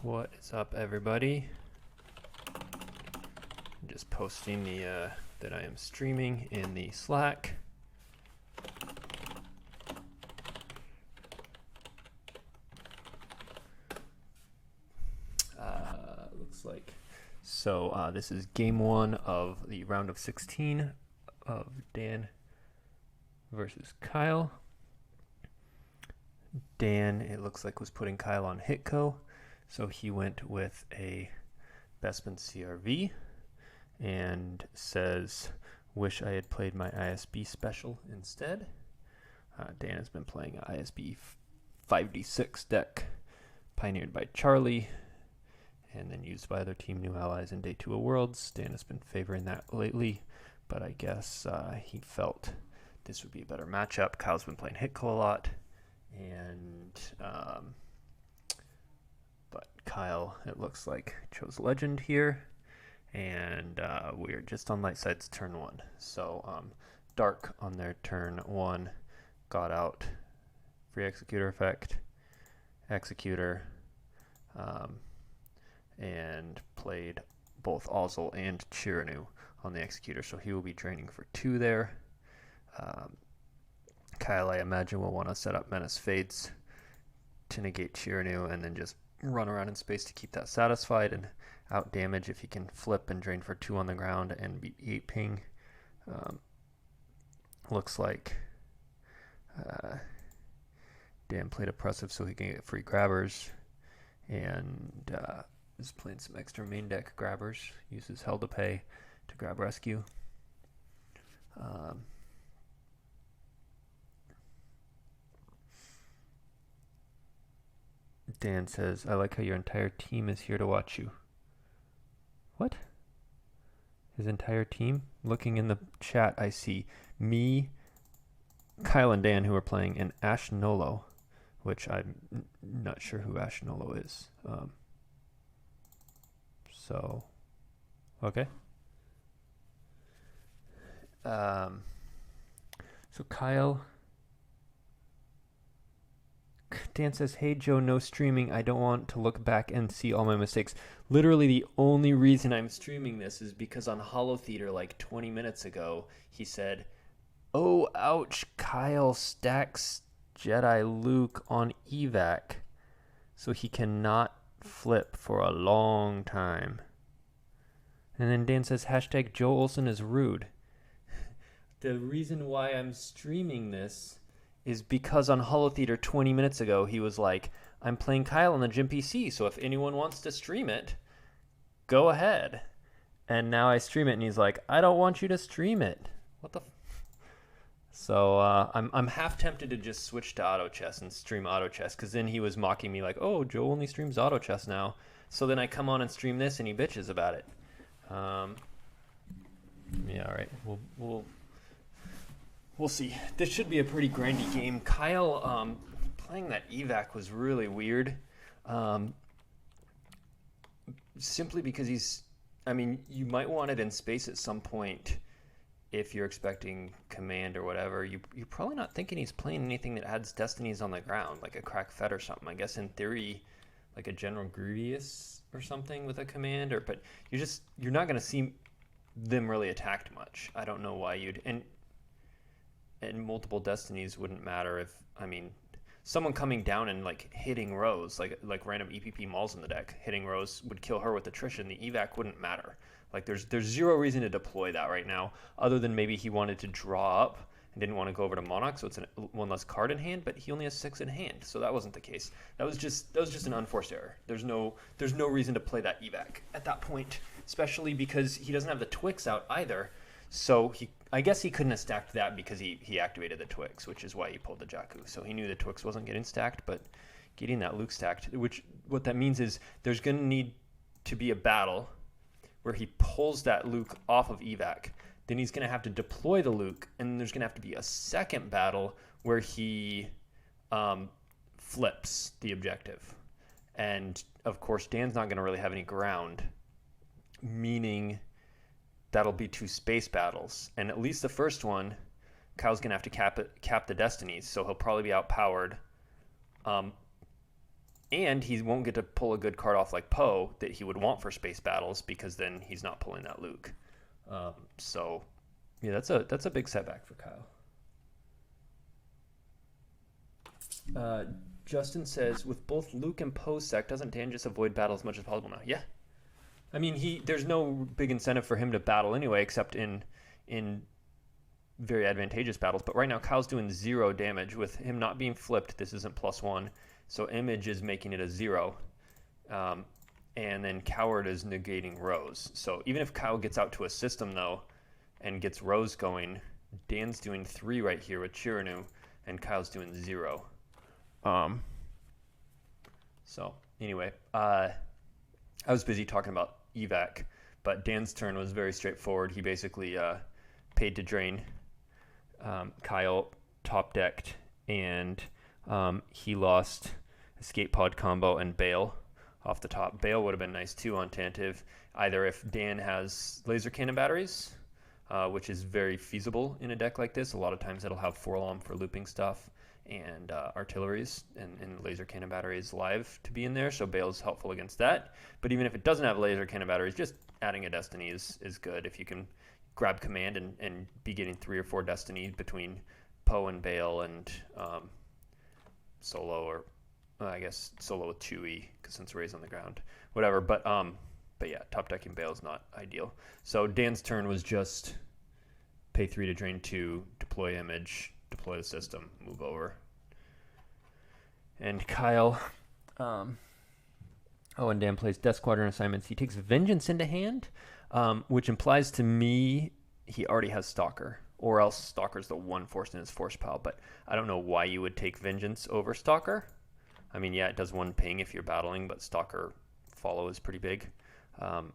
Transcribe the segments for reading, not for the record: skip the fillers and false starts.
What is up, everybody? I'm just posting the that I am streaming in the Slack. Looks like so. This is game 1 of the round of 16 of Dan versus Kyle. Dan, it looks like, was putting Kyle on Hitco, so he went with a Bespin CRV and says, wish I had played my ISB special instead. Dan has been playing an ISB 5d6 deck pioneered by Charlie and then used by other Team New Allies in Day 2 of Worlds. Dan has been favoring that lately, but I guess he felt this would be a better matchup. Kyle's been playing Hitco a lot. And but Kyle, it looks like, chose Legend here, and we're just on Light Side's turn 1. So Dark on their turn 1 got out free Executor effect, Executor, and played both Ozzel and Chiranu on the Executor, so he will be draining for 2 there. Kyle, I imagine, will want to set up Menace Fades to negate Chiranu and then just run around in space to keep that satisfied and out damage if he can flip and drain for 2 on the ground and beat 8 ping. Looks like Dan played Oppressive so he can get free grabbers and is playing some extra main deck grabbers. Uses Hell to Pay to grab Rescue. Dan says, I like how your entire team is here to watch you. What? His entire team? Looking in the chat, I see me, Kyle, and Dan, who are playing, and Ash Nolo, which I'm not sure who Ash Nolo is. So, okay. So Kyle... Dan says, hey Joe, no streaming. I don't want to look back and see all my mistakes. Literally the only reason I'm streaming this is because on Hollow Theater like 20 minutes ago, he said, oh, ouch, Kyle stacks Jedi Luke on evac, so he cannot flip for a long time. And then Dan says, hashtag Joe Olsen is rude. The reason why I'm streaming this is because on Hollow Theater 20 minutes ago, he was like, I'm playing Kyle on the GEMPC, so if anyone wants to stream it, go ahead. And now I stream it, and he's like, I don't want you to stream it. What the So I'm half tempted to just switch to Auto Chess and stream Auto Chess, because then he was mocking me like, oh, Joe only streams Auto Chess now. So then I come on and stream this, and he bitches about it. Yeah, all right. We'll see. This should be a pretty grindy game. Kyle playing that evac was really weird. Simply because you might want it in space at some point if you're expecting command or whatever. You're probably not thinking he's playing anything that adds destinies on the ground, like a crack fed or something. I guess in theory, like a General Grievous or something with a command, but you're not going to see them really attacked much. I don't know why you'd... And multiple destinies wouldn't matter if, someone coming down and like hitting Rose, like random EPP mauls in the deck, hitting Rose would kill her with attrition. The evac wouldn't matter. Like there's zero reason to deploy that right now, other than maybe he wanted to draw up and didn't want to go over to Monarch, so it's one less card in hand. But he only has 6 in hand, so that wasn't the case. That was just an unforced error. There's no reason to play that evac at that point, especially because he doesn't have the Twix out either. So I guess he couldn't have stacked that because he activated the Twix, which is why he pulled the Jakku. So he knew the Twix wasn't getting stacked, but getting that Luke stacked, what that means is there's going to need to be a battle where he pulls that Luke off of evac. Then he's going to have to deploy the Luke, and there's going to have to be a second battle where he flips the objective. And, of course, Dan's not going to really have any ground, meaning... that'll be 2 space battles, and at least the first one, Kyle's gonna have to cap the destinies, so he'll probably be outpowered. And he won't get to pull a good card off like Poe that he would want for space battles, because then he's not pulling that Luke. So, yeah, that's a big setback for Kyle. Justin says, with both Luke and Poe sec, doesn't Dan just avoid battle as much as possible now? Yeah. I mean, there's no big incentive for him to battle anyway, except in very advantageous battles. But right now, Kyle's doing 0 damage. With him not being flipped, this isn't +1. So Image is making it a 0. And then Coward is negating Rose. So even if Kyle gets out to a system, though, and gets Rose going, Dan's doing 3 right here with Chiranu, and Kyle's doing 0. So anyway, I was busy talking about evac, but Dan's turn was very straightforward. He basically paid to drain. Kyle top decked, and he lost Escape Pod combo and Bail off the top. Bail would have been nice too on Tantive, either if Dan has laser cannon batteries, which is very feasible in a deck like this. A lot of times it'll have Forlom for looping stuff, and artilleries and laser cannon batteries live to be in there, so Bail's helpful against that. But even if it doesn't have laser cannon batteries, just adding a Destiny is good. If you can grab command and be getting 3 or 4 Destiny between Poe and Bail and Solo, or I guess Solo with Chewie, because since Rey's on the ground, whatever. But yeah, top decking Bail is not ideal. So Dan's turn was just pay 3 to drain 2, deploy Image, deploy the system, move over. And Kyle, and Dan plays Death Squadron assignments. He takes Vengeance into hand, which implies to me he already has Stalker, or else Stalker's the one force in his force pile. But I don't know why you would take Vengeance over Stalker. I mean, yeah, it does 1 ping if you're battling, but Stalker follow is pretty big.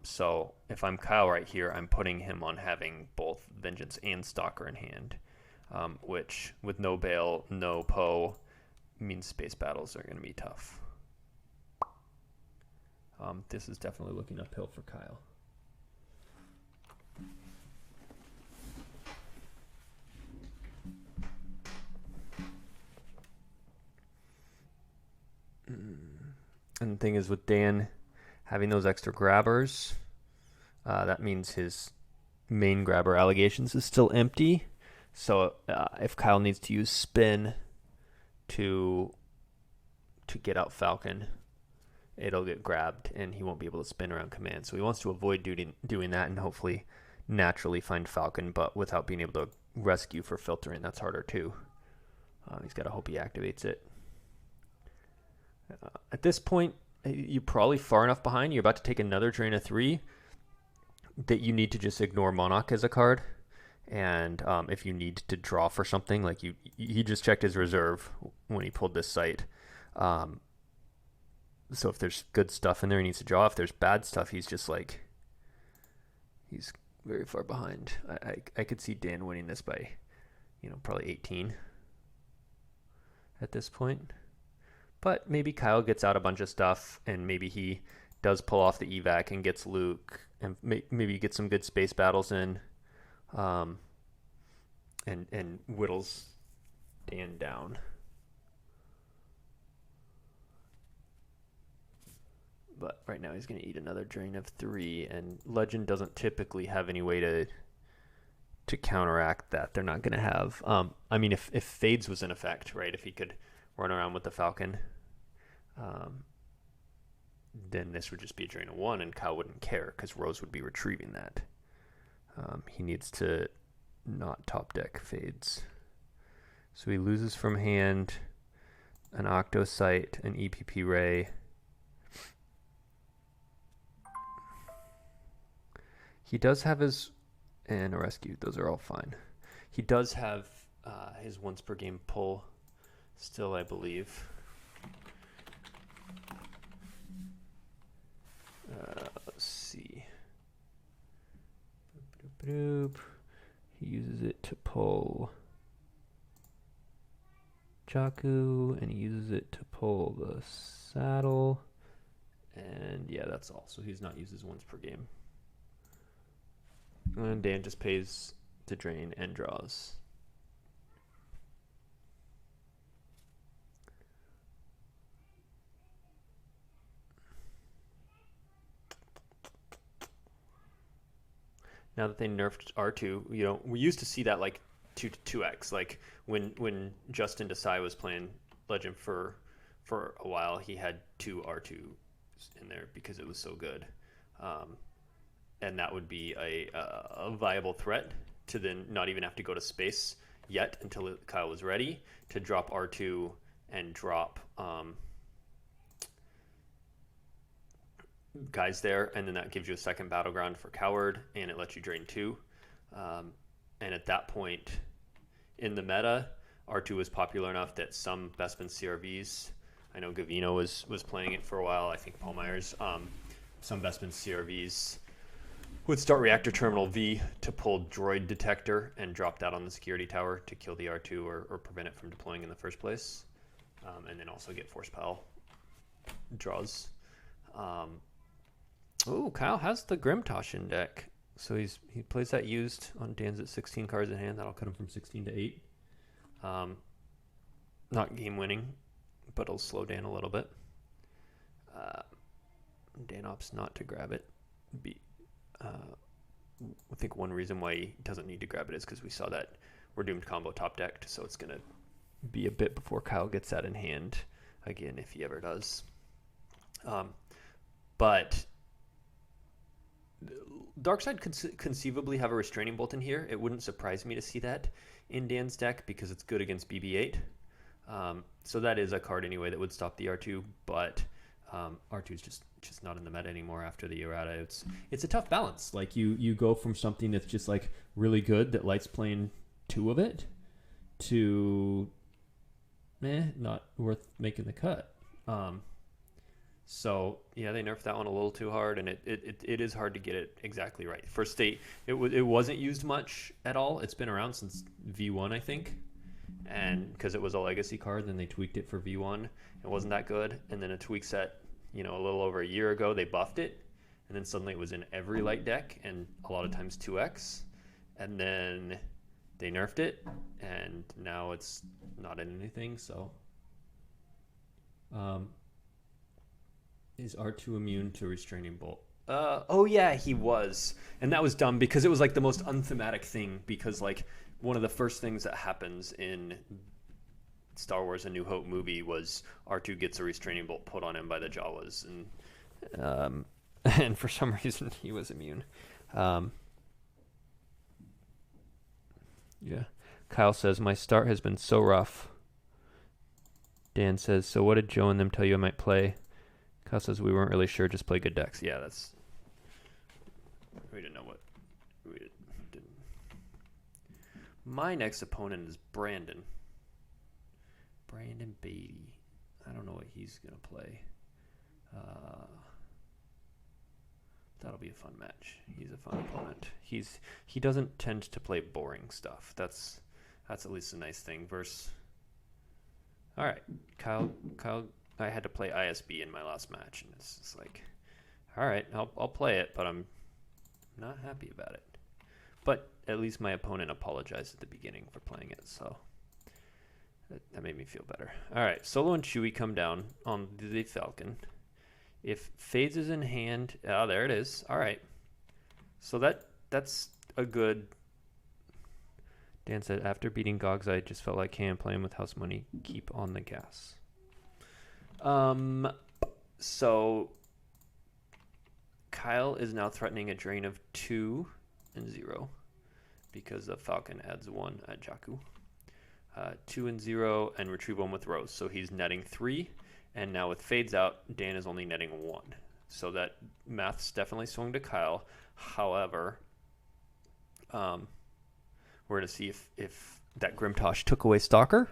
So if I'm Kyle right here, I'm putting him on having both Vengeance and Stalker in hand, which with no Bail, no Poe, means space battles are going to be tough. This is definitely looking uphill for Kyle. And the thing is, with Dan having those extra grabbers, that means his main grabber allegations is still empty. So if Kyle needs to use spin to get out Falcon, it'll get grabbed and he won't be able to spin around command. So he wants to avoid doing that and hopefully naturally find Falcon, but without being able to rescue for filtering. That's harder too. He's got to hope he activates it. At this point, you're probably far enough behind. You're about to take another drain of 3 that you need to just ignore Monarch as a card. And if you need to draw for something, like he just checked his reserve when he pulled this site. So if there's good stuff in there, he needs to draw. If there's bad stuff, he's just like, he's very far behind. I could see Dan winning this by, probably 18 at this point. But maybe Kyle gets out a bunch of stuff, and maybe he does pull off the evac and gets Luke, and maybe get some good space battles in, and whittles Dan down. But right now he's going to eat another drain of 3, and Legend doesn't typically have any way to counteract that. They're not going to have. I mean, if Fades was in effect, right? If he could run around with the Falcon, then this would just be a drain of 1, and Kyle wouldn't care because Rose would be retrieving that. He needs to not top deck Fades. So he loses from hand an Octosite, an EPP Ray. He does have his, and a rescue. Those are all fine. He does have his once per game pull still, I believe. Let's see. He uses it to pull Jakku, and he uses it to pull the saddle. And yeah, that's all. So he's not used his once per game. And Dan just pays to drain and draws. now that they nerfed R2, we used to see that like 2x. Like when Justin Desai was playing Legend for a while, he had 2 R2s in there because it was so good. And that would be a viable threat to then not even have to go to space yet until Kyle was ready to drop R2 and drop guys there, and then that gives you a second battleground for Coward, and it lets you drain 2. And at that point in the meta, R2 was popular enough that some Bespin CRVs, I know Gavino was playing it for a while, I think Paul Myers, some Bespin CRVs would start Reactor Terminal V to pull Droid Detector and drop that on the security tower to kill the R2 or prevent it from deploying in the first place. And then also get Force Pal draws. Kyle has the Grimtosh in deck. So he plays that used on Dan's at 16 cards in hand. That'll cut him from 16 to 8. Not game winning, but it'll slow Dan a little bit. Dan opts not to grab it. I think one reason why he doesn't need to grab it is because we saw that we're doomed combo top decked, so it's going to be a bit before Kyle gets that in hand again, if he ever does. But Darkside could conceivably have a Restraining Bolt in here. It wouldn't surprise me to see that in Dan's deck because it's good against BB-8. So that is a card anyway that would stop the R2, but R2 is just not in the meta anymore after the errata. It's a tough balance. Like you go from something that's just like really good that Light's playing 2 of it to not worth making the cut. So yeah, they nerfed that one a little too hard, and it is hard to get it exactly right. First state, it wasn't used much at all. It's been around since V1, I think, and because it was a legacy card, then they tweaked it for V1. It wasn't that good, and then a tweak set, a little over a year ago, they buffed it, and then suddenly it was in every Light deck, and a lot of times 2x, and then they nerfed it, and now it's not in anything. So is R2 immune to Restraining Bolt? Oh yeah, he was, and that was dumb because it was like the most unthematic thing, because like one of the first things that happens in Star Wars: A New Hope movie was R2 gets a Restraining Bolt put on him by the Jawas, and for some reason he was immune. Yeah. Kyle says, my start has been so rough. Dan says, so what did Joe and them tell you I might play? Kyle says, we weren't really sure, just play good decks. Yeah, we didn't know what. We didn't. My next opponent is Brandon Beatty. I don't know what he's going to play. That'll be a fun match. He's a fun opponent. He doesn't tend to play boring stuff. That's at least a nice thing. All right, Kyle. I had to play ISB in my last match, and it's just like, all right, I'll play it, but I'm not happy about it. But at least my opponent apologized at the beginning for playing it, so that made me feel better. All right, Solo and Chewie come down on the Falcon. If Fades is in hand, there it is. All right, so that's a good. Dan said, after beating Gogs, I just felt like, hey, I'm playing with house money. Keep on the gas. So Kyle is now threatening a drain of 2 and 0 because the Falcon adds 1 at Jakku. 2 and 0 and retrieve 1 with Rose. So he's netting 3, and now with Fades out, Dan is only netting 1. So that math's definitely swung to Kyle. However, we're going to see if that Grimtosh took away Stalker,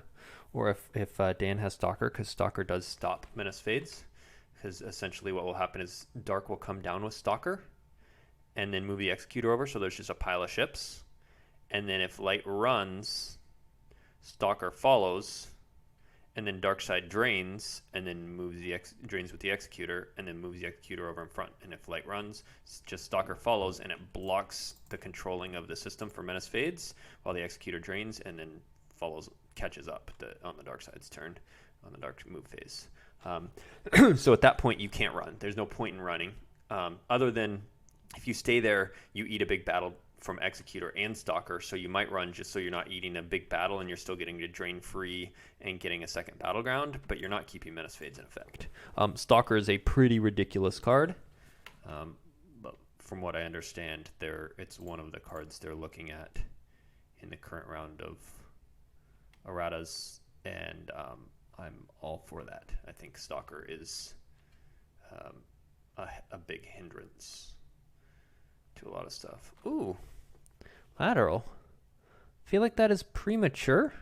or if Dan has Stalker, because Stalker does stop Menace Fades. Because essentially what will happen is Dark will come down with Stalker and then move the Executor over, so there's just a pile of ships. And then if Light runs, Stalker follows, and then Darkside drains, and then moves drains with the Executor, and then moves the Executor over in front. And if Light runs, just Stalker follows, and it blocks the controlling of the system for Menace Fades, while the Executor drains, and then catches up on the Darkside's turn, on the Dark move phase. So at that point, you can't run. There's no point in running, other than if you stay there, you eat a big battle from Executor and Stalker, so you might run just so you're not eating a big battle and you're still getting to drain free and getting a second Battleground, but you're not keeping Menace Fades in effect. Stalker is a pretty ridiculous card, but from what I understand, it's one of the cards they're looking at in the current round of erratas, and I'm all for that. I think Stalker is a big hindrance to a lot of stuff. Ooh, lateral. I feel like that is premature.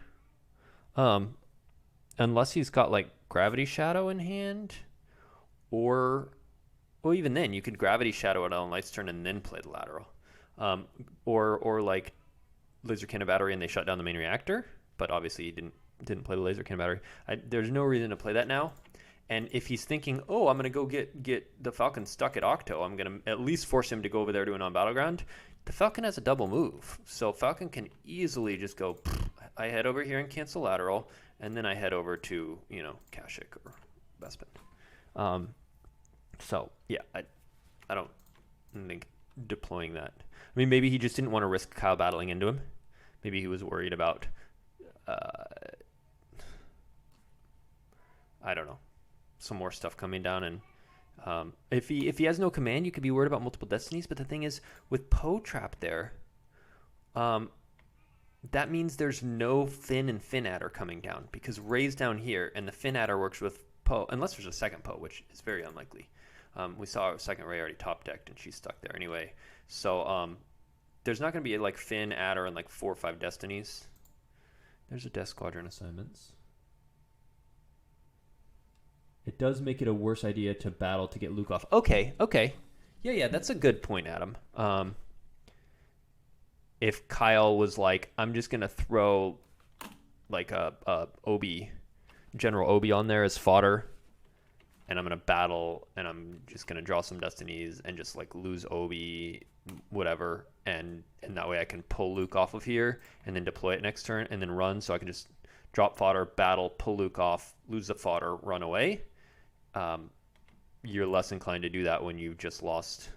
Unless he's got like Gravity Shadow in hand, or well, even then you could Gravity Shadow it on Light's turn and then play the lateral, or like Laser Cannon Battery and they shut down the main reactor. But obviously he didn't play the Laser Cannon Battery. There's no reason to play that now. And if he's thinking, oh, I'm going to go get the Falcon stuck at Octo, I'm going to at least force him to go over there to an on-battleground, the Falcon has a double move. So Falcon can easily just go, I head over here and cancel lateral, and then I head over to, Kashyyyk or Bespin. So, yeah, I don't think deploying that. I mean, maybe he just didn't want to risk Kyle battling into him. Maybe he was worried about, I don't know, some more stuff coming down, and if he has no command, you could be worried about multiple destinies. But the thing is, with Poe Trap there, that means there's no Finn and Finn Adder coming down, because Ray's down here, and the Finn Adder works with Poe, unless there's a second Poe, which is very unlikely. We saw a second Ray already top decked, and she's stuck there anyway. So there's not going to be like Finn Adder and like 4 or 5 destinies. There's a Death Squadron assignments. It does make it a worse idea to battle to get Luke off. Okay. Yeah, that's a good point, Adam. If Kyle was like, I'm just going to throw like a Obi, General Obi on there as fodder, and I'm going to battle, and I'm just going to draw some destinies and just like lose Obi, whatever, and that way I can pull Luke off of here and then deploy it next turn and then run, so I can just drop fodder, battle, pull Luke off, lose the fodder, run away. You're less inclined to do that when you've just lost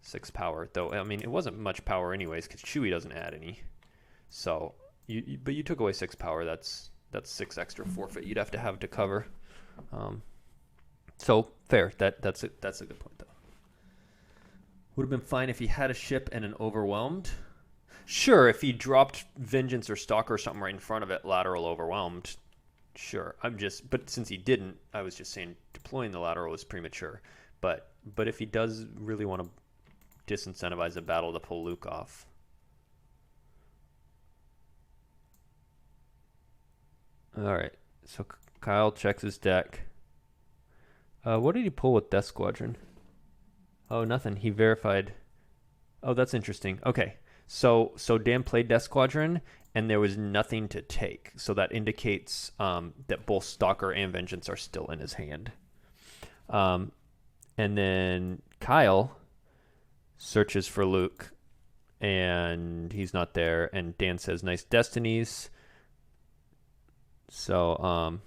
6 power. Though, I mean, it wasn't much power anyways, because Chewie doesn't add any. So, but you took away 6 power. That's 6 extra forfeit you'd have to cover. So fair. That's a good point though. Would have been fine if he had a ship and an overwhelmed. Sure, if he dropped Vengeance or Stalker or something right in front of it, lateral overwhelmed. Sure, but since he didn't, I was just saying deploying the lateral was premature. But if he does really want to disincentivize a battle to pull Luke off. All right, so Kyle checks his deck. What did he pull with Death Squadron? Oh, nothing. He verified. Oh, that's interesting. Okay, so Dan played Death Squadron, and there was nothing to take. So that indicates that both Stalker and Vengeance are still in his hand. And then Kyle searches for Luke, and he's not there. And Dan says, nice destinies. So,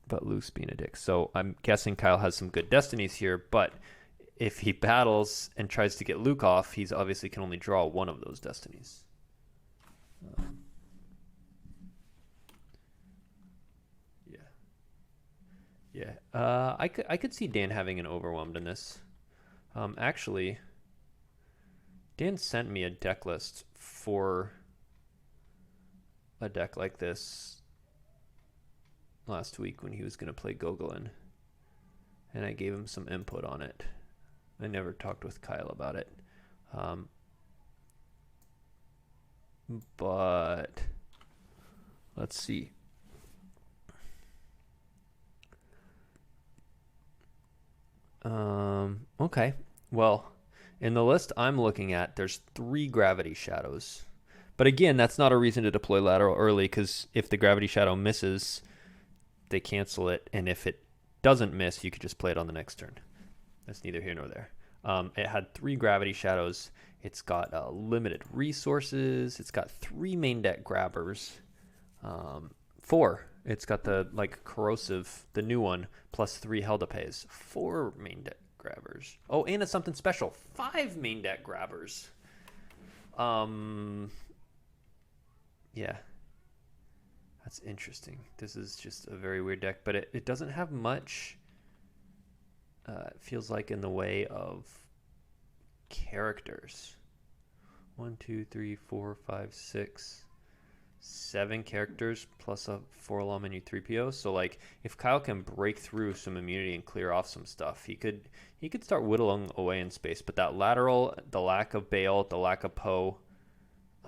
but Luke's being a dick. So I'm guessing Kyle has some good destinies here, but if he battles and tries to get Luke off, he's obviously can only draw one of those destinies. Yeah. I could see Dan having an overwhelmed in this. Actually, Dan sent me a deck list for a deck like this last week when he was going to play Gogolin, and I gave him some input on it. I never talked with Kyle about it. But let's see. Okay. Well, in the list I'm looking at, there's 3 Gravity Shadows. But again, that's not a reason to deploy lateral early, because if the Gravity Shadow misses, they cancel it, and if it doesn't miss, you could just play it on the next turn. That's neither here nor there. It had 3 Gravity Shadows. It's got limited resources. It's got 3 main deck grabbers. 4. It's got the corrosive, the new one, plus 3 Hell to Pays. 4 main deck grabbers. Oh, and it's something special. 5 main deck grabbers. Yeah. That's interesting. This is just a very weird deck, but it doesn't have much, it feels like, in the way of characters. 1, 2, 3, 4, 5, 6, 7 characters plus a 4 menu 3PO. So like if Kyle can break through some immunity and clear off some stuff, he could start whittling away in space. But that lateral, the lack of bail, the lack of Poe,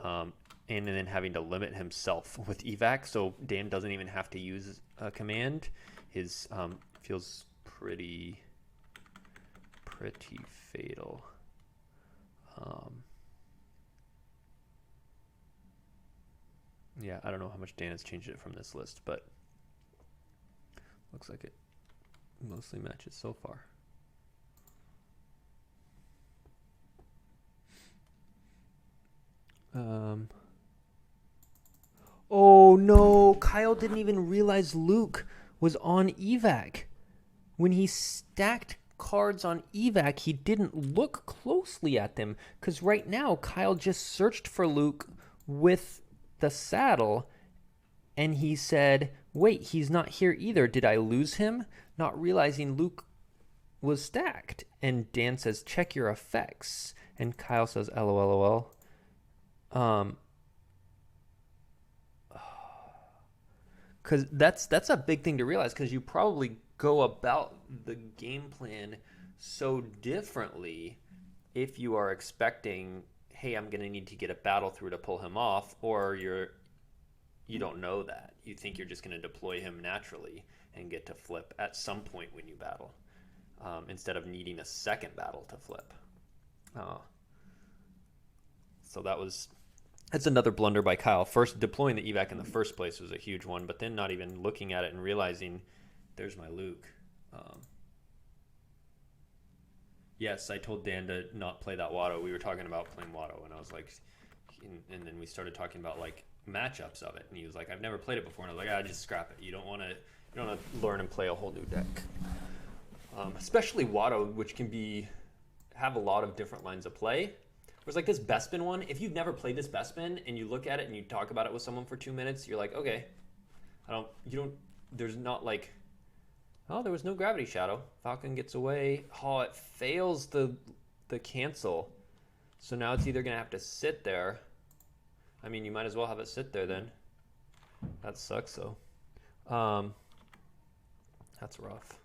and then having to limit himself with evac, so Dan doesn't even have to use a command, is feels pretty fatal. Yeah, I don't know how much Dan has changed it from this list, but looks like it mostly matches so far. Oh no, Kyle didn't even realize Luke was on evac. When he stacked cards on evac, he didn't look closely at them, because right now Kyle just searched for Luke with the saddle, and he said, wait, he's not here either. Did I lose him? Not realizing Luke was stacked. And Dan says, check your effects. And Kyle says, LOL. Because that's a big thing to realize, because you probably go about the game plan so differently if you are expecting, hey, I'm going to need to get a battle through to pull him off, or you don't know that. You think you're just going to deploy him naturally and get to flip at some point when you battle, instead of needing a second battle to flip. So that's another blunder by Kyle. First, deploying the evac in the first place was a huge one, but then not even looking at it and realizing, there's my Luke. Yes, I told Dan to not play that Watto. We were talking about playing Watto, and I was like, and then we started talking about like matchups of it, and he was like, I've never played it before, and I was like, just scrap it. You don't want to learn and play a whole new deck, especially Watto, which can have a lot of different lines of play. Whereas like this Bespin one, if you've never played this Bespin and you look at it and you talk about it with someone for 2 minutes, you're like, okay, there's not like, oh, there was no gravity shadow. Falcon gets away. Oh, it fails the cancel. So now it's either going to have to sit there. I mean, you might as well have it sit there then. That sucks though. That's rough.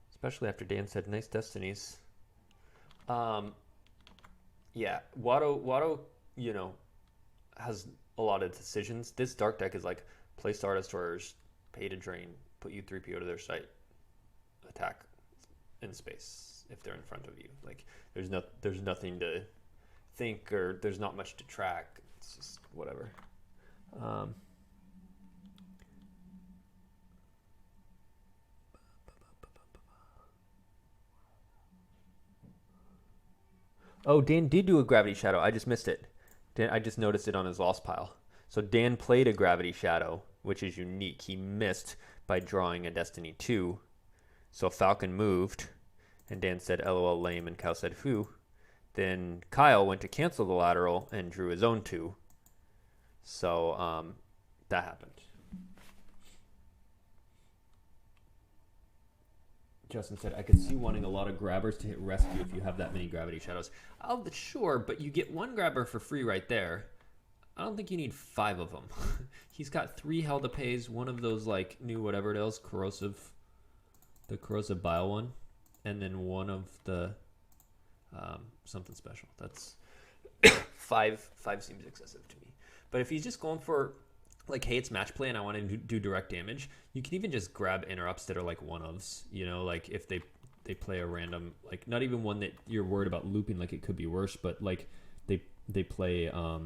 Especially after Dan said, nice destinies. Yeah, Watto, has a lot of decisions. This dark deck is like play Star Destroyers, pay to drain, put you 3PO to their site, attack in space if they're in front of you. Like there's nothing to think, or there's not much to track. It's just whatever. Oh, Dan did do a Gravity Shadow. I just missed it. I just noticed it on his lost pile. So Dan played a Gravity Shadow, which is unique. He missed by drawing a Destiny 2. So Falcon moved, and Dan said, LOL lame, and Kyle said, whew. Then Kyle went to cancel the lateral and drew his own 2. So that happened. Justin said, I could see wanting a lot of grabbers to hit rescue if you have that many gravity shadows. Oh, sure, but you get 1 grabber for free right there. I don't think you need 5 of them. He's got 3 hell to pays, 1 of those like new whatever it is, the corrosive bile one, and then 1 of the something special. That's 5 seems excessive to me. But if he's just going for like, hey, it's match play and I want to do direct damage, you can even just grab interrupts that are like one-ofs, like if they play a random, like not even one that you're worried about looping, like it could be worse, but like they play, I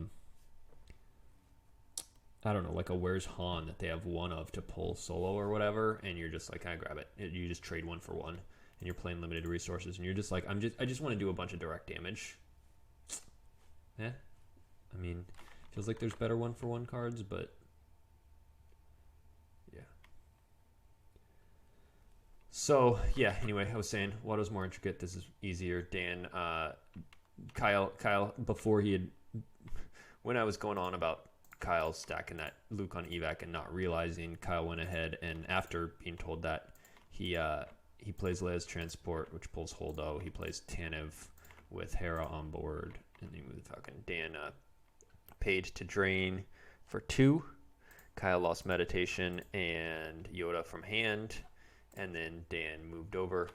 don't know, like a Where's Han that they have 1 of to pull solo or whatever, and you're just like, can I grab it? You just trade 1 for 1, and you're playing limited resources, and you're just like, I just want to do a bunch of direct damage. Yeah, I mean, feels like there's better 1-for-1 cards, but So yeah. Anyway, I was saying Watto's more intricate. This is easier. Dan, Kyle, before he had, when I was going on about Kyle stacking that Luke on evac and not realizing, Kyle went ahead and after being told that, he plays Leia's transport, which pulls Holdo. He plays Tanev with Hera on board, and he moved Falcon. Dan paid to drain for 2. Kyle lost meditation and Yoda from hand, and then Dan moved over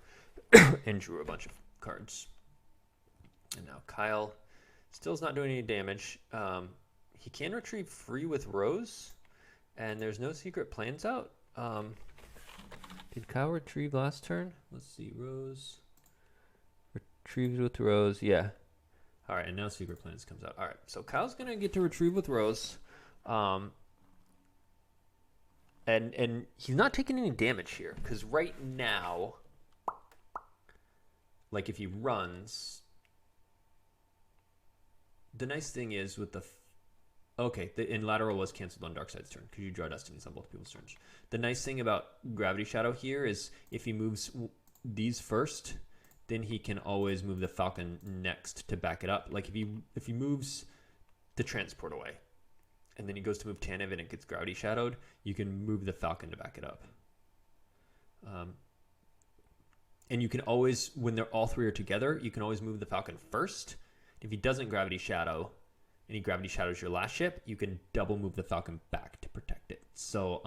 and drew a bunch of cards. And now Kyle still is not doing any damage. He can retrieve free with Rose, and there's no secret plans out. Did Kyle retrieve last turn? Let's see. Rose retrieves with Rose. Yeah. All right, and now secret plans comes out. All right, so Kyle's gonna get to retrieve with Rose, and he's not taking any damage here because right now, like if he runs, the nice thing is with the and lateral was canceled on Darkseid's turn because you draw destinies on both people's turns. The nice thing about Gravity Shadow here is if he moves these first, then he can always move the Falcon next to back it up. Like if he moves the transport away, and then he goes to move Tanev and it gets Gravity Shadowed, you can move the Falcon to back it up. And you can always, when they're all 3 are together, you can always move the Falcon first. If he doesn't Gravity Shadow, and he Gravity Shadows your last ship, you can double move the Falcon back to protect it. So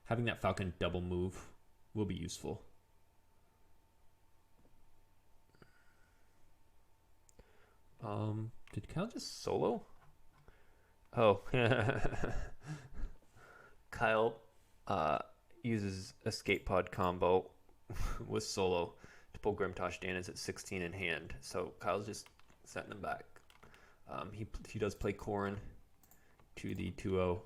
having that Falcon double move will be useful. Did Kyle just solo? Oh. Kyle uses Escape Pod combo with solo to pull Grimtosh. Dan is at 16 in hand. So Kyle's just setting him back. He does play Corrin to the 2-0.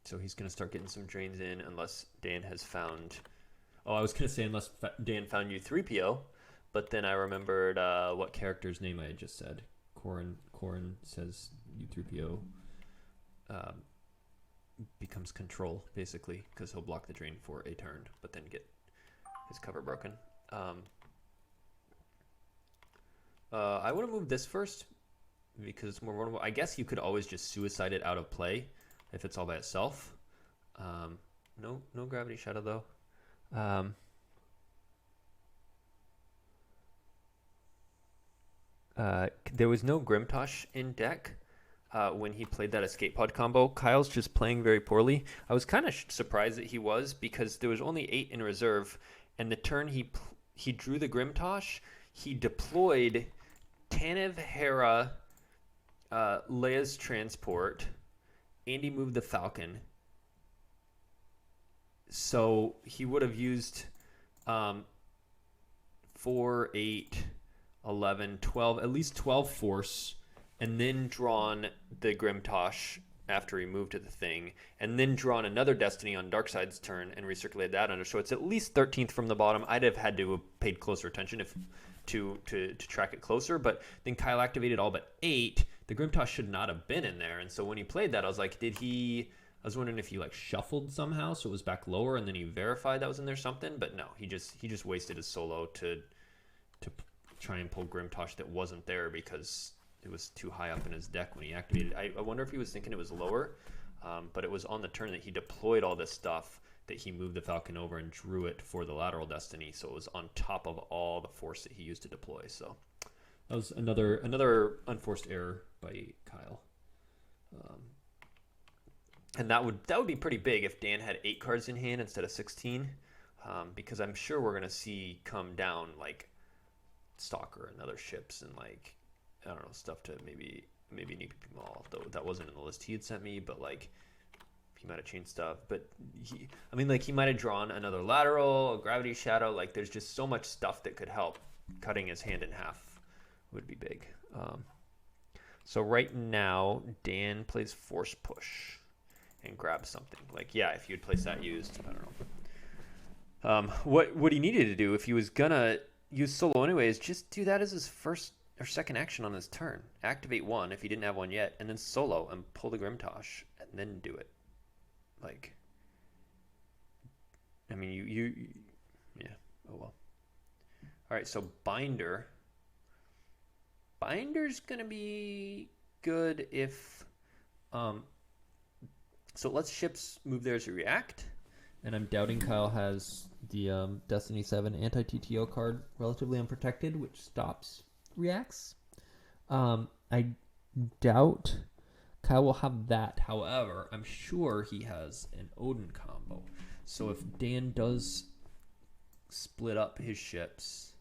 So he's going to start getting some drains in unless Dan has found... Oh, I was going to say unless Dan found U3PO. But then I remembered what character's name I had just said. Corrin says U3PO becomes control, basically, because he'll block the drain for a turn, but then get his cover broken. I would have moved this first because it's more vulnerable. I guess you could always just suicide it out of play if it's all by itself. No Gravity Shadow, though. There was no Grimtosh in deck when he played that Escape Pod combo. Kyle's just playing very poorly. I was kind of surprised that he was because there was only 8 in reserve, and the turn he drew the Grimtosh, he deployed Tanev, Hera, Leia's transport, and he moved the Falcon. So he would have used 4, 8, 11, 12, at least 12 force, and then drawn the Grimtosh after he moved to the thing, and then drawn another Destiny on Darkseid's turn and recirculated that under. So it's at least 13th from the bottom. I'd have had to have paid closer attention to track it closer, but then Kyle activated all but 8. The Grimtosh should not have been in there, and so when he played that, I was like, I was wondering if he like shuffled somehow so it was back lower, and then he verified that was in there something, but no, he just wasted his solo to try and pull Grimtosh that wasn't there because it was too high up in his deck when he activated. I wonder if he was thinking it was lower, but it was on the turn that he deployed all this stuff that he moved the Falcon over and drew it for the lateral Destiny, so it was on top of all the force that he used to deploy. So that was another unforced error by Kyle. And that would be pretty big if Dan had 8 cards in hand instead of 16, because I'm sure we're going to see come down like Stalker and other ships and like, I don't know, stuff to maybe Nick Mall, though that wasn't in the list he had sent me, but like he might have changed stuff. But he might have drawn another lateral, a Gravity Shadow. Like there's just so much stuff that could help. Cutting his hand in half would be big. So right now Dan plays Force Push and grabs something. Like, yeah, if you'd place that used, I don't know. What he needed to do if he was gonna use solo anyways, just do that as his first or second action on his turn. Activate 1 if he didn't have one yet, and then solo and pull the Grimtosh, and then do it. Like, I mean, yeah. Oh well. All right, so Binder. Binder's gonna be good if so it lets ships move theirs to react. And I'm doubting Kyle has the Destiny 7 anti-TTO card relatively unprotected, which stops reacts. I doubt Kyle will have that. However, I'm sure he has an Odin combo. So if Dan does split up his ships,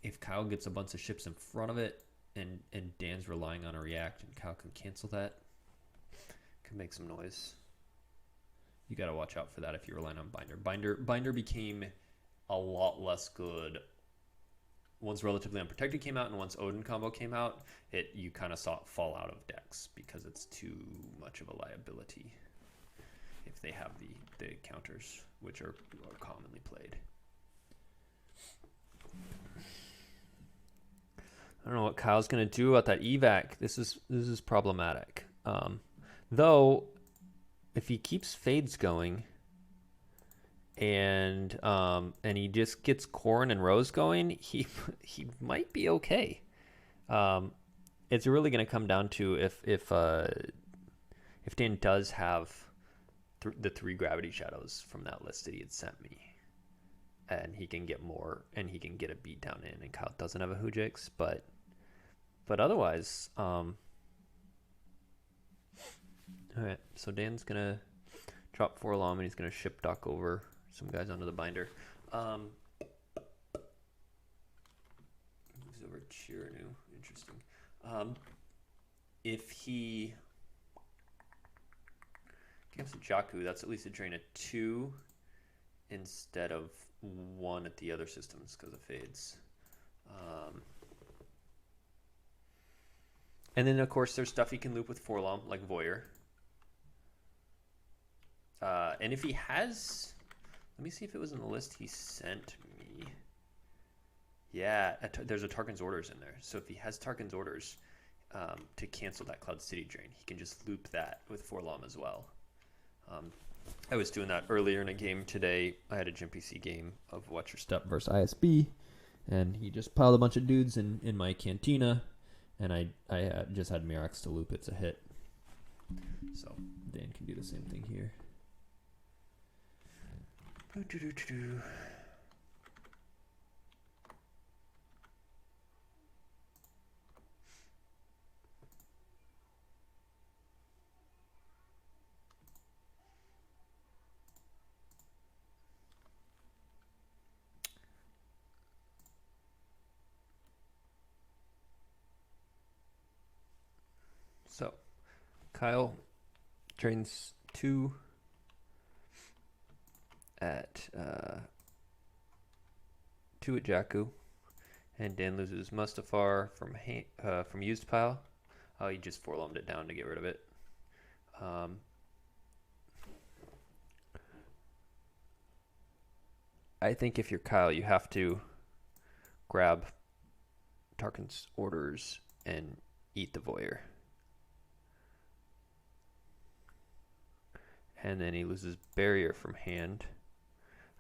if Kyle gets a bunch of ships in front of it, and Dan's relying on a react, and Kyle can cancel that, can make some noise. You got to watch out for that if you're relying on Binder. Binder became a lot less good once Relatively Unprotected came out, and once Odin combo came out, you kind of saw it fall out of decks because it's too much of a liability if they have the counters, which are commonly played. I don't know what Kyle's going to do about that evac. This is problematic. Though, if he keeps fades going, and he just gets Corrin and Rose going, he might be okay. It's really going to come down to if Dan does have the 3 Gravity Shadows from that list that he had sent me, and he can get more, and he can get a beat down in, and Kyle doesn't have a Hujix, but otherwise, all right. So Dan's gonna drop 4 Lom, and he's gonna ship Doc over some guys onto the Binder. Moves over Chiranu. Interesting. If he camps a Jakku, that's at least a drain of 2 instead of 1 at the other systems because of fades. And then, of course, there's stuff he can loop with 4 Lom, like Voyeur. And if he has... Let me see if it was in the list he sent me. Yeah, there's a Tarkin's Orders in there. So if he has Tarkin's Orders to cancel that Cloud City drain, he can just loop that with 4 Lom as well. I was doing that earlier in a game today. I had a GEMPC game of Watch Your Step versus ISB, and he just piled a bunch of dudes in my Cantina, and I just had Mirax to loop. It's a hit. So Dan can do the same thing here. So Kyle trains 2 at 2 at Jakku, and Dan loses Mustafar from used pile. Oh, he just 4 Lom'd it down to get rid of it. I think if you're Kyle, you have to grab Tarkin's Orders and eat the Voyeur. And then he loses Barrier from hand.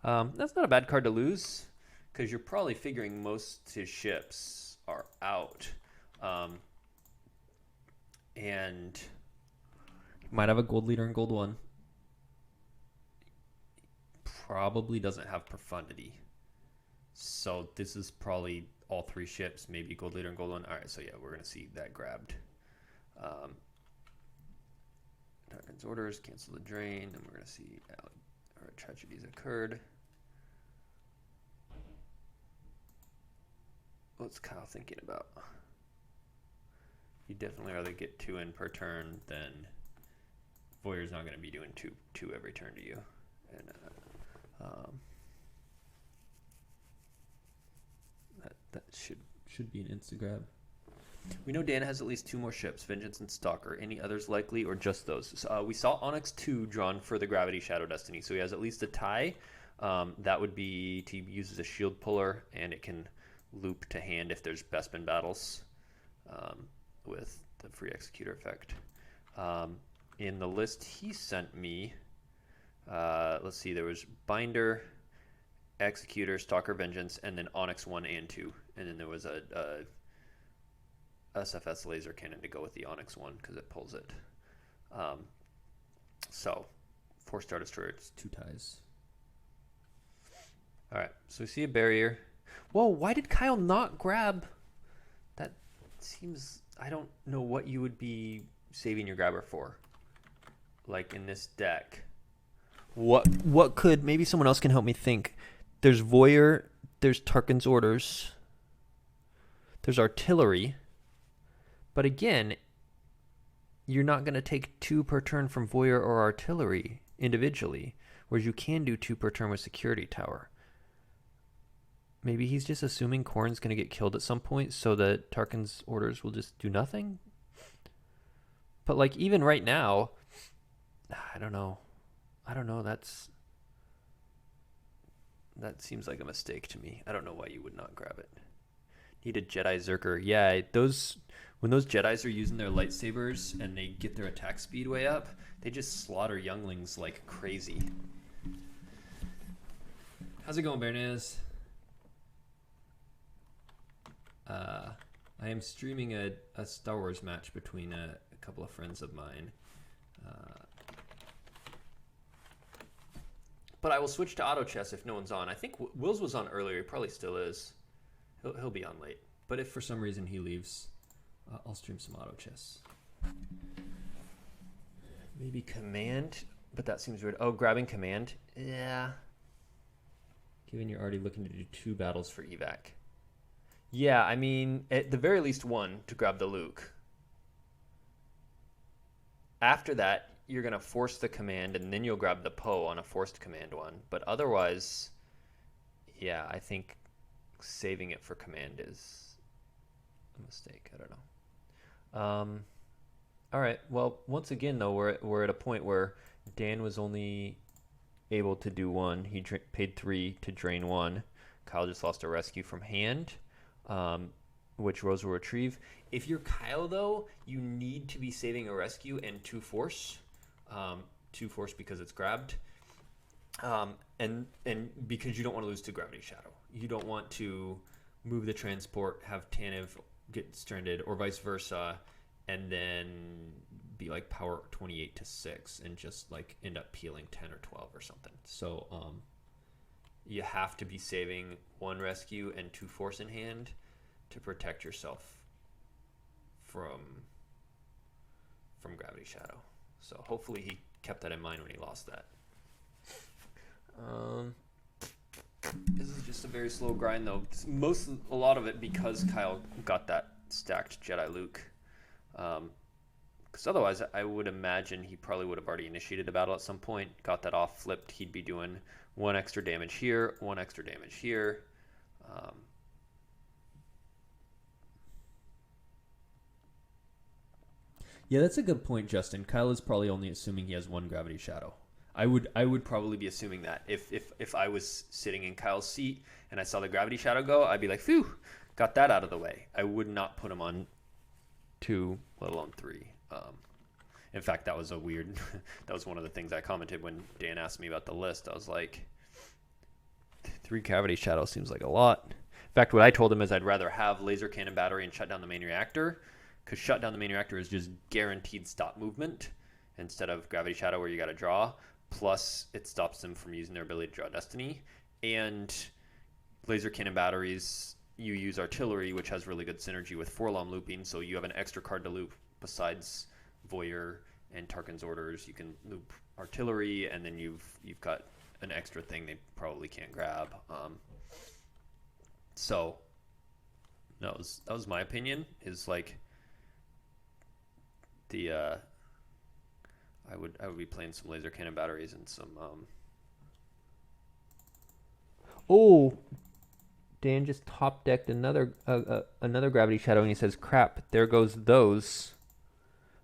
That's not a bad card to lose, because you're probably figuring most his ships are out. And he might have a gold leader and gold 1. Probably doesn't have Profundity. So this is probably all 3 ships, maybe gold leader and gold 1. All right, so yeah, we're going to see that grabbed. Tarkin's Orders, cancel the drain, and we're going to see tragedies occurred. What's Kyle thinking about? You definitely rather get 2 in per turn, then Voyeur's not going to be doing two every turn to you. And that should be an insta grab. We know Dan has at least 2 more ships, Vengeance and Stalker. Any others likely, or just those? So, we saw Onyx 2 drawn for the Gravity Shadow Destiny, so he has at least a tie. That would be to use as a shield puller, and it can loop to hand if there's Bespin battles with the free executor effect. In the list he sent me, let's see, there was Binder Executor, Stalker Vengeance, and then Onyx 1 and 2. And then there was a SFS laser cannon to go with the Onyx 1 because it pulls it. So 4 Star Destroyer, it's 2 ties. All right, so we see a barrier. Whoa, why did Kyle not grab? That seems, I don't know what you would be saving your grabber for. Like in this deck. What could, maybe someone else can help me think. There's Voyeur, there's Tarkin's Orders, there's Artillery. But again, you're not going to take 2 per turn from Voyeur or Artillery individually, whereas you can do 2 per turn with Security Tower. Maybe he's just assuming Corrin's going to get killed at some point so that Tarkin's Orders will just do nothing? But like even right now, I don't know. That seems like a mistake to me. I don't know why you would not grab it. Need a Jedi Zerker. Yeah, when those Jedis are using their lightsabers and they get their attack speed way up, they just slaughter younglings like crazy. How's it going, Bernays? I am streaming a Star Wars match between a couple of friends of mine. But I will switch to auto chess if no one's on. I think Wills was on earlier. He probably still is. He'll be on late. But if for some reason he leaves, I'll stream some auto chess. Maybe command, but that seems weird. Oh, grabbing command? Yeah. Given you're already looking to do 2 battles for evac. Yeah, I mean, at the very least 1 to grab the Luke. After that, you're going to force the command, and then you'll grab the Poe on a forced command one. But otherwise, yeah, I think saving it for command is a mistake. I don't know. All right. Well, once again, though, we're at a point where Dan was only able to do 1. He paid 3 to drain 1. Kyle just lost a rescue from hand, which Rose will retrieve. If you're Kyle, though, you need to be saving a rescue and 2 force. 2 force because it's grabbed. And because you don't want to lose to Gravity Shadow. You don't want to move the transport, have Tanev get stranded, or vice versa, and then be like power 28 to 6 and just like end up peeling 10 or 12 or something. So you have to be saving 1 rescue and 2 force in hand to protect yourself from Gravity Shadow. So hopefully he kept that in mind when he lost that. This is just a very slow grind, though. A lot of it because Kyle got that stacked Jedi Luke. Because otherwise, I would imagine he probably would have already initiated a battle at some point. Got that off flipped. He'd be doing 1 extra damage here, 1 extra damage here. Yeah, that's a good point, Justin. Kyle is probably only assuming he has 1 Gravity Shadow. I would probably be assuming that. If I was sitting in Kyle's seat and I saw the Gravity Shadow go, I'd be like, phew, got that out of the way. I would not put him on 2, let alone 3. In fact, that was a weird... that was one of the things I commented when Dan asked me about the list. I was like, 3 Gravity Shadow seems like a lot. In fact, what I told him is I'd rather have Laser Cannon Battery and shut down the main reactor, because shut down the main reactor is just guaranteed stop movement instead of Gravity Shadow where you got to draw. Plus, it stops them from using their ability to draw Destiny. And Laser Cannon Batteries, you use Artillery, which has really good synergy with Forlom looping, so you have an extra card to loop besides Voyeur and Tarkin's Orders. You can loop Artillery, and then you've got an extra thing they probably can't grab. So that was my opinion. Is like the I would be playing some Laser Cannon Batteries and some Oh, Dan just top decked another Gravity Shadow, and he says, "Crap, there goes those."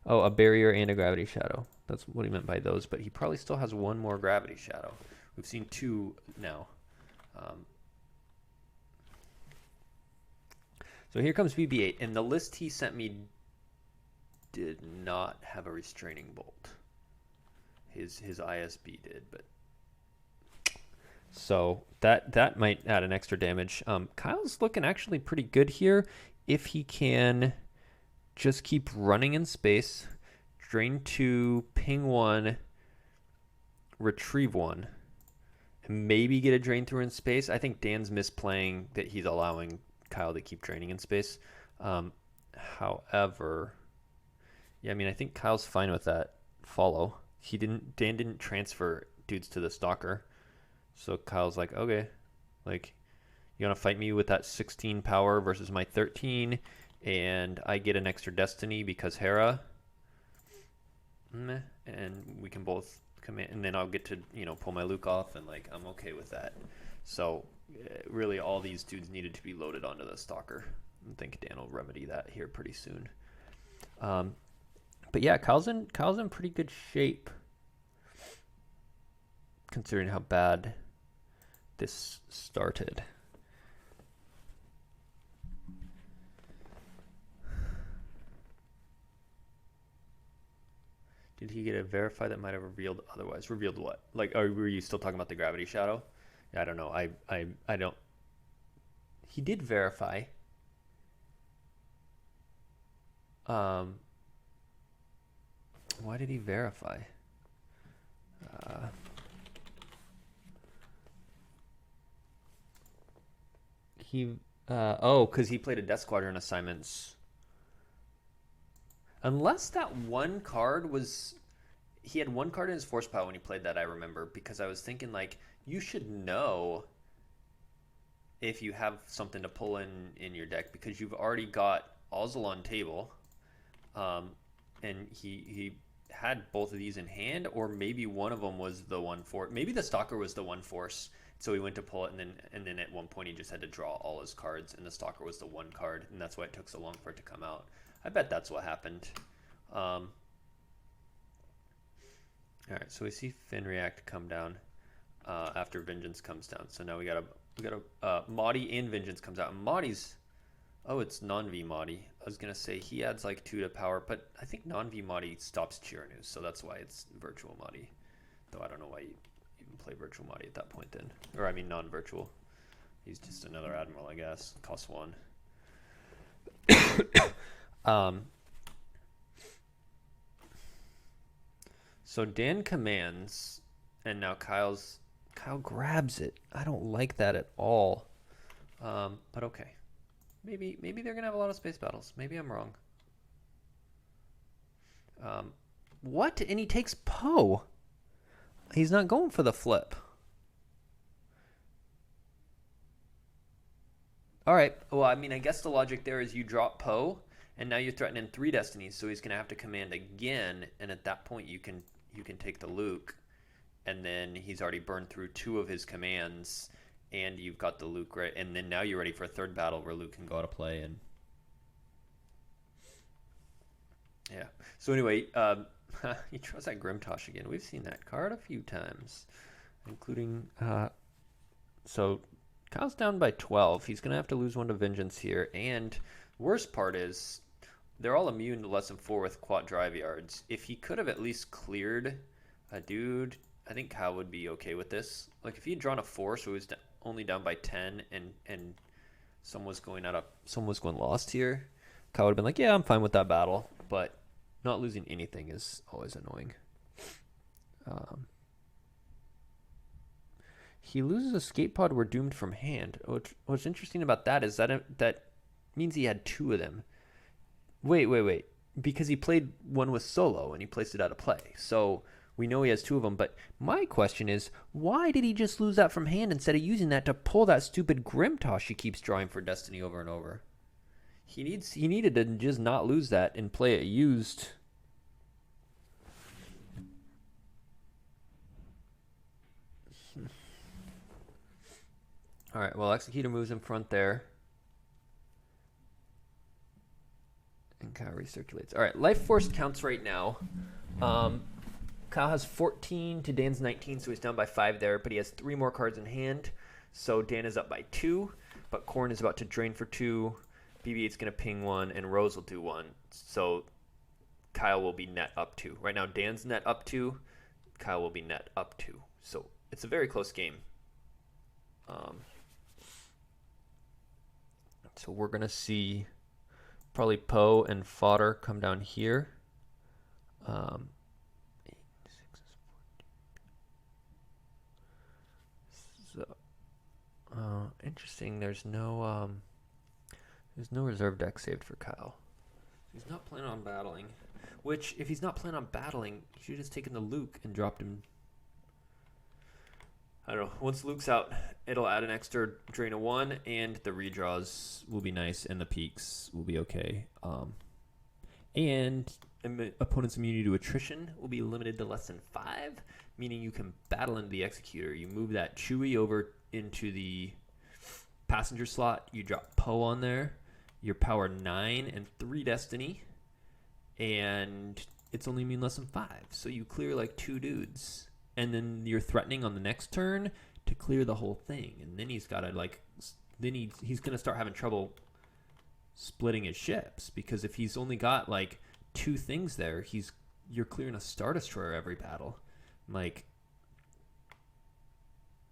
Oh, a barrier and a Gravity Shadow. That's what he meant by those. But he probably still has 1 more Gravity Shadow. We've seen 2 now. So here comes BB-8, and the list he sent me did not have a Restraining Bolt. His ISB did, but So that might add an extra damage. Kyle's looking actually pretty good here if he can just keep running in space, drain 2, ping 1, retrieve 1, and maybe get a drain through in space. I think Dan's misplaying that he's allowing Kyle to keep draining in space. However, yeah, I mean, I think Kyle's fine with that follow. Dan didn't transfer dudes to the stalker. So Kyle's like, okay, like, you want to fight me with that 16 power versus my 13, and I get an extra destiny because Hera, and we can both command, and then I'll get to, pull my Luke off, and like, I'm okay with that. So really all these dudes needed to be loaded onto the stalker. I think Dan will remedy that here pretty soon. But yeah, Kyle's in pretty good shape considering how bad this started. Did he get a verify that might have revealed otherwise? Revealed what? Like, were you still talking about the gravity shadow? I don't know. I don't. He did verify. Why did he verify? Because he played a Death Squadron assignments. Unless that one card was... He had one card in his force pile when he played that, I remember, because I was thinking, like, you should know if you have something to pull in your deck, because you've already got Ozzel on table, and he had both of these in hand, or maybe one of them was the one force. Maybe the Stalker was the one force, so he went to pull it, and then at one point he just had to draw all his cards, and the Stalker was the one card, and that's why it took so long for it to come out. I bet that's what happened. All right, so we see Finn React come down after Vengeance comes down. So now we got a Maudie and Vengeance comes out. And Maudie's, it's non-V Maudie. I was gonna say he adds like 2 to power, but I think non-V Maudie stops Chiranu, so that's why it's virtual Maudie. Though I don't know why you even play virtual Maudie at that point then, or I mean non-virtual. He's just another admiral, I guess. Costs 1. So Dan commands, and now Kyle grabs it. I don't like that at all. But okay. Maybe they're gonna have a lot of space battles. Maybe I'm wrong. What? And he takes Poe. He's not going for the flip. All right. Well, I mean, I guess the logic there is you drop Poe, and now you're threatening 3 destinies, so he's gonna have to command again, and at that point you can take the Luke, and then he's already burned through 2 of his commands, and you've got the Luke right, and then now you're ready for a 3rd battle where Luke can go out of play. And yeah. So anyway, he tries that Grimtosh again. We've seen that card a few times, including so Kyle's down by 12. He's gonna have to lose 1 to Vengeance here, and worst part is they're all immune to less than 4 with quad drive yards. If he could have at least cleared a dude, I think Kyle would be okay with this. Like if he had drawn a 4, so he was only down by 10, and someone was going lost here, Kyle would have been like, yeah, I'm fine with that battle. But not losing anything is always annoying. He loses a skate pod. We're doomed from hand. What's interesting about that is that means he had 2 of them. Wait. Because he played one with Solo and he placed it out of play. So we know he has 2 of them. But my question is, why did he just lose that from hand instead of using that to pull that stupid Grimtosh he keeps drawing for Destiny over and over? He needed to just not lose that and play it used. All right, well, Executor moves in front there. And Kyle recirculates. All right, Life Force counts right now. Kyle has 14 to Dan's 19, so he's down by 5 there, but he has 3 more cards in hand. So Dan is up by 2, but Korn is about to drain for 2. BB-8's going to ping 1, and Rose will do 1. So Kyle will be net up 2. Right now, Dan's net up 2. Kyle will be net up 2. So it's a very close game. So we're going to see probably Poe and Fodder come down here. Interesting. There's no reserve deck saved for Kyle. He's not planning on battling. Which, if he's not planning on battling, he should have just taken the Luke and dropped him. I don't know. Once Luke's out, it'll add an extra drain of 1, and the redraws will be nice, and the peaks will be okay. And opponent's immunity to attrition will be limited to less than 5, meaning you can battle into the Executor. You move that Chewie over into the passenger slot. You drop Poe on there. You're power 9 and 3 Destiny, and it's only immune less than 5. So you clear like 2 dudes. And then you're threatening on the next turn to clear the whole thing. And then he's got to he's going to start having trouble splitting his ships, because if he's only got like 2 things there, you're clearing a Star Destroyer every battle.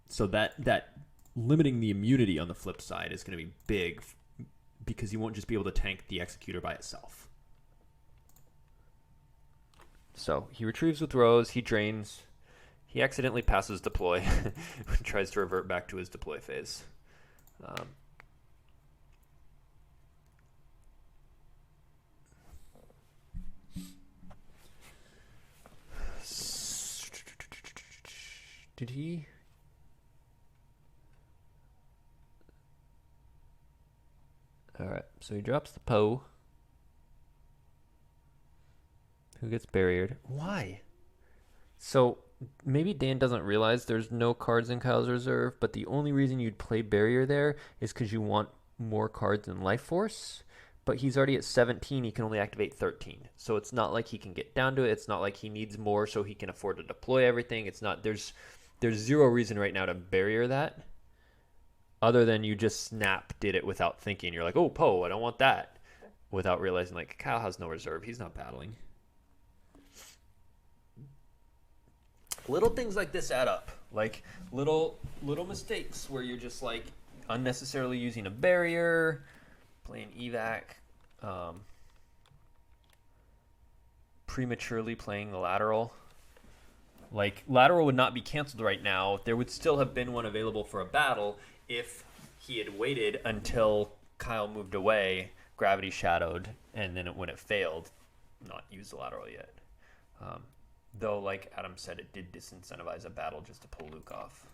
So that limiting the immunity on the flip side is going to be big, because he won't just be able to tank the Executor by itself. So he retrieves with Rose, he drains. He accidentally passes deploy and tries to revert back to his deploy phase. Did he? All right, so he drops the Poe, who gets barriered. Why? So maybe Dan doesn't realize there's no cards in Kyle's reserve, but the only reason you'd play barrier there is because you want more cards in Life Force. But he's already at 17. He can only activate 13. So it's not like he can get down to it. It's not like he needs more so he can afford to deploy everything. It's not. There's zero reason right now to barrier that, other than you just did it without thinking. You're like, oh, Poe, I don't want that, without realizing like Kyle has no reserve. He's not battling. Little things like this add up, like little mistakes where you're just like unnecessarily using a barrier, playing evac, prematurely playing the lateral. Like, lateral would not be canceled right now. There would still have been one available for a battle if he had waited until Kyle moved away, gravity shadowed, and then when it failed, not use the lateral yet. Though, like Adam said, it did disincentivize a battle just to pull Luke off.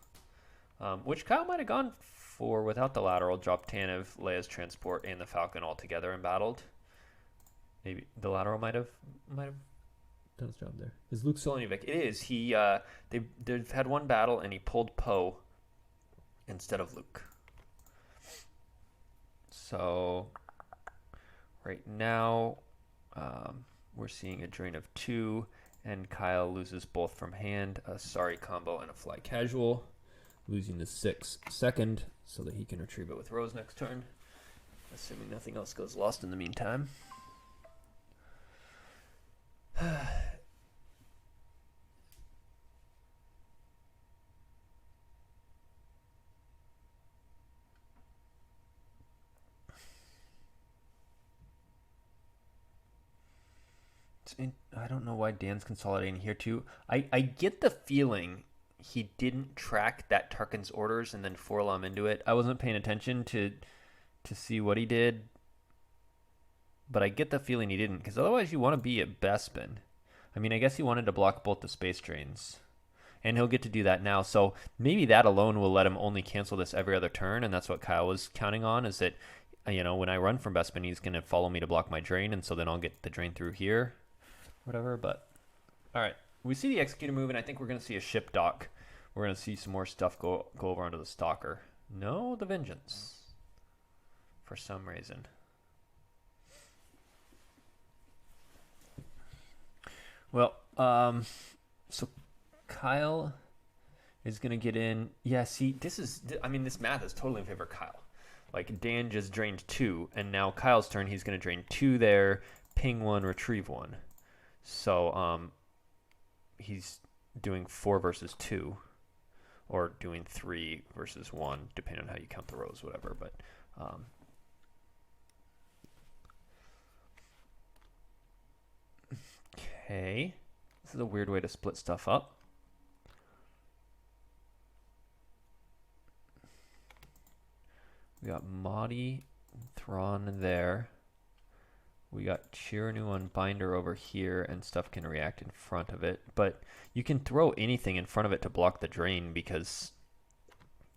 Which Kyle might have gone for without the lateral, dropped Tanev, Leia's transport, and the Falcon all together and battled. Maybe the lateral might have done its job there. Is Luke still on evac? It is. They've had one battle and he pulled Poe instead of Luke. So right now we're seeing a drain of 2. And Kyle loses both from hand, a sorry combo, and a fly casual, losing the 6 second so that he can retrieve it with Rose next turn, assuming nothing else goes lost in the meantime. I don't know why Dan's consolidating here too. I get the feeling he didn't track that Tarkin's orders and then 4-LOM into it. I wasn't paying attention to see what he did, but I get the feeling he didn't, because otherwise you want to be at Bespin. I mean, I guess he wanted to block both the space drains, and he'll get to do that now. So maybe that alone will let him only cancel this every other turn, and that's what Kyle was counting on, is that, when I run from Bespin, he's going to follow me to block my drain, and so then I'll get the drain through here. Whatever, but all right. We see the Executor move, and I think we're going to see a ship dock. We're going to see some more stuff go over onto the Stalker. No, the Vengeance, for some reason. Well, so Kyle is going to get in. Yeah, see, this math is totally in favor of Kyle. Like, Dan just drained 2, and now Kyle's turn, he's going to drain 2 there, ping 1, retrieve 1. So he's doing 4 versus 2. or doing 3 versus 1, depending on how you count the rows, whatever. But okay, this is a weird way to split stuff up. We got Mahdi, Thrawn there. We got Chiranu on Binder over here, and stuff can react in front of it. But you can throw anything in front of it to block the drain because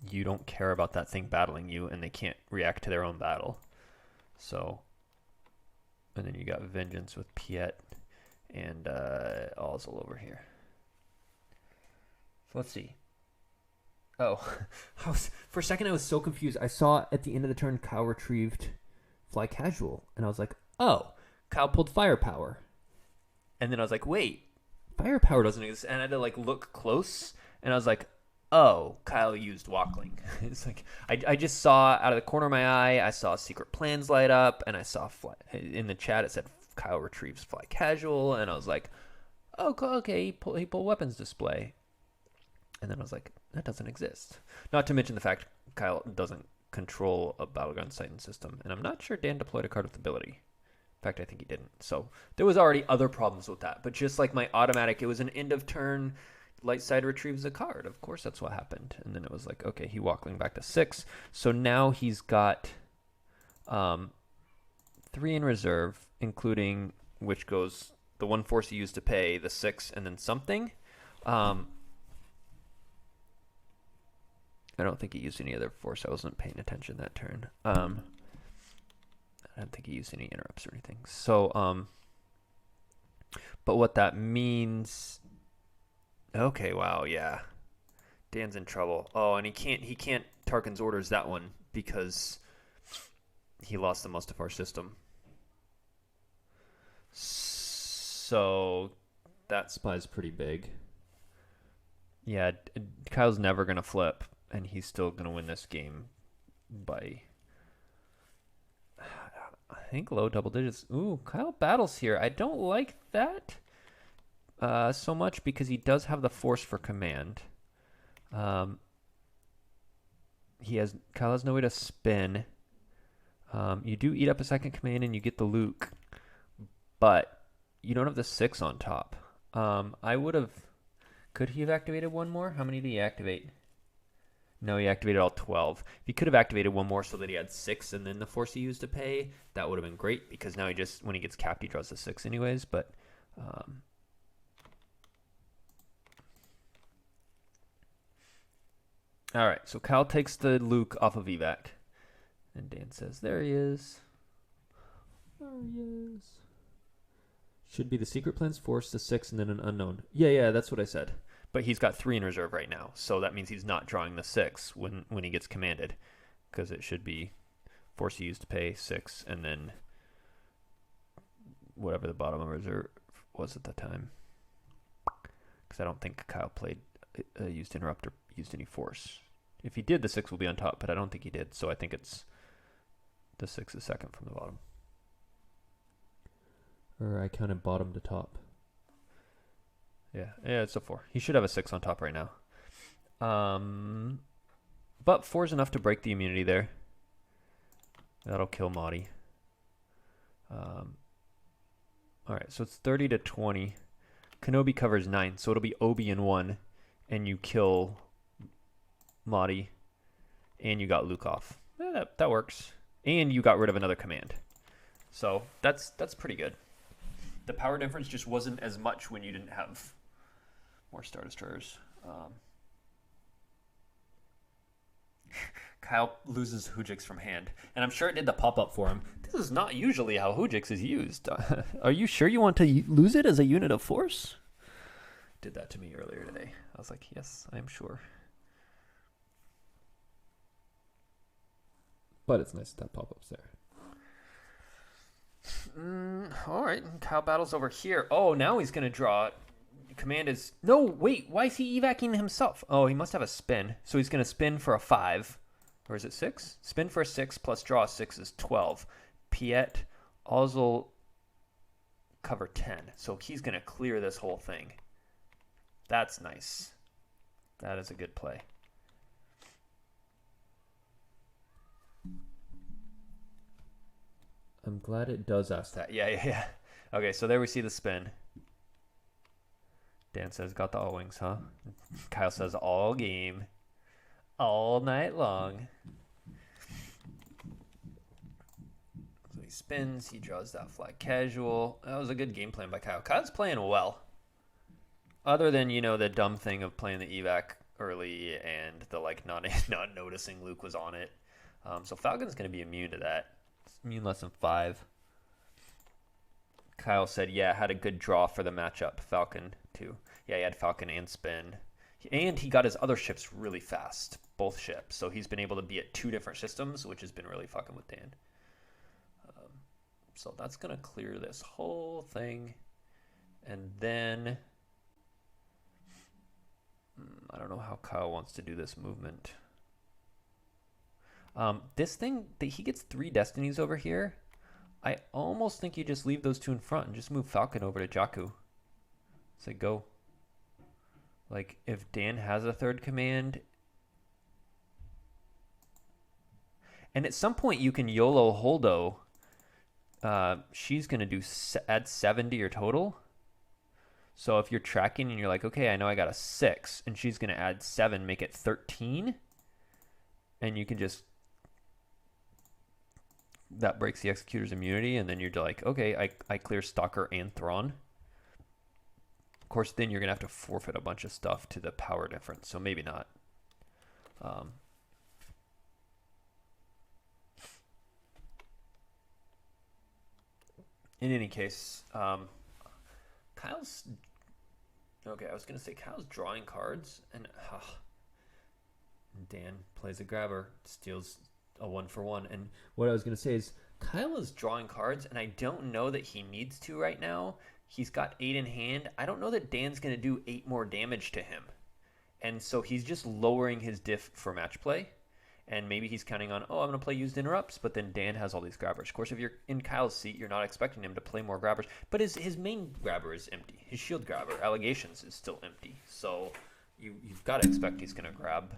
you don't care about that thing battling you, and they can't react to their own battle. So, and then you got Vengeance with Piet and Ozzel over here. So let's see. Oh, for a second I was so confused. I saw at the end of the turn Kyle retrieved Fly Casual, and I was like, oh, Kyle pulled Firepower. And then I was like, wait, Firepower doesn't exist. And I had to like look close, and I was like, oh, Kyle used Walkling. It's like, I just saw out of the corner of my eye, I saw Secret Plans light up, and I saw in the chat it said Kyle retrieves Fly Casual, and I was like, oh, okay, he pulled Weapons Display. And then I was like, that doesn't exist. Not to mention the fact Kyle doesn't control a Battleground Titan system. And I'm not sure Dan deployed a card with ability. In fact, I think he didn't. So there was already other problems with that. But just like my automatic, it was an end of turn, light side retrieves a card. Of course, that's what happened. And then it was like, okay, he Walkling back to 6. So now he's got 3 in reserve, including which goes the 1 force he used to pay, the 6, and then something. I don't think he used any other force. I wasn't paying attention that turn. I don't think he used any interrupts or anything. So, but what that means... Okay, wow, yeah. Dan's in trouble. Oh, and he can't Tarkin's Orders that one because he lost the most of our system. So, that spy's pretty big. Yeah, Kyle's never going to flip. And he's still going to win this game by, I think, low double digits. Ooh, Kyle battles here. I don't like that so much because he does have the force for command. Kyle has no way to spin. You do eat up a second command and you get the Luke, but you don't have the 6 on top. I would have... Could he have activated one more? How many did he activate? No, he activated all 12. If he could have activated one more so that he had 6 and then the force he used to pay, that would have been great because now when he gets capped, he draws the 6 anyways. But all right, so Kyle takes the Luke off of evac. And Dan says, there he is. There he is. Should be the Secret Plans, force, the 6, and then an unknown. Yeah, that's what I said. But he's got 3 in reserve right now, so that means he's not drawing the 6 when he gets commanded, because it should be force he used to pay 6, and then whatever the bottom of reserve was at the time. Because I don't think Kyle used interrupt or used any force. If he did, the 6 will be on top, but I don't think he did, so I think it's the 6 is second from the bottom. Or I counted bottom to top. Yeah, it's a 4. He should have a 6 on top right now. But 4 is enough to break the immunity there. That'll kill Mahdi. All right, so it's 30 to 20. Kenobi covers 9, so it'll be Obi in 1, and you kill Mahdi, and you got Luke off. That works. And you got rid of another command. So that's pretty good. The power difference just wasn't as much when you didn't have more Star Destroyers. Kyle loses Hujix from hand. And I'm sure it did the pop-up for him. This is not usually how Hujix is used. Are you sure you want to lose it as a unit of force? Did that to me earlier today. I was like, yes, I'm sure. But it's nice that pop-up's there. All right, Kyle battles over here. Oh, now he's going to draw. Command is... No, wait, why is he evacing himself? Oh, he must have a spin. So he's going to spin for a 5. Or is it 6? Spin for a 6 plus draw a 6 is 12. Piet, Ozzel, cover 10. So he's going to clear this whole thing. That's nice. That is a good play. I'm glad it does ask that. Yeah. Okay, so there we see the spin. Dan says, got the all wings, huh? Kyle says, all game. All night long. So he spins. He draws that flag casual. That was a good game plan by Kyle. Kyle's playing well. Other than, you know, the dumb thing of playing the evac early and the, like, not noticing Luke was on it. So Falcon's going to be immune to that. It's immune less than 5. Kyle said, yeah, had a good draw for the matchup. Falcon, too. Yeah, he had Falcon and Spin. And he got his other ships really fast. Both ships. So he's been able to be at 2 different systems, which has been really fucking with Dan. So that's going to clear this whole thing. And then... I don't know how Kyle wants to do this movement. This thing, he gets 3 destinies over here. I almost think you just leave those 2 in front and just move Falcon over to Jakku. Say go. Like, if Dan has a 3rd command... And at some point you can YOLO Holdo. She's going to do add 7 to your total. So if you're tracking and you're like, okay, I know I got a 6, and she's going to add 7, make it 13. And you can just... That breaks the Executor's immunity, and then you're like, okay, I clear Stalker and Thrawn. Of course, then you're going to have to forfeit a bunch of stuff to the power difference, so maybe not. In any case, Kyle's... Okay, I was going to say Kyle's drawing cards, and Dan plays a grabber, steals a 1-for-1. And what I was going to say is Kyle is drawing cards, and I don't know that he needs to right now. He's got 8 in hand. I don't know that Dan's going to do 8 more damage to him. And so he's just lowering his diff for match play. And maybe he's counting on, oh, I'm going to play used interrupts, but then Dan has all these grabbers. Of course, if you're in Kyle's seat, you're not expecting him to play more grabbers. But his main grabber is empty. His shield grabber, Allegations, is still empty. So you've got to expect he's going to grab.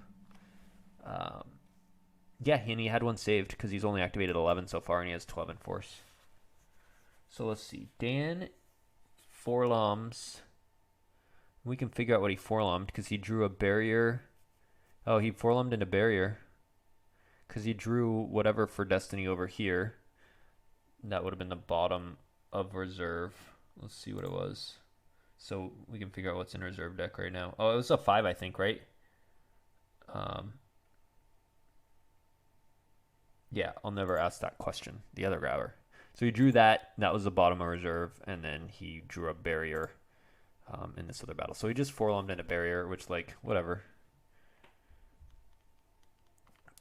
Yeah, and he had 1 saved because he's only activated 11 so far, and he has 12 in force. So let's see. Dan 4-loms. We can figure out what he 4-lommed because he drew a barrier. Oh, he 4-lommed into barrier. Because he drew whatever for Destiny over here. That would have been the bottom of reserve. Let's see what it was. So we can figure out what's in reserve deck right now. Oh, it was a 5, I think, right? Yeah, I'll never ask that question. The other grabber. So he drew that. That was the bottom of reserve. And then he drew a barrier in this other battle. So he just 4-lommed into barrier, which, like, whatever.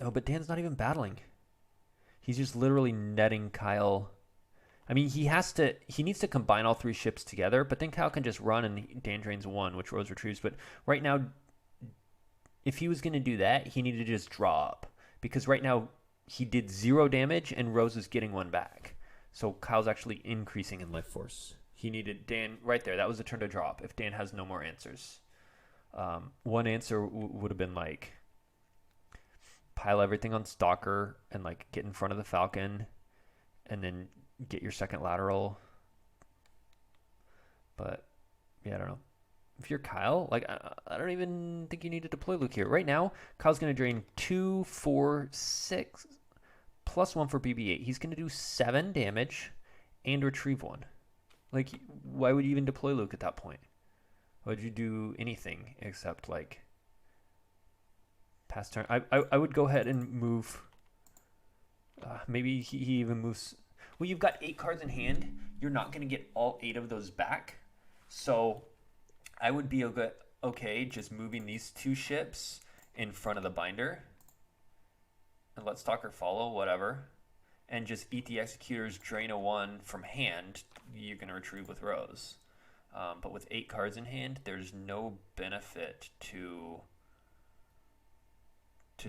Oh, but Dan's not even battling. He's just literally netting Kyle. I mean, he needs to combine all 3 ships together, but then Kyle can just run and Dan drains 1, which Rose retrieves. But right now, if he was going to do that, he needed to just draw up. Because right now, he did 0 damage and Rose is getting 1 back. So Kyle's actually increasing in life force. He needed Dan right there. That was the turn to drop if Dan has no more answers. One answer would have been like, pile everything on Stalker and like get in front of the Falcon and then get your second lateral. But yeah, I don't know. If you're Kyle, like I don't even think you need to deploy Luke here. Right now, Kyle's going to drain 2, 4, 6, plus 1 for BB-8. He's going to do 7 damage and retrieve 1. Like, why would you even deploy Luke at that point? Why would you do anything except like pass turn? I would go ahead and move. Maybe he even moves. Well, you've got 8 cards in hand. You're not going to get all 8 of those back. So I would be okay just moving these 2 ships in front of the binder and let Stalker follow, whatever, and just eat the Executors, drain a 1 from hand. You're going to retrieve with Rose. But with 8 cards in hand, there's no benefit to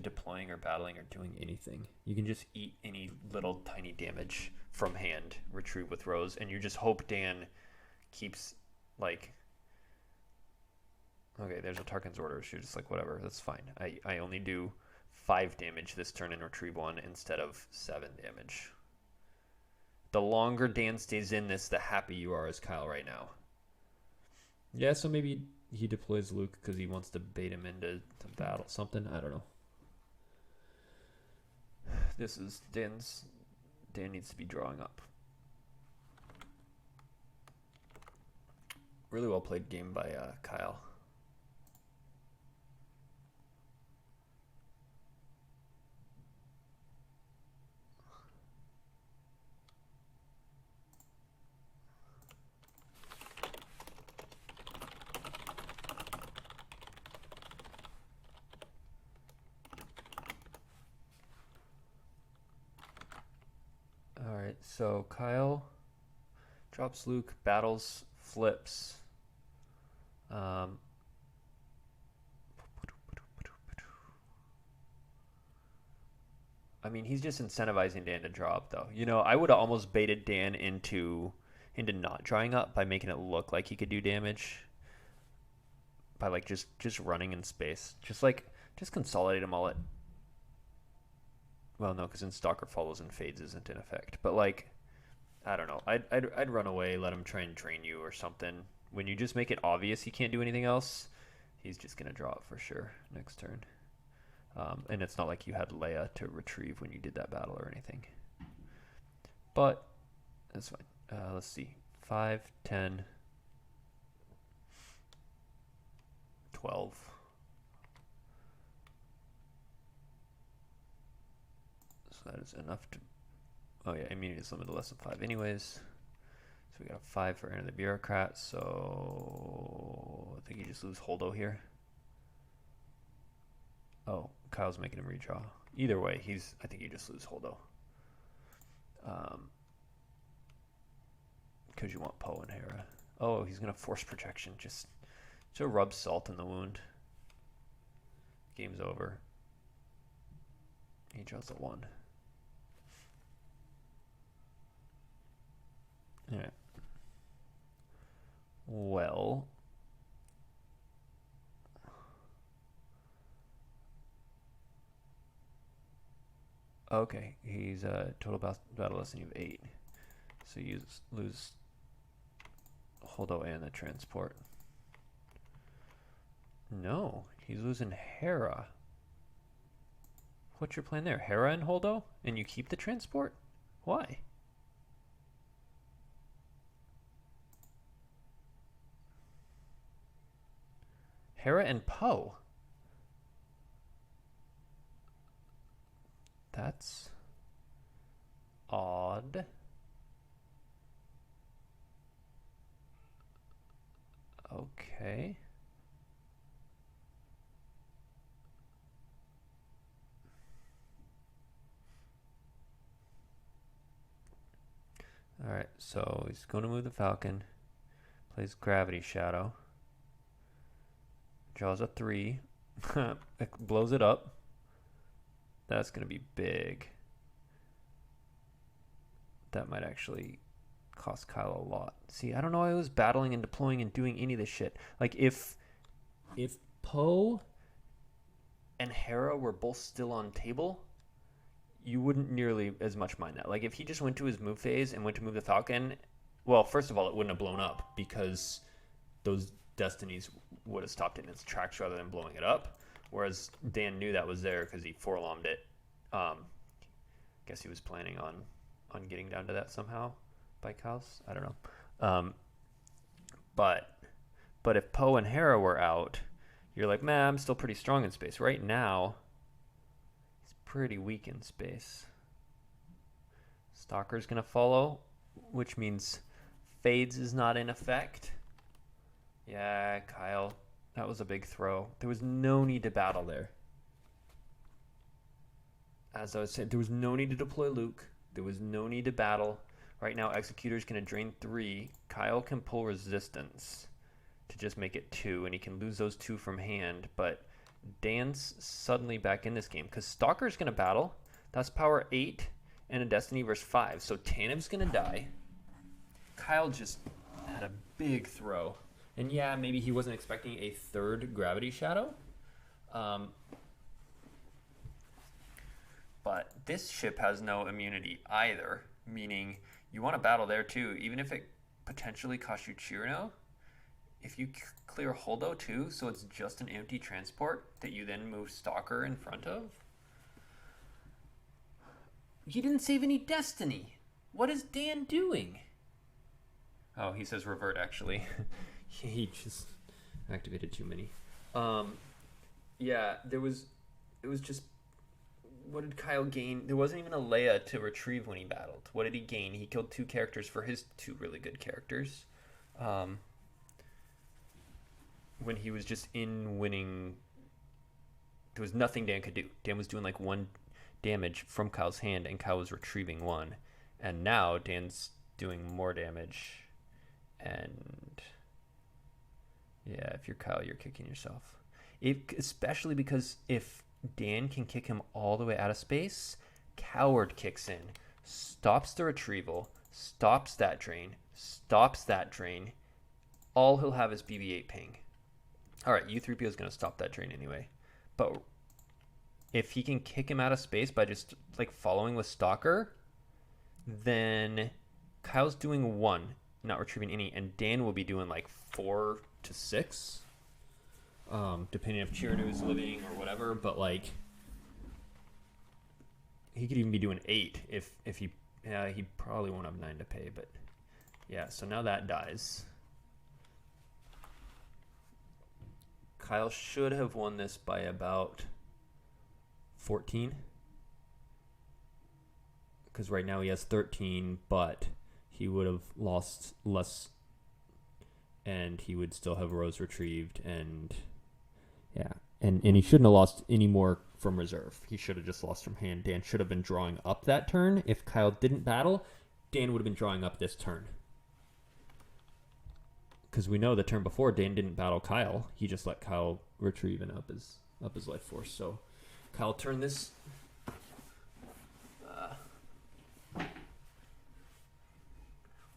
deploying or battling or doing anything. You can just eat any little tiny damage from hand, retrieve with Rose, and you just hope Dan keeps like, okay, there's a Tarkin's orders. You're just like, whatever, that's fine. I only do 5 damage this turn and retrieve 1 instead of 7 damage. The longer Dan stays in this, the happy you are as Kyle right now. Yeah, so maybe he deploys Luke because he wants to bait him into battle something. I don't know. This is Dan needs to be drawing up. Really well played game by Kyle. All right, so Kyle drops Luke, battles, flips. I mean, he's just incentivizing Dan to draw up, though. You know, I would have almost baited Dan into not drawing up by making it look like he could do damage by like just running in space, just consolidate him all at. Well, no, because then Stalker follows and fades isn't in effect. But like, I don't know. I'd run away, let him try and drain you or something. When you just make it obvious he can't do anything else, he's just gonna draw it for sure next turn. And it's not like you had Leia to retrieve when you did that battle or anything. But that's fine. Let's see. 5, 10, 12. So that is enough to... Oh yeah, immunity is limited to less than 5 anyways. So we got a 5 for Enter the Bureaucrat. So I think you just lose Holdo here. Oh, Kyle's making him redraw. Either way, I think you just lose Holdo. Because you want Poe and Hera. Oh, he's going to force protection. Just rub salt in the wound. Game's over. He draws a 1. Alright. Well... Okay, he's total battle lesson of 8. So you lose Holdo and the transport. No, he's losing Hera. What's your plan there? Hera and Holdo? And you keep the transport? Why? Hera and Poe. That's odd. Okay. All right, so he's going to move the Falcon. Plays Gravity Shadow. Draws a 3. Blows it up. That's going to be big. That might actually cost Kyle a lot. See, I don't know. I was battling and deploying and doing any of this shit. Like, if Poe and Hera were both still on table, you wouldn't nearly as much mind that. Like, if he just went to his move phase and went to move the Falcon, well, first of all, it wouldn't have blown up because those destinies would have stopped it in its tracks rather than blowing it up. Whereas Dan knew that was there because he forlommed it. Guess he was planning on getting down to that somehow by Kyle's. I don't know. But if Poe and Hera were out, you're like, man, I'm still pretty strong in space. Right now, he's pretty weak in space. Stalker's going to follow, which means Fades is not in effect. Yeah, Kyle. That was a big throw. There was no need to battle there. As I was saying, there was no need to deploy Luke. There was no need to battle. Right now, Executor's going to drain 3. Kyle can pull Resistance to just make it 2, and he can lose those 2 from hand. But Dan's suddenly back in this game because Stalker's going to battle. That's power 8 and a Destiny versus 5. So Tanib's going to die. Kyle just had a big throw. And yeah, maybe he wasn't expecting a 3rd Gravity Shadow. But this ship has no immunity either, meaning You want to battle there too, even if it potentially costs you Chirino. If you clear Holdo too, so it's just an empty transport that you then move Stalker in front of. He didn't save any Destiny. What is Dan doing? Oh, he says revert actually. He just activated too many. Yeah, it was just, what did Kyle gain? There wasn't even a Leia to retrieve when he battled. What did he gain? He killed 2 characters for his 2 really good characters. When he was just in winning, there was nothing Dan could do. Dan was doing like 1 damage from Kyle's hand, and Kyle was retrieving 1. And now Dan's doing more damage. And yeah, if you're Kyle, you're kicking yourself. Especially because if Dan can kick him all the way out of space, Coward kicks in, stops the retrieval, stops that drain, all he'll have is BB-8 ping. Alright, U3PO is going to stop that drain anyway. But if he can kick him out of space by just like following with Stalker, then Kyle's doing 1, not retrieving any, and Dan will be doing like 4 to 6. Depending if Chirinu is living or whatever, but like he could even be doing 8 if he probably won't have 9 to pay, but yeah, so now that dies. Kyle should have won this by about 14, because right now he has 13, but he would have lost less and he would still have Rose retrieved, and yeah, and he shouldn't have lost any more from reserve. He should have just lost from hand. Dan should have been drawing up that turn. If Kyle didn't battle, Dan would have been drawing up this turn. Because we know the turn before, Dan didn't battle Kyle. He just let Kyle retrieve and up his life force. So Kyle turned this.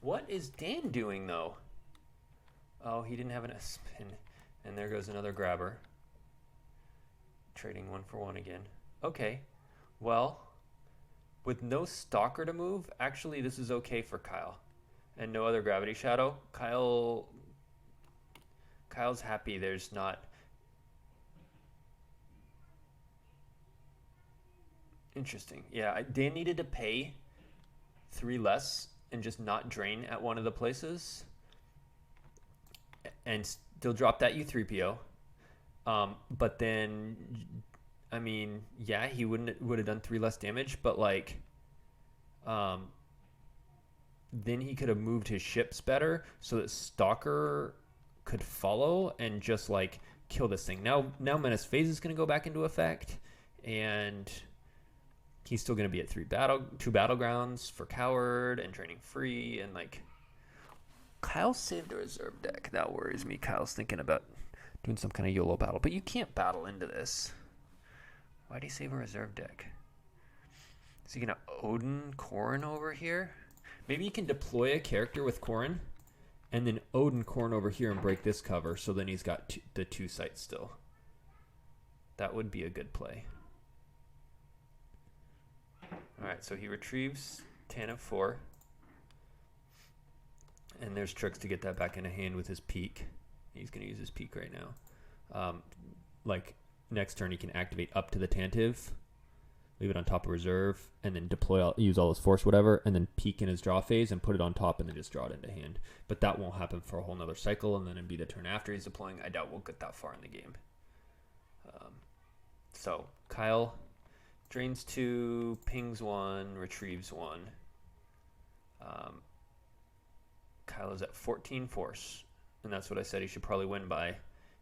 What is Dan doing though? Oh, he didn't have an S-Spin. And there goes another grabber. Trading 1 for 1 again. Okay. Well, with no Stalker to move, actually this is okay for Kyle. And no other Gravity Shadow. Kyle's happy there's not... Interesting. Yeah, Dan needed to pay 3 less and just not drain at one of the places. And still drop that U3PO. But then, I mean, yeah, he would have done 3 less damage, but like, then he could have moved his ships better so that Stalker could follow and just like kill this thing. Now Menace Phase is going to go back into effect, and he's still going to be at 2 battlegrounds for Coward and draining free, and like, Kyle saved a reserve deck. That worries me. Kyle's thinking about doing some kind of YOLO battle, but you can't battle into this. Why'd he save a reserve deck? Is he gonna Odin Corrin over here? Maybe he can deploy a character with Corrin, and then Odin Corrin over here and break this cover, so then he's got the 2 sites still. That would be a good play. Alright, so he retrieves Tan of 4. And there's tricks to get that back into hand with his peak. He's going to use his peak right now. Like, next turn he can activate up to the Tantive, leave it on top of reserve, and then use all his force, whatever, and then peek in his draw phase and put it on top and then just draw it into hand. But that won't happen for a whole nother cycle, and then it'd be the turn after he's deploying. I doubt we'll get that far in the game. So, Kyle drains 2, pings 1, retrieves 1. Kyle is at 14 force, and that's what I said he should probably win by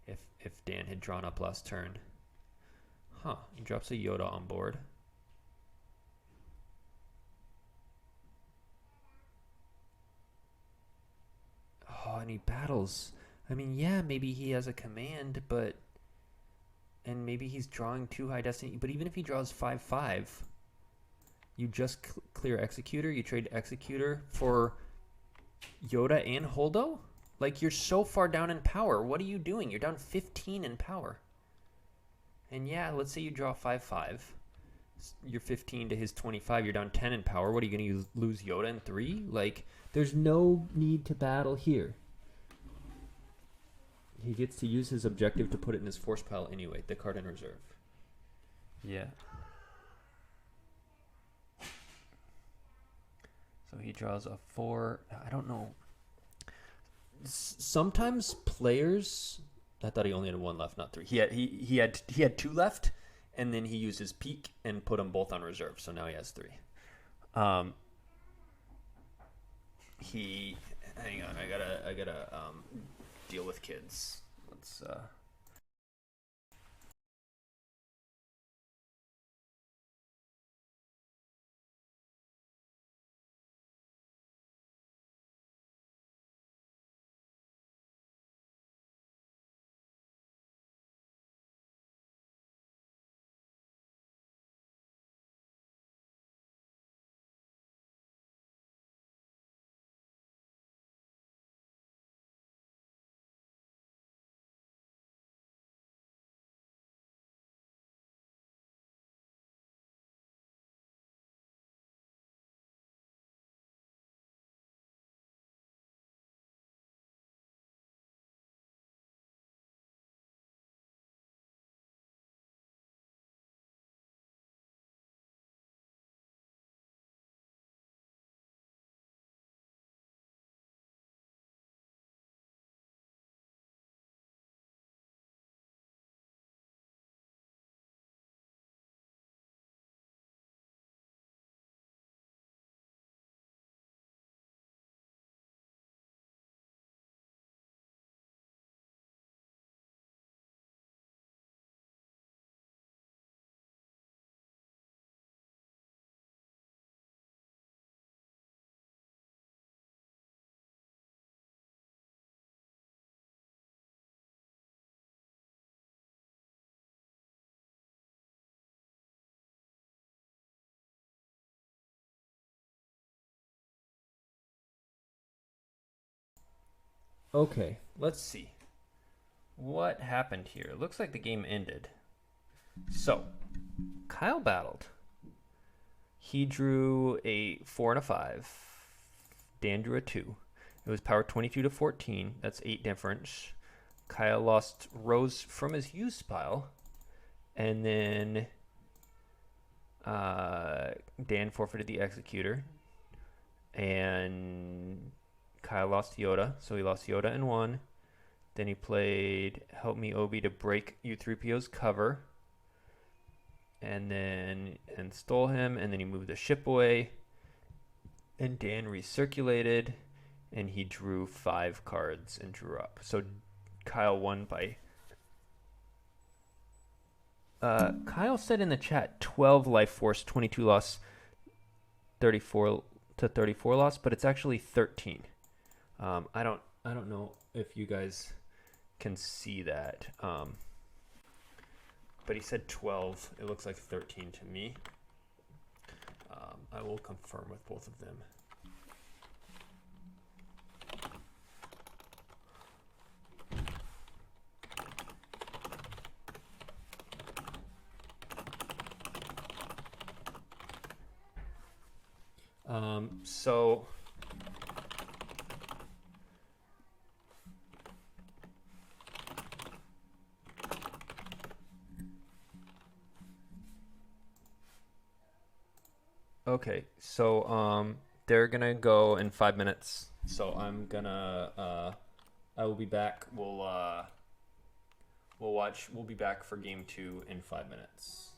if Dan had drawn up last turn. Huh, he drops a Yoda on board. Oh, and he battles. I mean, yeah, maybe he has a command, but... And maybe he's drawing 2 high destiny, but even if he draws 5/5, you just clear Executor, you trade Executor for Yoda and Holdo? Like, you're so far down in power. What are you doing? You're down 15 in power. And yeah, let's say you draw 5/5. You're 15 to his 25. You're down 10 in power. What are you going to lose Yoda in 3? Like, there's no need to battle here. He gets to use his objective to put it in his force pile anyway, the card in reserve. Yeah. So he draws a 4. I don't know. Sometimes players... I thought he only had 1 left, not 3. He had 2 left, and then he used his peak and put them both on reserve. So now he has 3. Hang on. I gotta deal with kids. Let's. Okay, let's see. What happened here? It looks like the game ended. So, Kyle battled. He drew a 4 and a 5. Dan drew a 2. It was power 22 to 14. That's 8 difference. Kyle rose from his used pile. And then Dan forfeited the Executor. And Kyle lost Yoda. So he lost Yoda in 1. Then he played Help Me Obi to break U3PO's cover. And stole him. And then he moved the ship away. And Dan recirculated. And he drew 5 cards and drew up. So Kyle won by... Kyle said in the chat 12 life force, 22 loss, 34 to 34 loss, but it's actually 13. I don't know if you guys can see that. But he said 12. It looks like 13 to me. I will confirm with both of them. So okay, so they're gonna go in 5 minutes. So I'm gonna I will be back. We'll be back for game 2 in 5 minutes.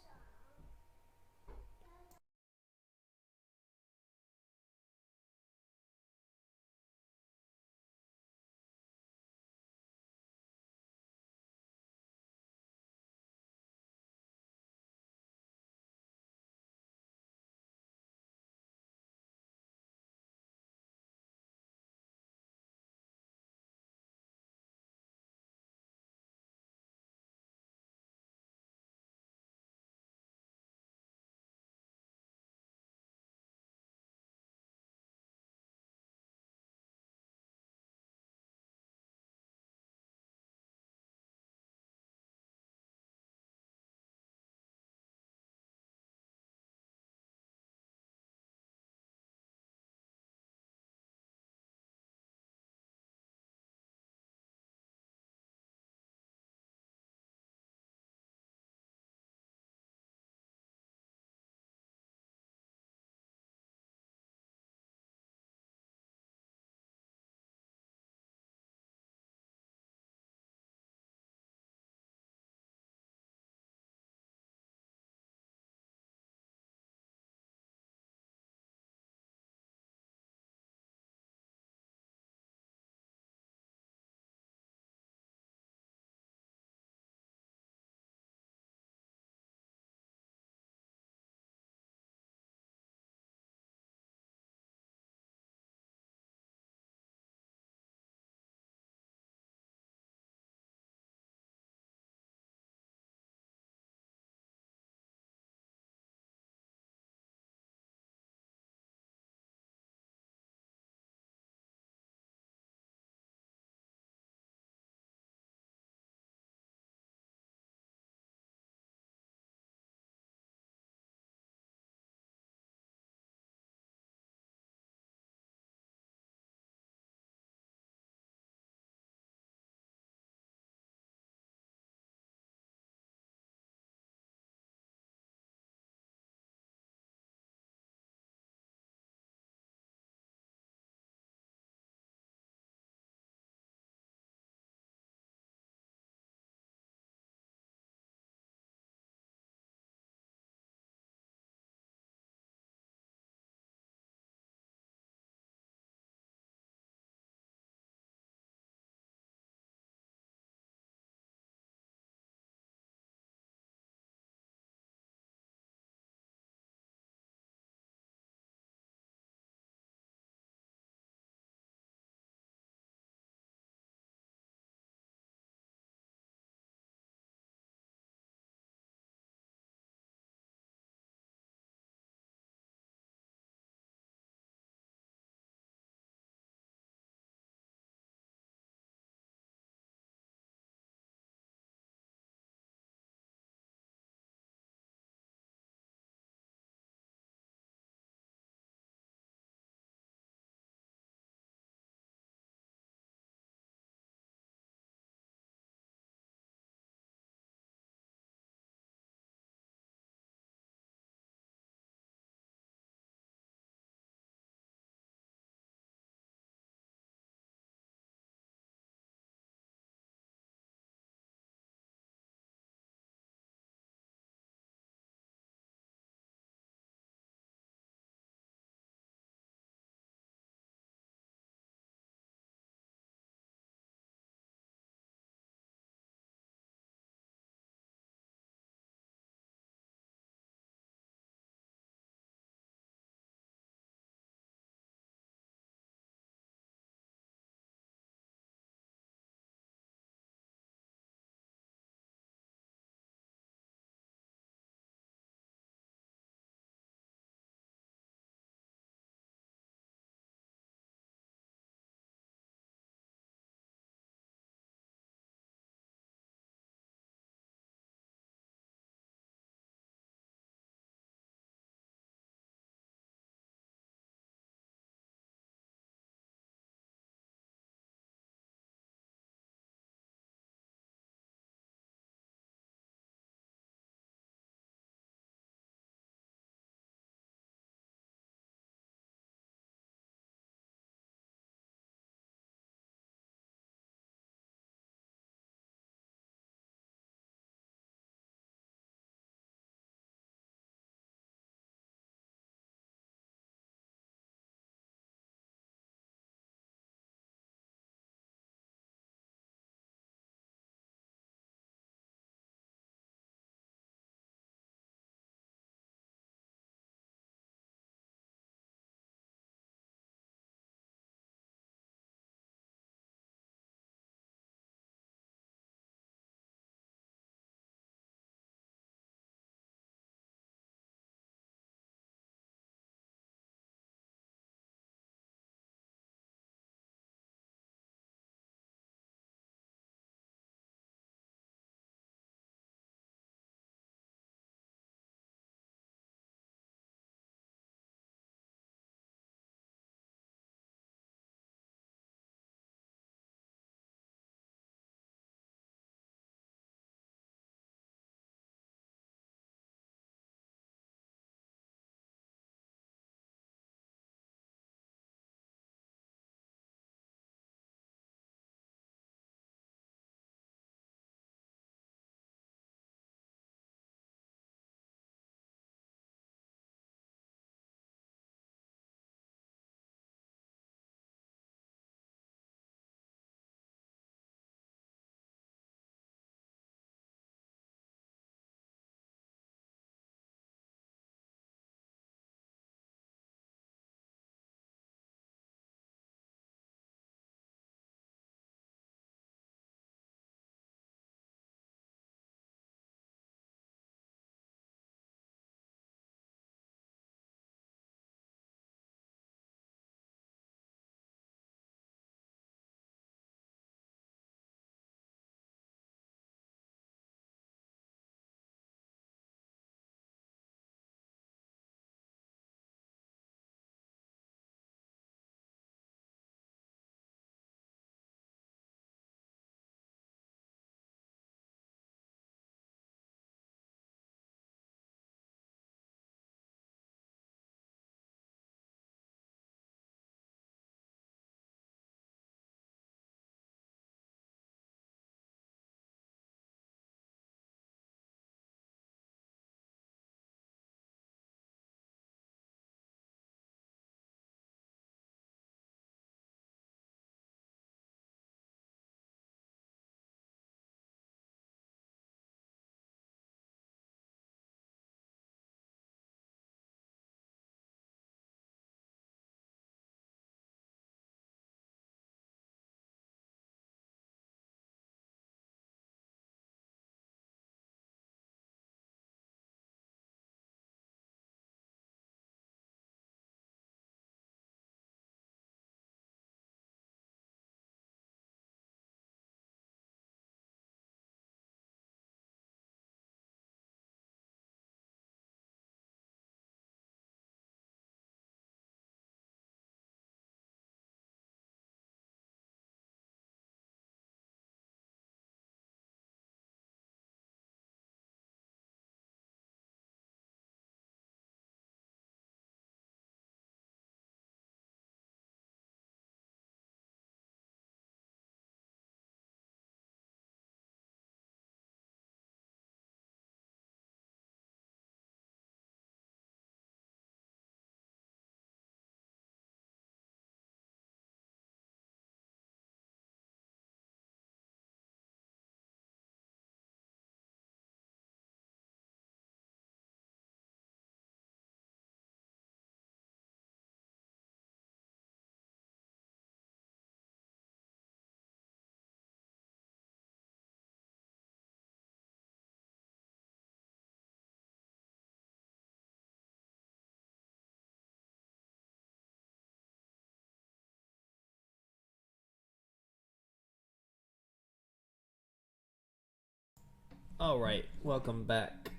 All right, welcome back.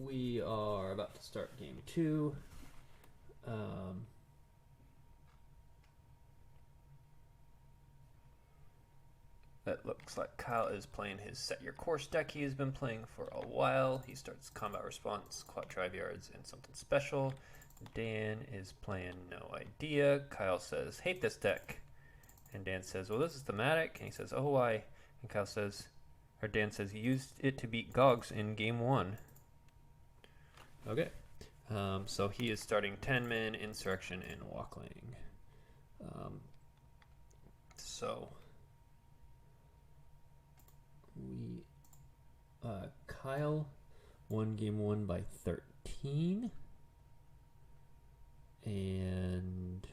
We are about to start game 2. It looks like Kyle is playing his Set Your Course deck he has been playing for a while. He starts Combat Response, Quad Drive Yards, and something special. Dan is playing No Idea. Kyle says, hate this deck. And Dan says, well, this is thematic. And he says, oh, why? And Kyle says, or Dan says, he used it to beat Gogs in game 1. Okay. So he is starting 10-man, Insurrection, and Walkling. So we Kyle won game 1 by 13, and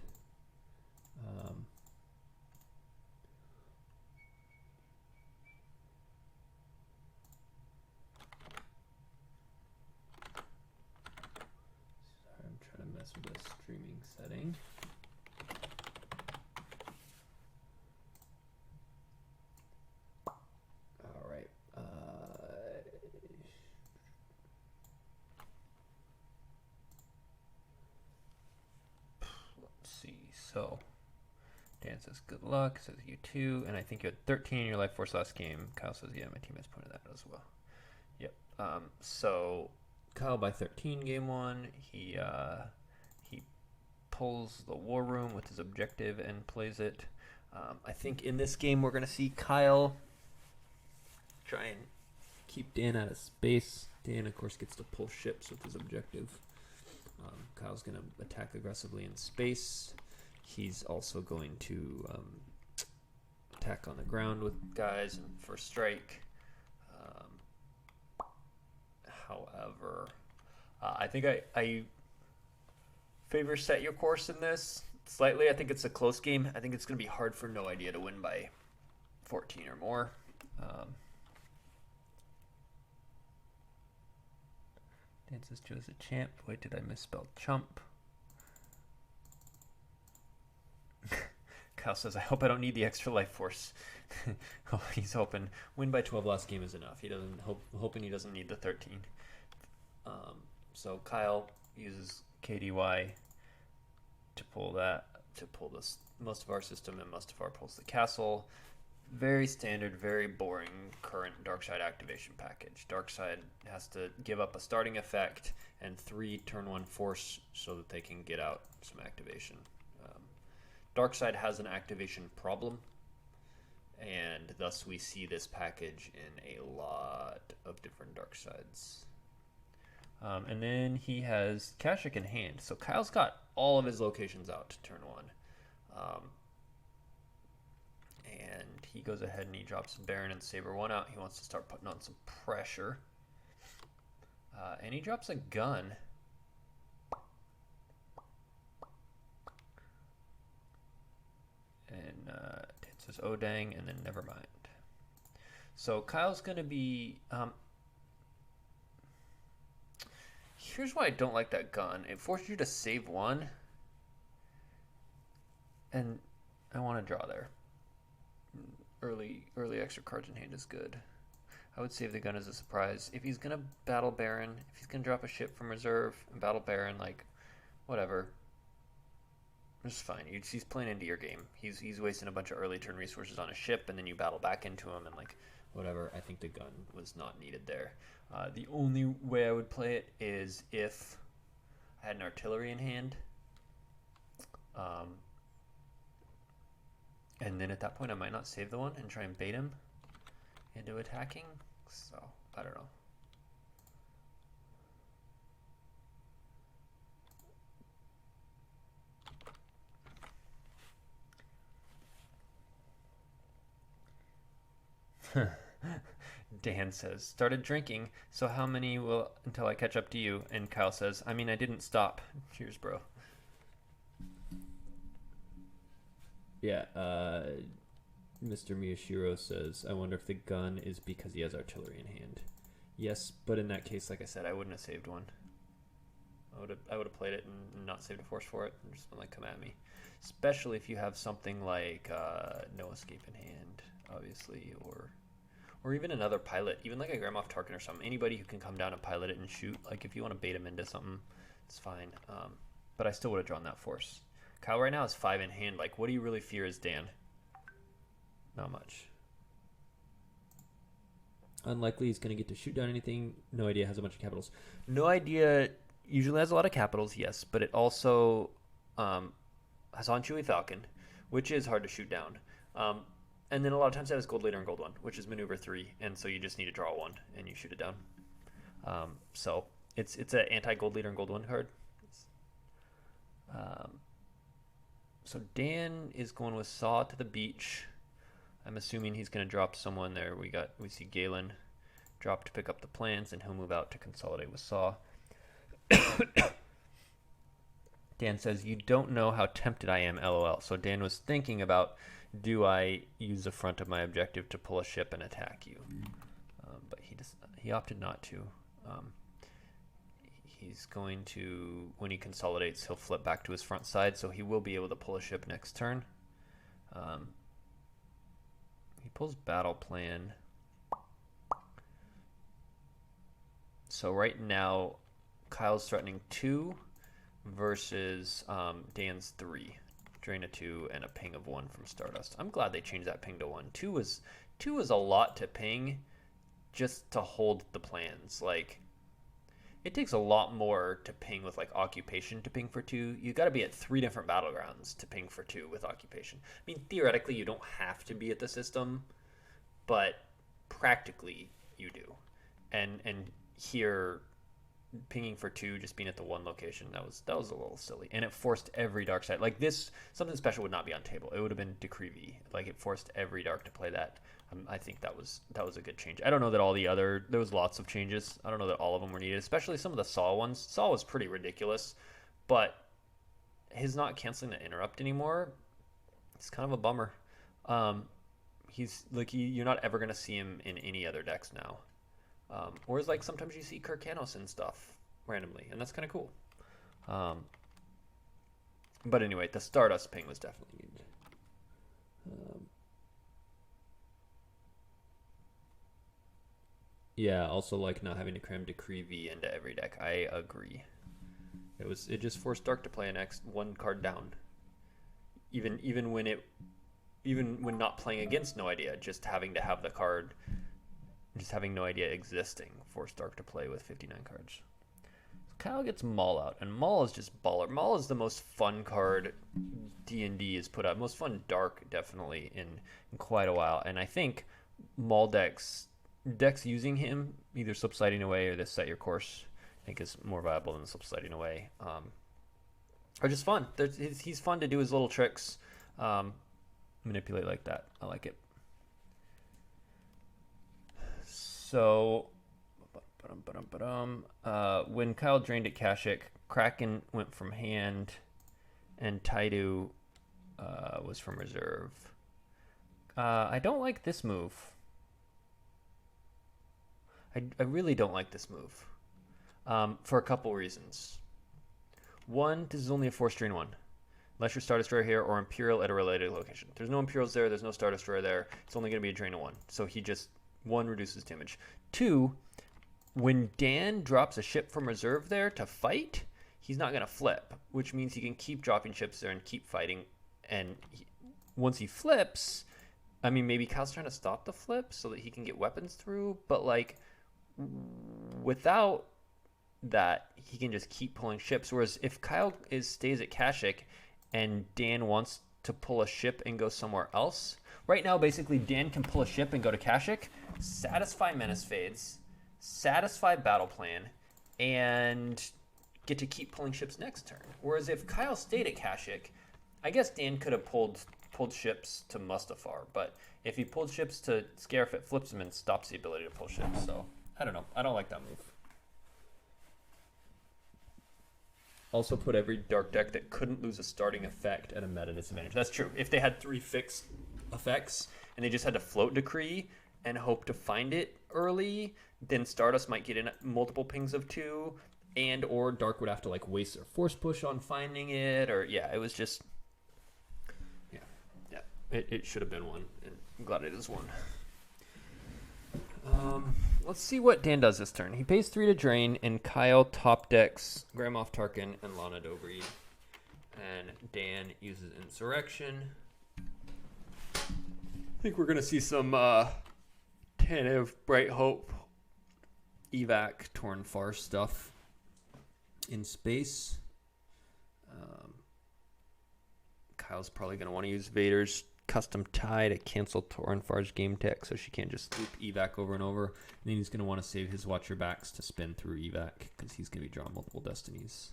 sorry, I'm trying to mess with the streaming setting. So, Dan says, good luck, says you too, and I think you had 13 in your life force last game. Kyle says, yeah, my team has pointed that out as well. Yep. So, Kyle by 13 game 1, he pulls the War Room with his objective and plays it. I think in this game we're going to see Kyle try and keep Dan out of space. Dan, of course, gets to pull ships with his objective. Kyle's going to attack aggressively in space. He's also going to attack on the ground with guys and first strike. However, I think I favor Set Your Course in this slightly. I think it's a close game. I think it's going to be hard for No Idea to win by 14 or more. Dances Joe as a champ. Wait, did I misspell chump? Kyle says, I hope I don't need the extra life force. Oh, he's hoping win by 12 last game is enough. He doesn't hoping he doesn't need the 13. So Kyle uses KDY to pull this most of our system, and most of our pulls the castle. Very standard, very boring current Darkside activation package. Darkside has to give up a starting effect and 3 turn 1 force so that they can get out some activation. Darkside has an activation problem, and thus we see this package in a lot of different Darksides. And then he has Kashik in hand. So Kyle's got all of his locations out to turn 1. And he goes ahead and he drops Baron and Saber 1 out. He wants to start putting on some pressure. And he drops a gun. And it says oh dang, and then never mind. So Kyle's going to be... here's why I don't like that gun. It forces you to save 1. And I want to draw there. Early extra cards in hand is good. I would save the gun as a surprise. If he's going to battle Baron, if he's going to drop a ship from reserve and battle Baron, like, whatever. It's fine. He's playing into your game. He's wasting a bunch of early turn resources on a ship, and then you battle back into him, and, like, whatever. I think the gun was not needed there. The only way I would play it is if I had an artillery in hand. And then at that point I might not save the 1 and try and bait him into attacking. So, I don't know. Dan says, started drinking, so how many will until I catch up to you? And Kyle says, I mean, I didn't stop. Cheers, bro. Yeah, Mr. Miyashiro says, I wonder if the gun is because he has artillery in hand. Yes, but in that case, like I said, I wouldn't have saved 1. I would have played it and not saved a force for it and just been like, come at me. Especially if you have something like no escape in hand, obviously, Or even another pilot, even like a Grand Moff Tarkin or something. Anybody who can come down and pilot it and shoot. Like if you want to bait him into something, it's fine. But I still would have drawn that force. Kyle right now has 5 in hand. Like, what do you really fear as Dan? Not much. Unlikely he's going to get to shoot down anything. No idea has a bunch of capitals. No idea usually has a lot of capitals, yes, but it also has on Chewie Falcon, which is hard to shoot down. And then a lot of times it has Gold Leader and Gold 1, which is maneuver 3, and so you just need to draw 1 and you shoot it down. So it's an anti-Gold Leader and Gold 1 card. So Dan is going with Saw to the beach. I'm assuming he's going to drop someone there. We see Galen drop to pick up the plans, and he'll move out to consolidate with Saw. Dan says, "You don't know how tempted I am, LOL." So Dan was thinking about, do I use the front of my objective to pull a ship and attack you? But he opted not to. He's going to, when he consolidates, he'll flip back to his front side, so he will be able to pull a ship next turn. He pulls battle plan. So right now, Kyle's threatening 2 versus Dan's 3. Drain a 2 and a ping of 1 from Stardust. I'm glad they changed that ping to 1. 2 was a lot to ping just to hold the plans. Like, it takes a lot more to ping with like occupation to ping for 2. You got to be at 3 different battlegrounds to ping for 2 with occupation. I mean, theoretically, you don't have to be at the system, but practically you do. And here, pinging for 2, just being at the 1 location, that was a little silly, and it forced every dark side. Like this, something special would not be on table. It would have been Decree V. Like it forced every dark to play that. I think that was a good change. I don't know that all the other, there was lots of changes. I don't know that all of them were needed, especially some of the Saw ones. Saw was pretty ridiculous, but his not canceling the interrupt anymore, it's kind of a bummer. He's like, you're not ever going to see him in any other decks now. Whereas like sometimes you see Kirkanos and stuff randomly, and that's kind of cool. But anyway, the Stardust ping was definitely needed. Yeah, also like not having to cram Decree V into every deck. I agree. It just forced Dark to play an X 1 card down. Even when not playing against No Idea, just having to have the card, just having No Idea existing forced Dark to play with 59 cards. So Kyle gets Maul out, and Maul is just baller. Maul is the most fun card D&D has put out. Most fun Dark, definitely, in quite a while. And I think Maul decks using him, either Slipsliding Away or this Set Your Course, I think is more viable than Slipsliding Away. Are just fun. He's fun to do his little tricks, manipulate like that. I like it. So, when Kyle drained at Kashyyyk, Kraken went from hand, and Taidu was from reserve. I don't like this move. I really don't like this move for a couple reasons. One, this is only a Force Drain 1. Unless you're Star Destroyer here or Imperial at a related location. There's no Imperials there, there's no Star Destroyer there. It's only going to be a Drain of 1. So he just, 1, reduces damage. 2, when Dan drops a ship from reserve there to fight, he's not going to flip, which means he can keep dropping ships there and keep fighting. And once he flips, I mean, maybe Kyle's trying to stop the flip so that he can get weapons through, but like, without that, he can just keep pulling ships. Whereas if Kyle stays at Kashyyyk and Dan wants to pull a ship and go somewhere else, right now basically Dan can pull a ship and go to Kashyyyk, satisfy Menace Fades, satisfy Battle Plan, and get to keep pulling ships next turn. Whereas if Kyle stayed at Kashyyyk, I guess Dan could have pulled ships to Mustafar, but if he pulled ships to Scarif, it flips him and stops the ability to pull ships. So I don't know. I don't like that move. Also put every dark deck that couldn't lose a starting effect at a meta disadvantage. That's true. If they had 3 fixed effects and they just had to float Decree and hope to find it early, then Stardust might get in multiple pings of 2, and or Dark would have to like waste their force push on finding it, or yeah, it was just it should have been 1, and I'm glad it is 1. Let's see what Dan does this turn. He pays 3 to drain, and Kyle top decks Grandmoff Tarkin and Lana Dobry. And Dan uses Insurrection. I think we're going to see some Tanav, Bright Hope, Evac, Torn Far stuff in space. Kyle's probably going to want to use Vader's custom tie to cancel Torn Far's game tech so she can't just loop Evac over and over. And then he's going to want to save his Watch Your Backs to spin through Evac because he's going to be drawing multiple destinies.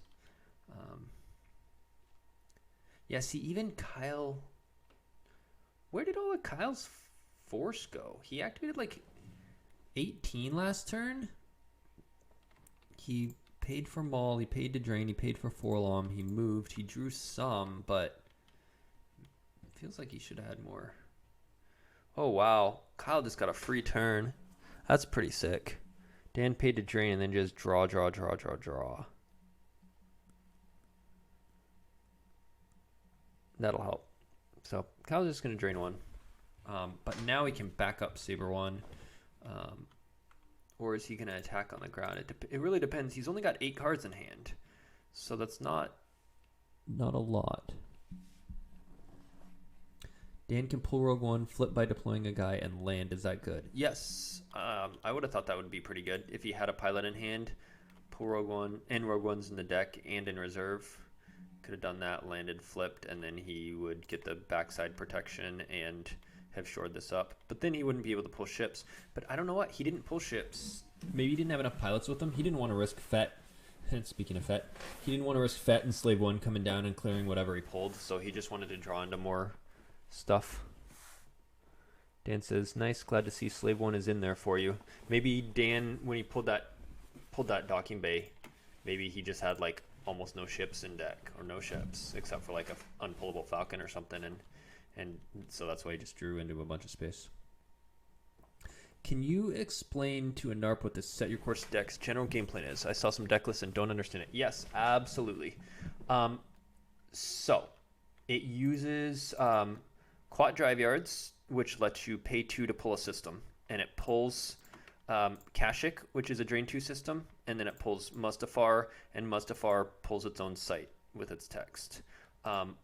Yeah, see, even Kyle... Where did all of Kyle's force go? He activated like 18 last turn. He paid for Maul, he paid to drain, he paid for Forlom, he moved, he drew some, but it feels like he should have had more. Oh, wow. Kyle just got a free turn. That's pretty sick. Dan paid to drain and then just draw. That'll help. So Kyle's just going to drain 1. But now he can back up Saber 1. Or is he going to attack on the ground? It really depends. He's only got 8 cards in hand. So that's not a lot. Dan can pull Rogue One, flip by deploying a guy, and land. Is that good? Yes. I would have thought that would be pretty good. If he had a pilot in hand, pull Rogue One, and Rogue One's in the deck and in reserve. Could have done that, landed, flipped, and then he would get the backside protection and have shored this up. But then he wouldn't be able to pull ships. But I don't know what. He didn't pull ships. Maybe he didn't have enough pilots with him. He didn't want to risk Fett. And speaking of Fett, he didn't want to risk Fett and Slave 1 coming down and clearing whatever he pulled. So he just wanted to draw into more stuff. Dan says, nice, glad to see Slave 1 is in there for you. Maybe Dan, when he pulled that docking bay, maybe he just had like almost no ships in deck, or no ships except for like a unpullable Falcon or something, and so that's why he just drew into a bunch of space. Can you explain to a NARP what the Set Your Course deck's general game plan is? I saw some deck lists and don't understand it. Yes, absolutely. So it uses Quat Drive Yards, which lets you pay 2 to pull a system, and it pulls Kashyyyk, which is a Drain 2 system, and then it pulls Mustafar, and Mustafar pulls its own site with its text.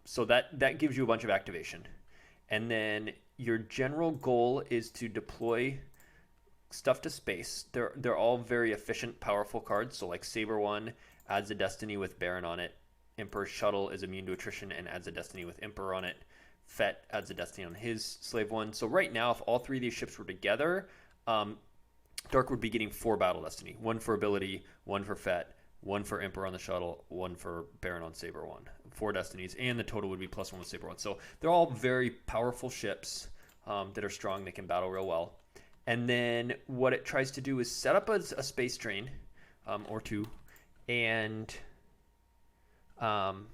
So that gives you a bunch of activation. And then your general goal is to deploy stuff to space. They're all very efficient, powerful cards. So like Saber 1 adds a Destiny with Baron on it. Emperor's Shuttle is immune to attrition and adds a Destiny with Emperor on it. Fett adds a Destiny on his Slave 1. So right now, if all 3 of these ships were together, Dark would be getting 4 Battle Destiny. 1 for ability, 1 for Fett, 1 for Emperor on the Shuttle, 1 for Baron on Saber 1. 4 Destinies, and the total would be +1 with Saber 1. So they're all very powerful ships that are strong. They can battle real well. And then what it tries to do is set up a space drain or 2, and then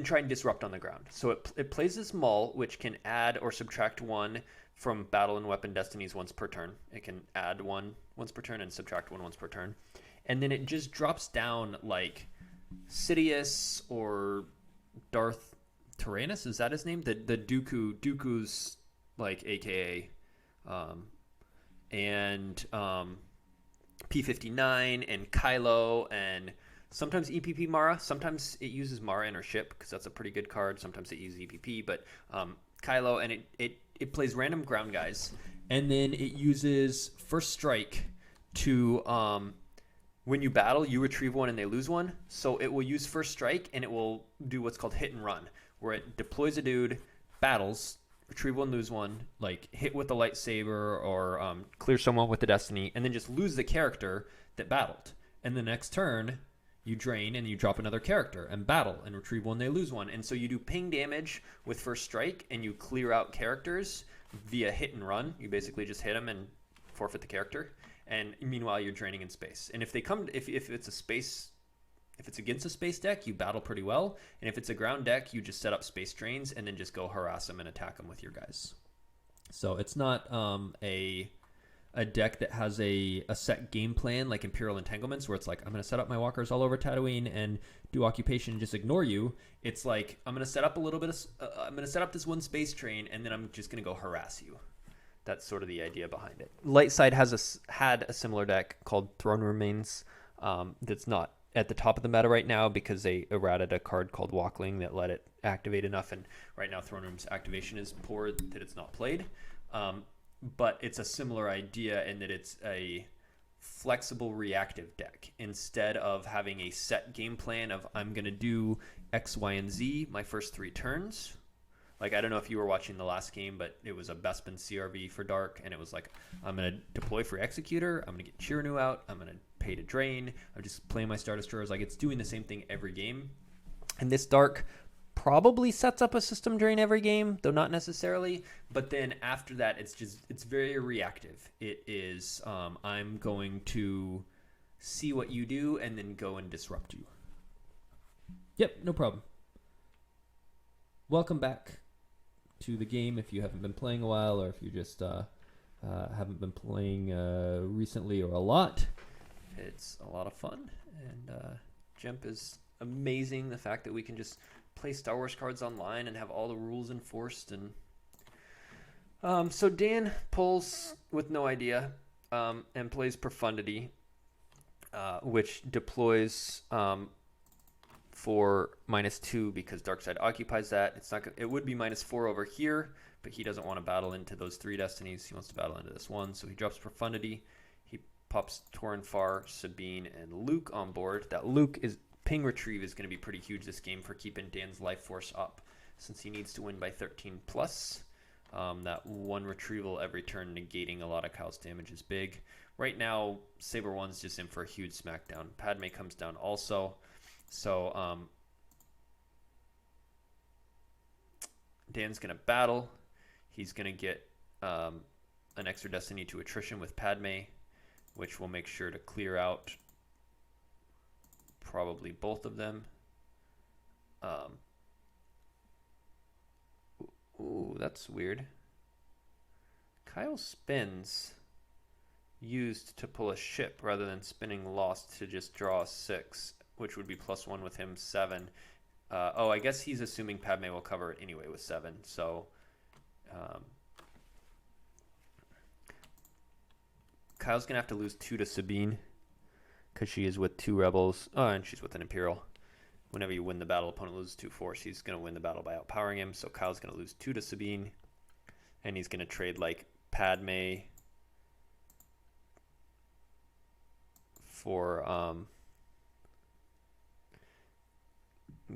try and disrupt on the ground. So it plays this Maul, which can add or subtract 1 from battle and weapon destinies once per turn. It can add 1 once per turn and subtract 1 once per turn. And then it just drops down like Sidious or Darth Tyrannus. Is that his name? The Dooku's like AKA. And P-59 and Kylo and sometimes EPP Mara. Sometimes it uses Mara in her ship because that's a pretty good card. Sometimes it uses EPP, but Kylo, and it plays random ground guys. And then it uses First Strike to, when you battle, you retrieve 1 and they lose 1. So it will use First Strike and it will do what's called hit and run, where it deploys a dude, battles, retrieve 1, lose 1, like hit with the lightsaber or clear someone with the Destiny, and then just lose the character that battled. And the next turn, you drain and you drop another character and battle and retrieve 1, they lose 1. And so you do ping damage with First Strike and you clear out characters via hit and run. You basically just hit them and forfeit the character. And meanwhile, you're draining in space. And if it's a space, if it's against a space deck, you battle pretty well. And if it's a ground deck, you just set up space drains and then just go harass them and attack them with your guys. So it's not a deck that has a set game plan like Imperial Entanglements, where it's like, I'm going to set up my walkers all over Tatooine and do occupation and just ignore you. It's like, I'm going to set up I'm going to set up this 1 space train and then I'm just going to go harass you. That's sort of the idea behind it. Light Side had a similar deck called Throne Remains that's not at the top of the meta right now because they errated a card called Walkling that let it activate enough, and right now Throne Room's activation is poor that it's not played. But it's a similar idea in that it's a flexible reactive deck. Instead of having a set game plan of I'm going to do X, Y, and Z my first 3 turns. Like, I don't know if you were watching the last game, but it was a Bespin CRV for Dark, and it was like, I'm going to deploy for Executor, I'm going to get Chiranu out, I'm going to pay to drain, I'm just playing my Star Destroyers. Like, it's doing the same thing every game. And this Dark probably sets up a system drain every game, though not necessarily. But then after that, it's very reactive. It is, I'm going to see what you do and then go and disrupt you. Yep, no problem. Welcome back to the game if you haven't been playing a while, or if you just haven't been playing recently or a lot. It's a lot of fun, and Gemp is amazing. The fact that we can just play Star Wars cards online and have all the rules enforced. And so Dan pulls with no idea and plays Profundity, which deploys for -2 because Darkside occupies that. It's not. It would be -4 over here, but he doesn't want to battle into those 3 destinies. He wants to battle into this one, so he drops Profundity. He pops Torrin Far, Sabine, and Luke on board. That Luke is ping retrieve is going to be pretty huge this game for keeping Dan's life force up, since he needs to win by 13 plus. That 1 retrieval every turn negating a lot of Kyle's damage is big. Right now, Saber 1's just in for a huge smackdown. Padme comes down also. So Dan's going to battle. He's going to get an extra destiny to attrition with Padme, which will make sure to clear out probably both of them. Ooh, that's weird. Kyle spins used to pull a ship rather than spinning lost to just draw a 6, which would be +1 with him 7. I guess he's assuming Padme will cover it anyway with 7. So Kyle's going to have to lose 2 to Sabine because she is with 2 rebels. Oh, and she's with an Imperial. Whenever you win the battle, opponent loses 2 force. He's going to win the battle by outpowering him. So Kyle's going to lose 2 to Sabine. And he's going to trade like Padme for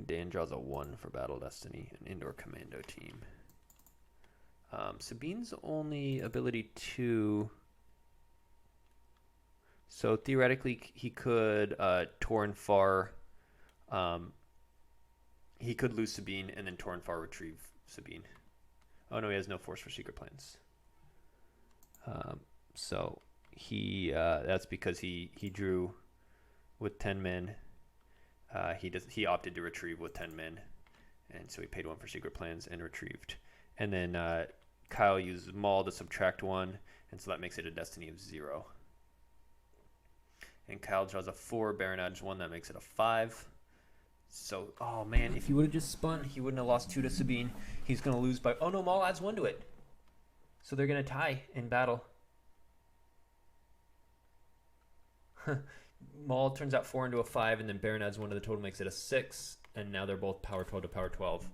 Dan draws a 1 for Battle Destiny, an indoor commando team. Sabine's only ability 2. So theoretically, he could Torrin Far. He could lose Sabine and then Torrin Far retrieve Sabine. Oh no, he has no force for secret plans. So he that's because he drew with 10 men. He opted to retrieve with 10 men, and so he paid 1 for secret plans and retrieved. And then Kyle uses Maul to subtract 1, and so that makes it a destiny of 0. And Kyle draws a 4, Baron adds 1, that makes it a 5. So, oh man, if he would have just spun, he wouldn't have lost 2 to Sabine. He's going to lose by, oh no, Maul adds 1 to it. So they're going to tie in battle. Maul turns out 4 into a 5, and then Baron adds 1 to the total, makes it a 6. And now they're both power 12 to power 12.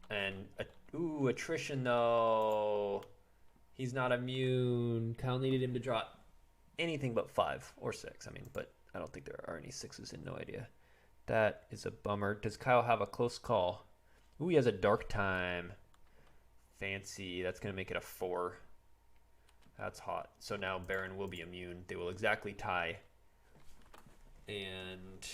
And, attrition though. He's not immune. Kyle needed him to draw anything but 5 or 6. I mean, but I don't think there are any 6s in no idea. That is a bummer. Does Kyle have a close call? Ooh, he has a dark time. Fancy. That's going to make it a 4. That's hot. So now Baron will be immune. They will exactly tie. And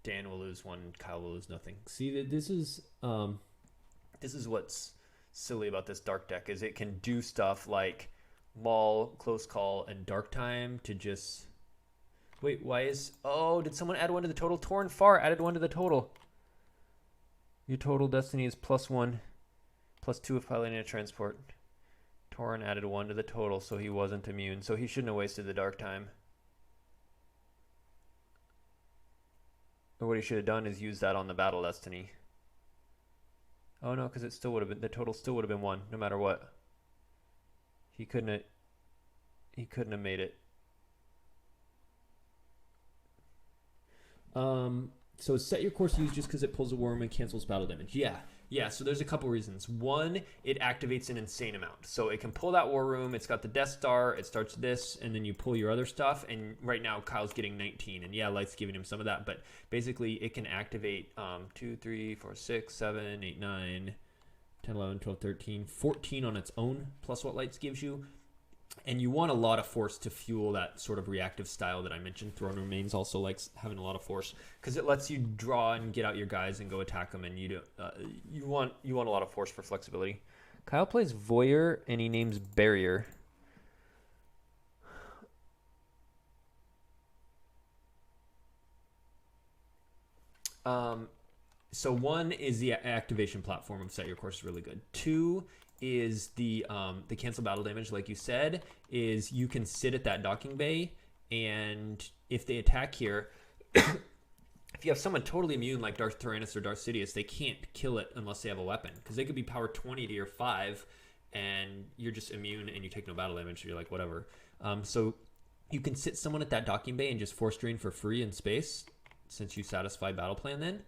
Dan will lose 1. Kyle will lose nothing. See, this is what's silly about this dark deck, is it can do stuff like Maul, close call, and dark time to just... Wait, why is... Oh, did someone add 1 to the total? Torrin Far added 1 to the total. Your total destiny is +1, +2 if piloting a transport. Torrin added 1 to the total, so he wasn't immune. So he shouldn't have wasted the dark time. Or what he should have done is use that on the battle destiny. Oh no, because it still would have been... The total still would have been 1, no matter what. He couldn't have made it. So set your course use just because it pulls a worm and cancels battle damage. Yeah. So there's a couple reasons. One, it activates an insane amount. So it can pull that war room. It's got the Death Star. It starts this, and then you pull your other stuff. And right now, Kyle's getting 19. And yeah, Light's giving him some of that. But basically, it can activate 2, 3, 4, 6, 7, 8, 9, 10, 11, 12, 13, 14 on its own, plus what Lights gives you. And you want a lot of force to fuel that sort of reactive style that I mentioned. Throne Remains also likes having a lot of force because it lets you draw and get out your guys and go attack them. And you want a lot of force for flexibility. Kyle plays Voyeur and he names Barrier. So one is the activation platform of Set Your Course is really good. Two is the cancel battle damage, like you said, is you can sit at that docking bay, and if they attack here, if you have someone totally immune like Darth Tyrannus or Darth Sidious, they can't kill it unless they have a weapon, because they could be power 20 to your 5, and you're just immune and you take no battle damage, so you're like, whatever. So you can sit someone at that docking bay and just force drain for free in space, since you satisfy battle plan then.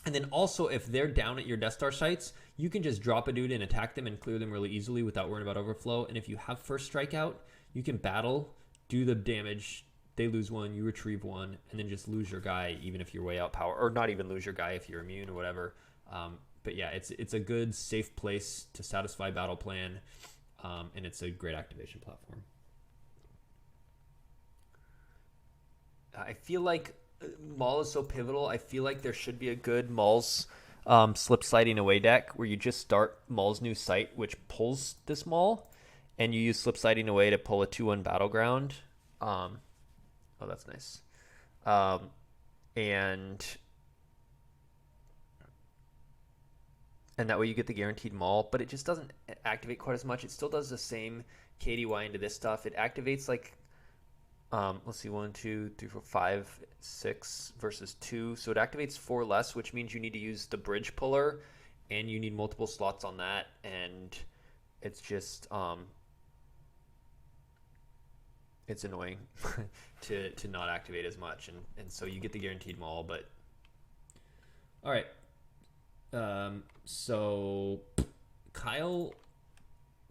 And then also, if they're down at your Death Star sites, you can just drop a dude and attack them and clear them really easily without worrying about overflow. And if you have first strike out, you can battle, do the damage, they lose 1, you retrieve 1, and then just lose your guy even if you're way out power, or not even lose your guy if you're immune or whatever. But yeah, it's a good, safe place to satisfy battle plan, and it's a great activation platform. I feel like Maul is so pivotal. I feel like there should be a good Maul's slip sliding away deck where you just start Maul's new site, which pulls this Maul, and you use slip sliding away to pull a 2-1 battleground. Oh, that's nice. And that way you get the guaranteed Maul, but it just doesn't activate quite as much. It still does the same KDY into this stuff. It activates like let's see, 1, 2, 3, 4, 5, 6 versus 2. So it activates 4 less, which means you need to use the bridge puller, and you need multiple slots on that. And it's just it's annoying to not activate as much, and so you get the guaranteed Maul. But all right, so Kyle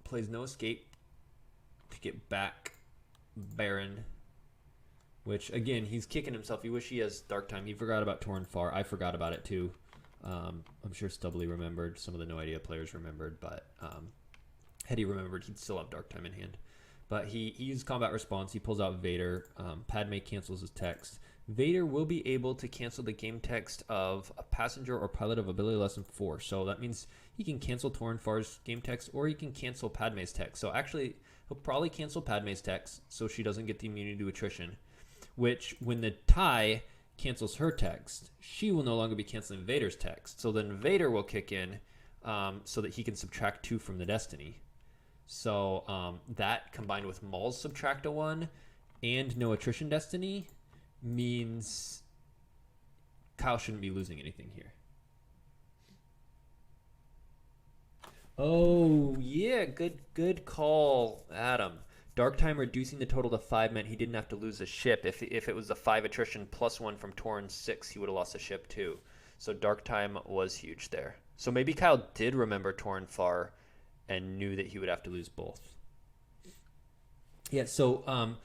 plays No Escape to get back Baron. Which, again, he's kicking himself. He wish he has Dark Time. He forgot about Torn Far. I forgot about it, too. I'm sure Stubbly remembered. Some of the No Idea players remembered. But had he remembered, he'd still have Dark Time in hand. But he used Combat Response. He pulls out Vader. Padme cancels his text. Vader will be able to cancel the game text of a passenger or pilot of ability lesson 4. So that means he can cancel Torn Far's game text, or he can cancel Padme's text. So actually, he'll probably cancel Padme's text so she doesn't get the immunity to attrition. Which, when the TIE cancels her text, she will no longer be canceling Vader's text. So then Vader will kick in so that he can subtract 2 from the Destiny. So that, combined with Maul's subtract a 1 and no attrition Destiny, means Kyle shouldn't be losing anything here. Oh, yeah, good call, Adam. Dark Time reducing the total to 5 meant he didn't have to lose a ship. If it was the 5 attrition plus 1 from Torn 6, he would have lost a ship too. So Dark Time was huge there. So maybe Kyle did remember Torn Far and knew that he would have to lose both. Yeah, so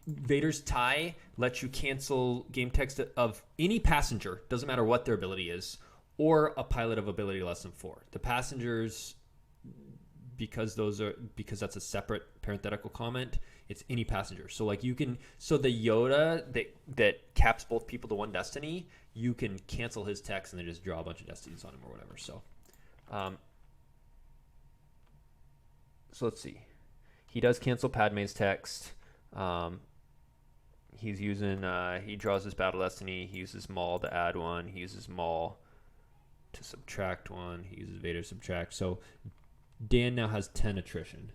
Vader's tie lets you cancel game text of any passenger, doesn't matter what their ability is, or a pilot of ability lesson 4. The passengers, because that's a separate parenthetical comment, it's any passenger. So like so the Yoda that caps both people to 1 destiny, you can cancel his text and then just draw a bunch of destinies on him or whatever. So so let's see. He does cancel Padme's text. He's using he draws his battle destiny. He uses Maul to add 1. He uses Maul to subtract 1. He uses Vader subtract. So Dan now has 10 attrition.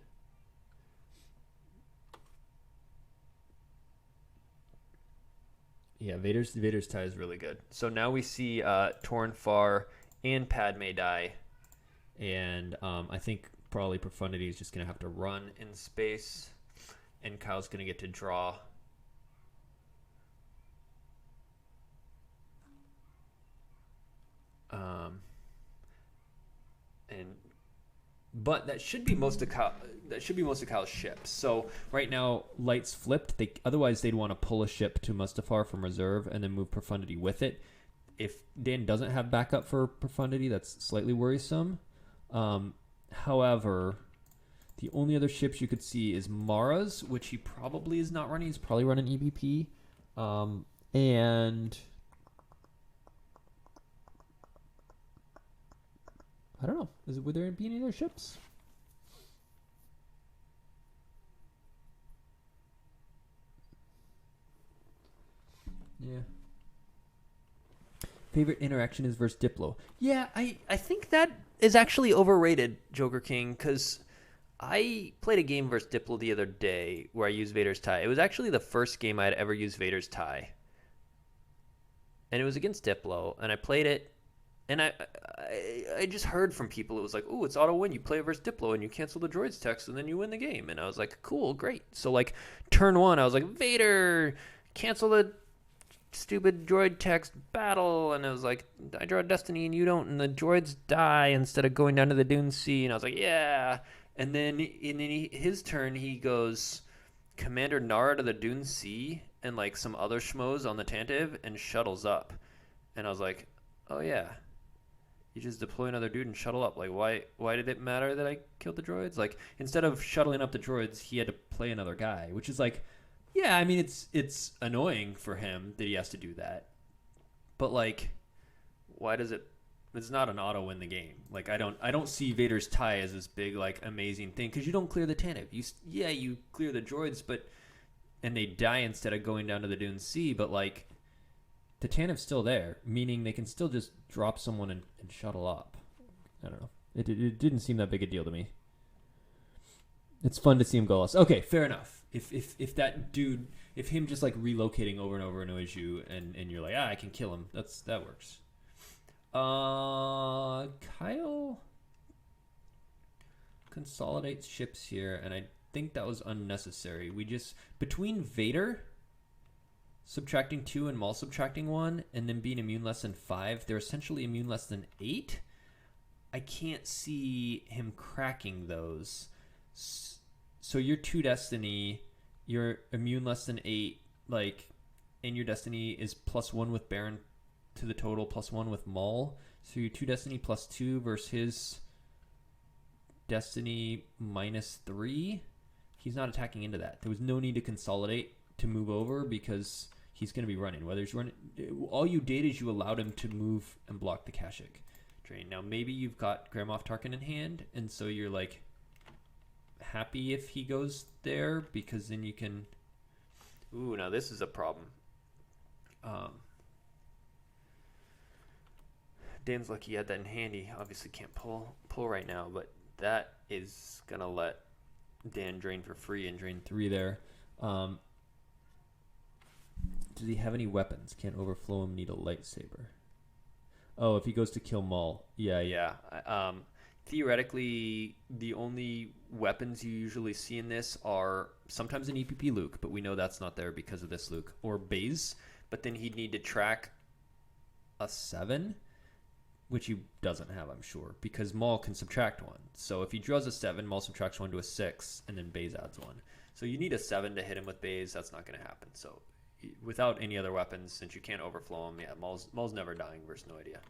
Yeah, Vader's tie is really good. So now we see Torn Far and Padme die, and I think probably Profundity is just going to have to run in space, and Kyle's going to get to draw. But that should be most of Kyle's ships. So right now, Light's flipped. Otherwise they'd want to pull a ship to Mustafar from reserve and then move Profundity with it. If Dan doesn't have backup for Profundity, that's slightly worrisome. However, the only other ships you could see is Mara's, which he probably is not running. He's probably running EVP. And I don't know. Would there be any other ships? Yeah. Favorite interaction is versus Diplo. Yeah, I think that is actually overrated, Joker King, because I played a game versus Diplo the other day where I used Vader's tie. It was actually the first game I had ever used Vader's tie. And it was against Diplo, and I played it, and I just heard from people, it was like, oh, it's auto win. You play versus Diplo, and you cancel the droid's text, and then you win the game. And I was like, cool, great. So, like, turn one, I was like, Vader, cancel the stupid droid text battle. And I was like, I draw Destiny, and you don't, and the droids die instead of going down to the Dune Sea. And I was like, yeah. And then his turn, he goes Commander Nara to the Dune Sea and, like, some other schmoes on the Tantive and shuttles up. And I was like, oh, yeah. You just deploy another dude and shuttle up. Like, why did it matter that I killed the droids? Like, instead of shuttling up the droids, he had to play another guy, which is like, yeah, I mean, it's annoying for him that he has to do that. But, like, why does it... It's not an auto win the game. Like, I don't see Vader's tie as this big, like, amazing thing, because you don't clear the Tantive. You clear the droids, and they die instead of going down to the Dune Sea, but, like, the Tantiv's still there, meaning they can still just drop someone and shuttle up. I don't know. It didn't seem that big a deal to me. It's fun to see him go lost. Okay, fair enough. If that dude, if him just like relocating over and over annoys you, and you're like, I can kill him. That works. Kyle consolidates ships here, and I think that was unnecessary. We just, between Vader subtracting 2 and Maul subtracting 1, and then being immune less than 5, they're essentially immune less than 8. I can't see him cracking those. So your 2 Destiny, you're immune less than 8, like, and your Destiny is +1 with Baron to the total, +1 with Maul. So your 2 Destiny +2 versus his Destiny -3. He's not attacking into that. There was no need to consolidate to move over because he's going to be running. Whether he's running, all you did is you allowed him to move and block the Kashyyyk drain. Now maybe you've got Grand Moff Tarkin in hand, and so you're like happy if he goes there because then you can. Ooh, now this is a problem. Dan's lucky he had that in hand. He obviously can't pull right now, but that is gonna let Dan drain for free and drain 3 there. Does he have any weapons? Can't overflow him, need a lightsaber. Oh, if he goes to kill Maul. Yeah. Theoretically, the only weapons you usually see in this are sometimes an EPP Luke, but we know that's not there because of this Luke, or Baze, but then he'd need to track a 7, which he doesn't have, I'm sure, because Maul can subtract 1. So if he draws a 7, Maul subtracts 1 to a 6, and then Baze adds 1. So you need a 7 to hit him with Baze. That's not going to happen. So without any other weapons, since you can't overflow him, Maul's never dying versus no idea.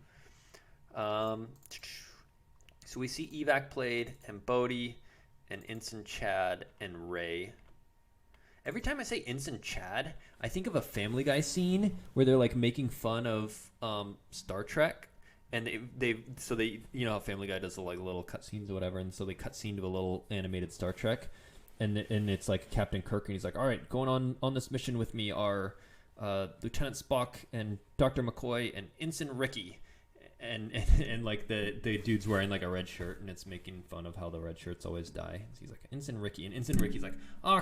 So we see Evac played, and Bodhi, and Ensign Chad, and Rey. Every time I say Ensign Chad, I think of a Family Guy scene where they're like making fun of Star Trek, and they you know how Family Guy does the like little cutscenes or whatever, and so they cutscene to a little animated Star Trek. And it's like Captain Kirk, and he's like, all right, going on this mission with me are Lieutenant Spock and Dr. McCoy and Ensign Ricky. And like the dude's wearing like a red shirt, and it's making fun of how the red shirts always die. So he's like, Ensign Ricky. And Ensign Ricky's like,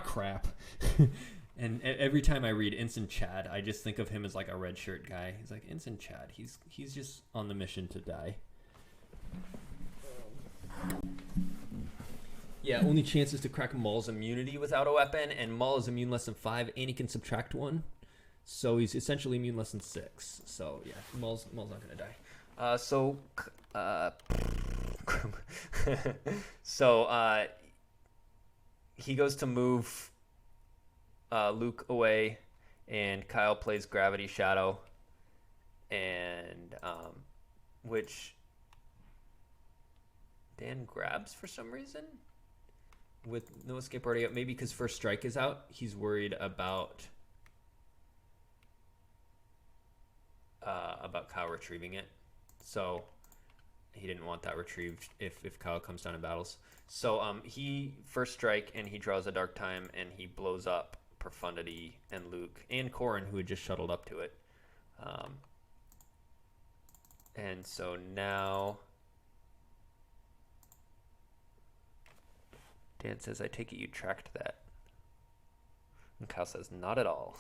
crap. And every time I read Ensign Chad, I just think of him as like a red shirt guy. He's like, Ensign Chad. He's just on the mission to die. Yeah, only chance is to crack Maul's immunity without a weapon, and Maul is immune less than 5, and he can subtract 1. So he's essentially immune less than 6. So yeah, Maul's not gonna die. So he goes to move Luke away, and Kyle plays Gravity Shadow, and which Dan grabs for some reason with no escape already out. Maybe because First Strike is out, he's worried about Kyle retrieving it. So he didn't want that retrieved if Kyle comes down in battles. So he First Strike, and he draws a Dark Time, and he blows up Profundity and Luke and Corrin, who had just shuttled up to it. And so now Dan says, I take it you tracked that. And Kyle says, not at all.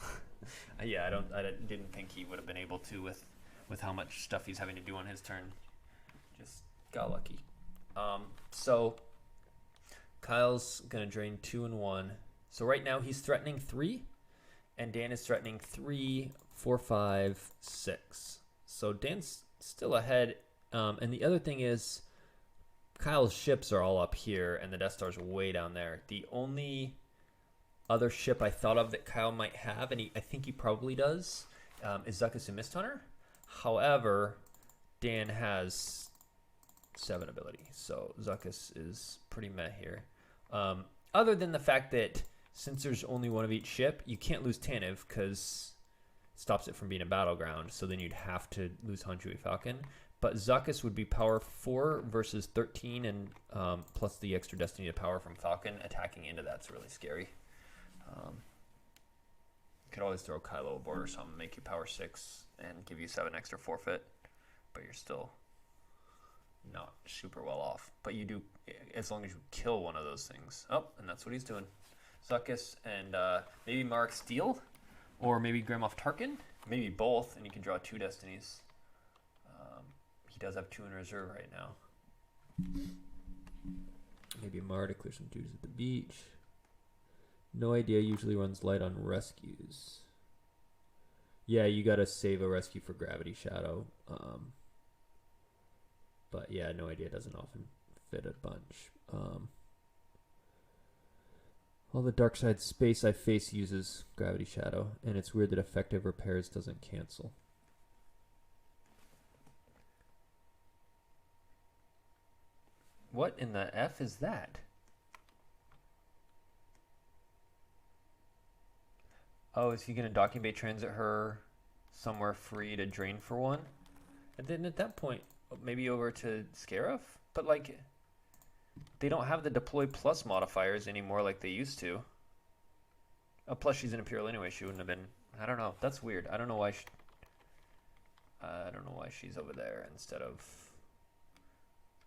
Yeah, I didn't think he would have been able to with how much stuff he's having to do on his turn. Just got lucky. So Kyle's gonna drain 2 and 1. So right now he's threatening 3, and Dan is threatening 3, 4, 5, 6. So Dan's still ahead. And the other thing is, Kyle's ships are all up here, and the Death Star's way down there. The only other ship I thought of that Kyle might have, and I think he probably does, is Zuckuss and Mist Hunter. However, Dan has 7 ability, so Zuckuss is pretty meh here. Other than the fact that since there's only one of each ship, you can't lose Tanev because it stops it from being a battleground, so then you'd have to lose Hanjui Falcon. But Zuckuss would be power 4 versus 13, and plus the extra Destiny to power from Falcon. Attacking into that's really scary. Could always throw Kylo aboard or something, make you power 6, and give you 7 extra forfeit, but you're still not super well off. But you do, as long as you kill one of those things. Oh, and that's what he's doing. Zuckuss and maybe Marek Steel, or maybe Grand Moff Tarkin, maybe both, and you can draw 2 Destinies. He does have 2 in reserve right now. Maybe Mar to clear some dudes at the beach. No idea, usually runs light on rescues. Yeah, you gotta save a rescue for Gravity Shadow. But yeah, no idea doesn't often fit a bunch. All the dark side space I face uses Gravity Shadow, and it's weird that effective repairs doesn't cancel. What in the F is that? Oh, is he going to docking bay transit her somewhere free to drain for 1? And then at that point, maybe over to Scarif? But like, they don't have the deploy plus modifiers anymore like they used to. Oh, plus she's an Imperial anyway. She wouldn't have been. I don't know. That's weird. I don't know why. I don't know why she's over there instead of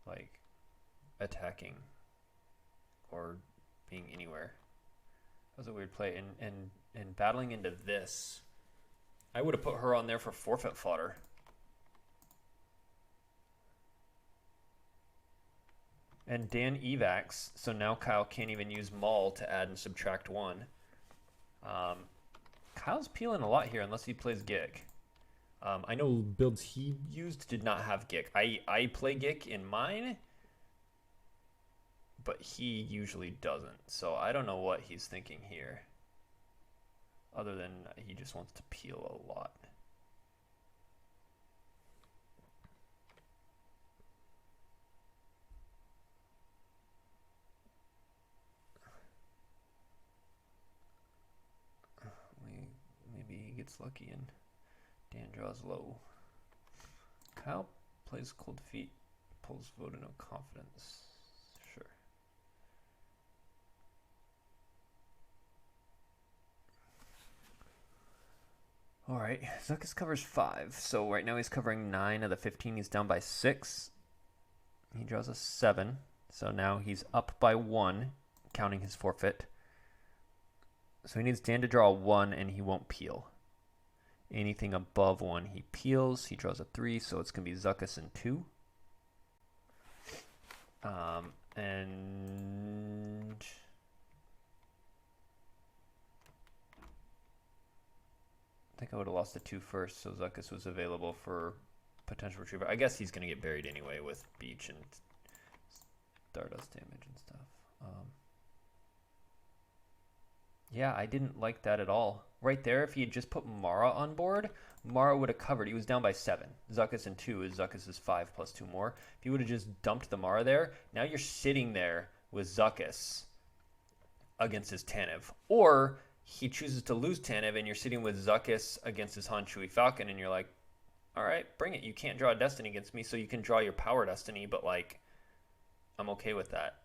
like attacking or being anywhere. That was a weird play. And battling into this, I would have put her on there for forfeit fodder. And Dan evacs, so now Kyle can't even use Maul to add and subtract 1. Kyle's peeling a lot here unless he plays Gick. I know builds he used did not have Gick. I play Gick in mine, but he usually doesn't. So I don't know what he's thinking here, other than he just wants to peel a lot. Maybe he gets lucky and Dan draws low. Kyle plays Cold Feet, pulls Vote of No Confidence. Sure. All right, Zuckuss covers 5. So right now he's covering 9 of the 15. He's down by 6. He draws a 7. So now he's up by 1, counting his forfeit. So he needs Dan to draw a 1, and he won't peel. Anything above 1, he peels. He draws a 3, so it's going to be Zuckuss and 2. And I think I would have lost the 2 first, so Zuckuss was available for potential retriever. I guess he's going to get buried anyway with Beach and Stardust damage and stuff. Yeah, I didn't like that at all. Right there, if he had just put Mara on board, Mara would have covered. He was down by 7. Zuckuss and 2 is Zuckuss is 5 plus 2 more. If he would have just dumped the Mara there, now you're sitting there with Zuckuss against his Tanev. Or he chooses to lose Tanev and you're sitting with Zuckuss against his Han Chewy Falcon and you're like, all right, bring it. You can't draw a Destiny against me, so you can draw your Power Destiny, but like, I'm okay with that.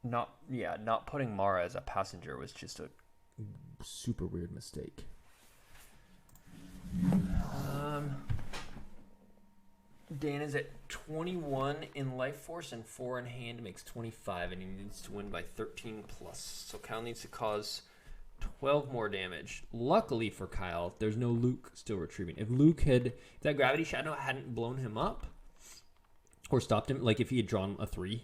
Not putting Mara as a passenger was just a super weird mistake. Dan is at 21 in life force and 4 in hand, makes 25, and he needs to win by 13 plus. So Kyle needs to cause 12 more damage. Luckily for Kyle, there's no Luke still retrieving. If that Gravity Shadow hadn't blown him up or stopped him, like if he had drawn a 3,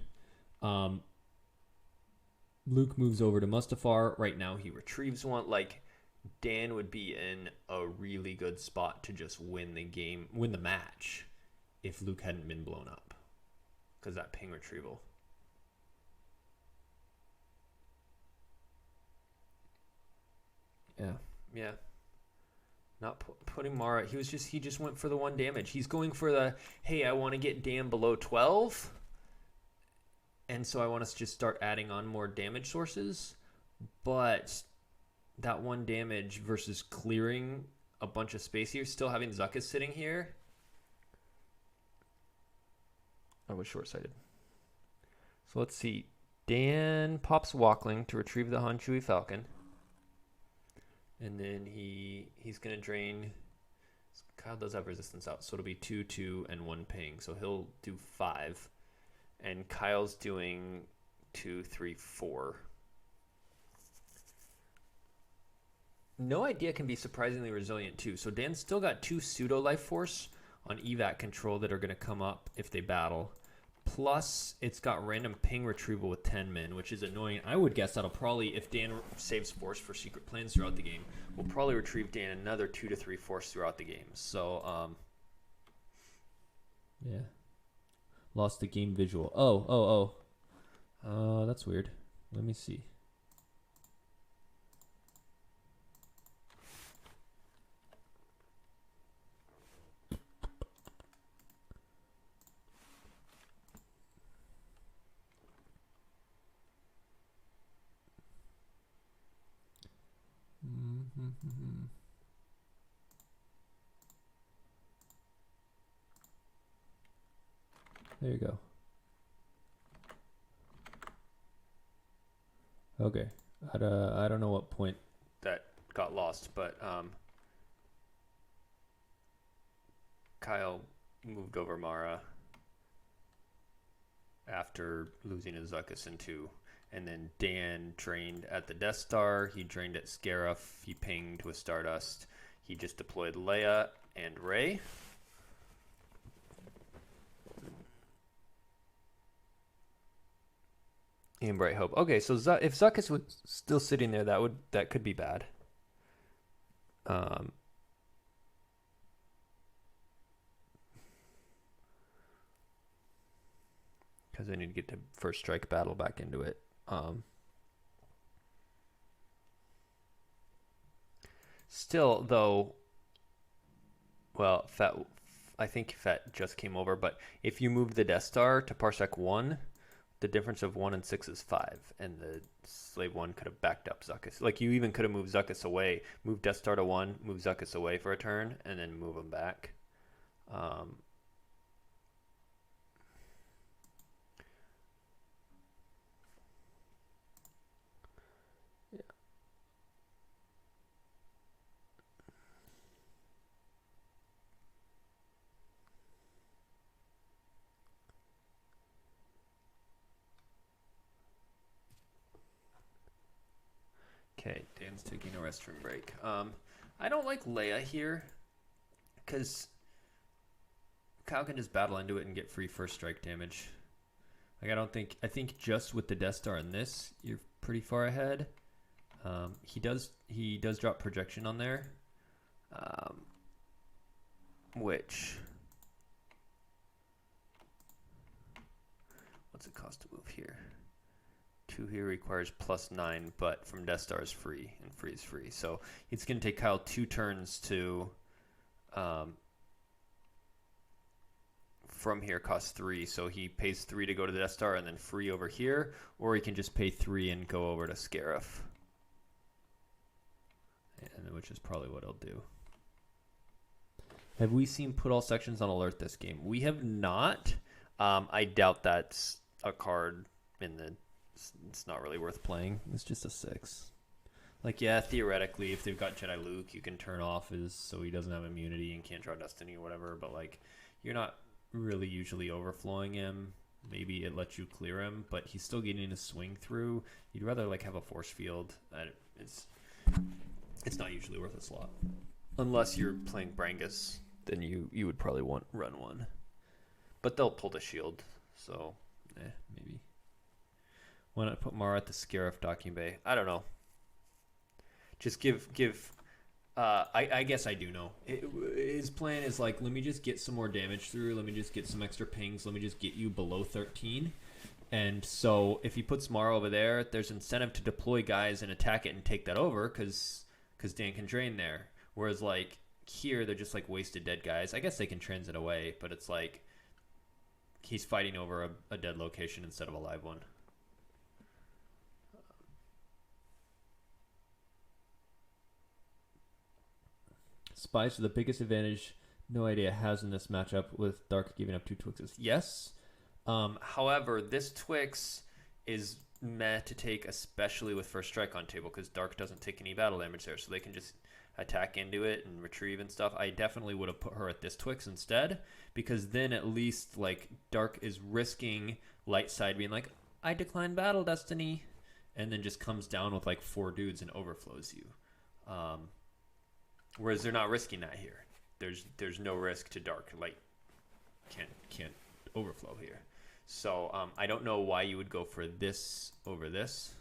Luke moves over to Mustafar. Right now he retrieves one. Like, Dan would be in a really good spot to just win the match if Luke hadn't been blown up. Because that ping retrieval. Yeah. Not putting Mara. He just went for the 1 damage. He's going for the, hey, I want to get Dan below 12. And so I want us to just start adding on more damage sources. But that 1 damage versus clearing a bunch of space here, still having Zuckuss sitting here. I was short-sighted. So let's see. Dan pops Walkling to retrieve the Han Chewy Falcon. And then he's going to drain. Kyle does have resistance out, so it'll be 2, 2, and 1 ping. So he'll do 5. And Kyle's doing 2, 3, 4. No Idea can be surprisingly resilient too. So Dan's still got 2 pseudo life force on evac control that are going to come up if they battle. Plus, it's got random ping retrieval with 10 min, which is annoying. I would guess that'll probably, if Dan saves force for secret plans throughout the game, we'll probably retrieve Dan another 2 to 3 force throughout the game. So, yeah. Lost the game visual. That's weird. Let me see. There you go. Okay. I don't know what point that got lost, but Kyle moved over Mara after losing his Zuckuss in 2. And then Dan drained at the Death Star. He drained at Scarif. He pinged with Stardust. He just deployed Leia and Rey. And Bright Hope. Okay, so if Zuckuss was still sitting there, that could be bad. Because I need to get the first strike battle back into it. Still, though, well, I think Fett just came over, but if you move the Death Star to Parsec 1, the difference of 1 and 6 is 5, and the Slave 1 could have backed up Zuckuss. Like, you even could have moved Zuckuss away, move Death Star to 1, move Zuckuss away for a turn, and then move him back. Okay, Dan's taking a restroom break. I don't like Leia here because Kyle can just battle into it and get free first strike damage. Like I think just with the Death Star in this, you're pretty far ahead. He does drop projection on there, which what's it cost to move here? 2 here requires +9, but from Death Star is free, and free is free. So it's going to take Kyle 2 turns to from here costs 3, so he pays 3 to go to the Death Star and then free over here, or he can just pay 3 and go over to Scarif, and which is probably what I'll do. Have we seen put all sections on alert this game? We have not. I doubt that's a card in the. It's not really worth playing. It's just a 6. Like, yeah, theoretically, if they've got Jedi Luke, you can turn off his so he doesn't have immunity and can't draw Destiny or whatever. But like, you're not really usually overflowing him. Maybe it lets you clear him, but he's still getting a swing through. You'd rather like have a force field. It's not usually worth a slot unless you're playing Brangus. Then you would probably want run 1, but they'll pull the shield. So, maybe. Why not put Mara at the Scarif docking bay? I don't know. Just give. I guess I do know. His plan is like, let me just get some more damage through. Let me just get some extra pings. Let me just get you below 13. And so if he puts Mara over there, there's incentive to deploy guys and attack it and take that over because Dan can drain there. Whereas like here, they're just like wasted dead guys. I guess they can transit away, but it's like he's fighting over a dead location instead of a live one. Spies are the biggest advantage No Idea has in this matchup with Dark giving up 2 Twixes. Yes. However, this Twix is meant to take especially with first strike on table because Dark doesn't take any battle damage there, so they can just attack into it and retrieve and stuff. I definitely would have put her at this Twix instead because then at least like Dark is risking light side being like, I decline battle Destiny, and then just comes down with like 4 dudes and overflows you. Whereas they're not risking that here. There's no risk to Dark. Light can't overflow here. So I don't know why you would go for this over this.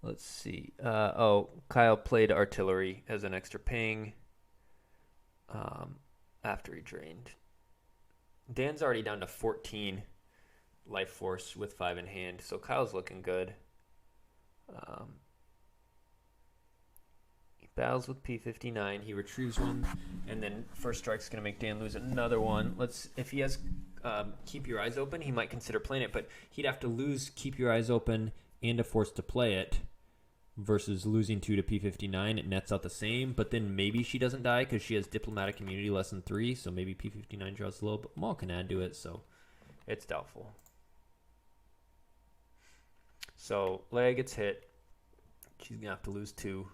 Let's see. Kyle played artillery as an extra ping after he drained. Dan's already down to 14 life force with 5 in hand, so Kyle's looking good. He battles with P59. He retrieves 1, and then first strike's going to make Dan lose another 1. If he has Keep Your Eyes Open, he might consider playing it, but he'd have to lose Keep Your Eyes Open and a force to play it versus losing 2 to P59. It nets out the same, but then maybe she doesn't die because she has diplomatic immunity less than 3, so maybe P59 draws low, but Maul can add to it, so it's doubtful. So Leia gets hit. She's going to have to lose 2.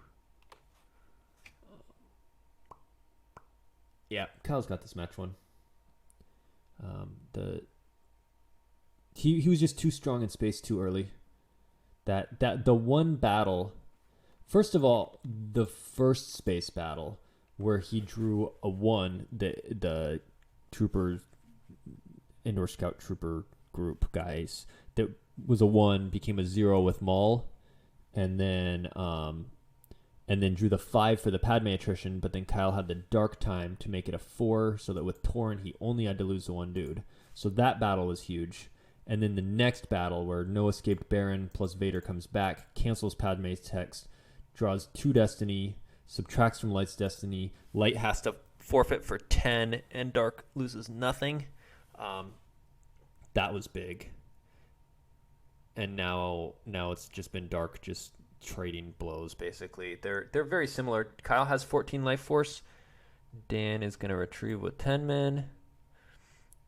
Yeah, Kyle's got this match won. He was just too strong in space too early. That the one battle, first of all, the first space battle where he drew a 1, the troopers, indoor scout trooper group guys, that was a 1 became a 0 with Maul, and then drew the 5 for the Padme attrition, but then Kyle had the dark time to make it a 4, so that with Torn he only had to lose the 1 dude. So that battle was huge. And then the next battle where no escaped Baron plus Vader comes back, cancels Padme's text, draws 2 Destiny, subtracts from Light's Destiny. Light has to forfeit for 10, and Dark loses nothing. That was big. And now it's just been Dark just trading blows, basically. They're very similar. Kyle has 14 life force. Dan is going to retrieve with 10 men.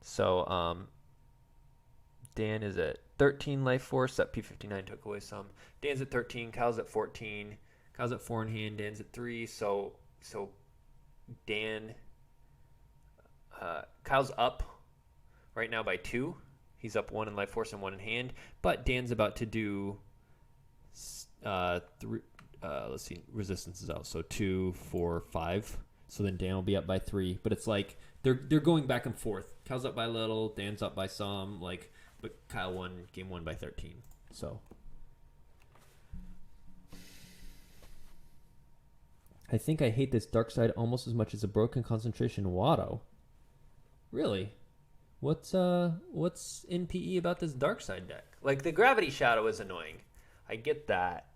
So Dan is at 13 life force. That P59 took away some. Dan's at 13. Kyle's at 14. Kyle's at 4 in hand. Dan's at 3. So Dan... Kyle's up right now by 2. He's up 1 in life force and 1 in hand. But Dan's about to do let's see, resistance is out. So 2, 4, 5. So then Dan will be up by 3. But it's like they're going back and forth. Kyle's up by a little, Dan's up by some, like, but Kyle won game 1 by 13. So I think I hate this dark side almost as much as a broken concentration Watto. Really? What's NPE about this dark side deck? Like, the Gravity Shadow is annoying. I get that.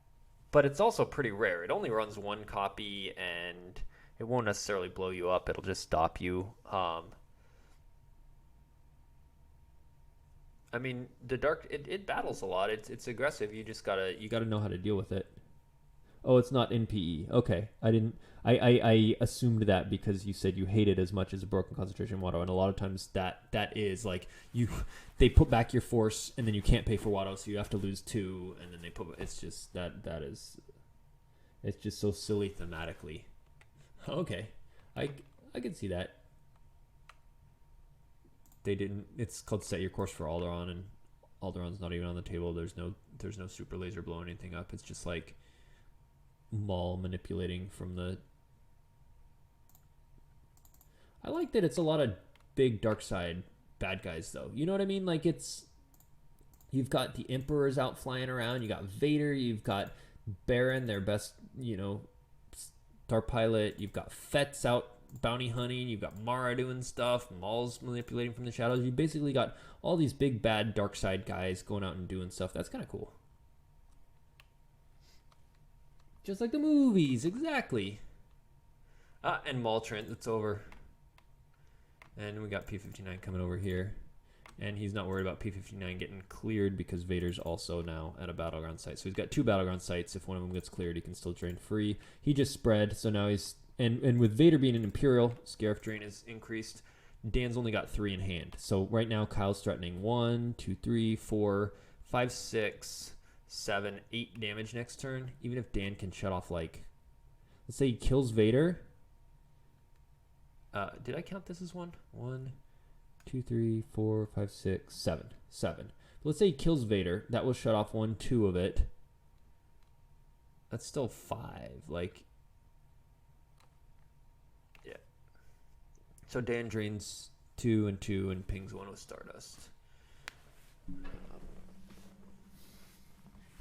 But it's also pretty rare. It only runs 1 copy, and it won't necessarily blow you up. It'll just stop you. I mean, the dark, it battles a lot. It's aggressive. You gotta know how to deal with it. Oh, it's not NPE. Okay, I assumed that because you said you hate it as much as a broken concentration Watto, and a lot of times that is like they put back your force, and then you can't pay for Watto, so you have to lose 2, and then they put. It's just it's just so silly thematically. Okay, I can see that. They didn't. It's called Set Your Course for Alderaan, and Alderaan's not even on the table. There's no super laser blowing anything up. It's just like Maul manipulating from the. I like that it's a lot of big dark side bad guys though. You know what I mean? Like, you've got the Emperors out flying around. You got Vader. You've got Baron, their best, star pilot. You've got Fett's out bounty hunting. You've got Mara doing stuff. Maul's manipulating from the shadows. You basically got all these big bad dark side guys going out and doing stuff. That's kind of cool. Just like the movies, exactly. And Maul Trent, it's over. And we got P-59 coming over here. And he's not worried about P-59 getting cleared because Vader's also now at a battleground site. So he's got 2 battleground sites. If one of them gets cleared, he can still drain free. He just spread, so now he's... And with Vader being an Imperial, Scarif drain is increased. Dan's only got 3 in hand. So right now, Kyle's threatening 1, 2, 3, 4, 5, 6, 7, 8 damage next turn. Even if Dan can shut off, like... Let's say he kills Vader. Did I count this as 1? 1, 2, 3, 4, 5, 6, 7. 7. But let's say he kills Vader. That will shut off 1, 2 of it. That's still 5. Like... So Dan drains 2 and 2 and pings 1 with Stardust.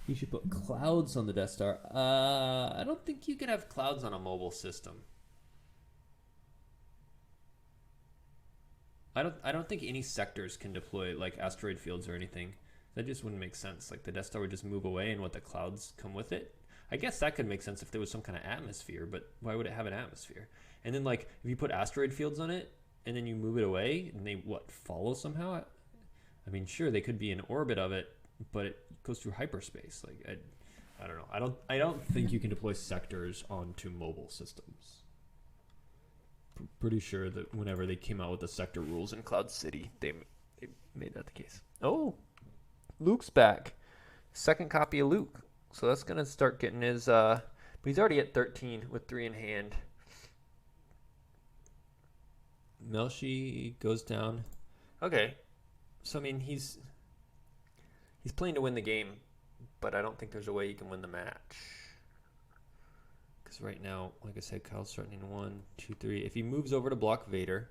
You should put clouds on the Death Star. I don't think you can have clouds on a mobile system. I don't think any sectors can deploy like asteroid fields or anything. That just wouldn't make sense. Like, the Death Star would just move away and what the clouds come with it. I guess that could make sense if there was some kind of atmosphere, but why would it have an atmosphere? And then, like, if you put asteroid fields on it and then you move it away and they, follow somehow? I mean, sure, they could be in orbit of it, but it goes through hyperspace. Like, I don't know. I don't think you can deploy sectors onto mobile systems. Pretty sure that whenever they came out with the sector rules in Cloud City, they made that the case. Oh, Luke's back. Second copy of Luke. So that's going to start getting his... but he's already at 13 with 3 in hand. Melshi goes down. Okay. So, I mean, he's playing to win the game, but I don't think there's a way he can win the match. Because right now, like I said, Kyle's threatening 1, 2, 3. If he moves over to block Vader,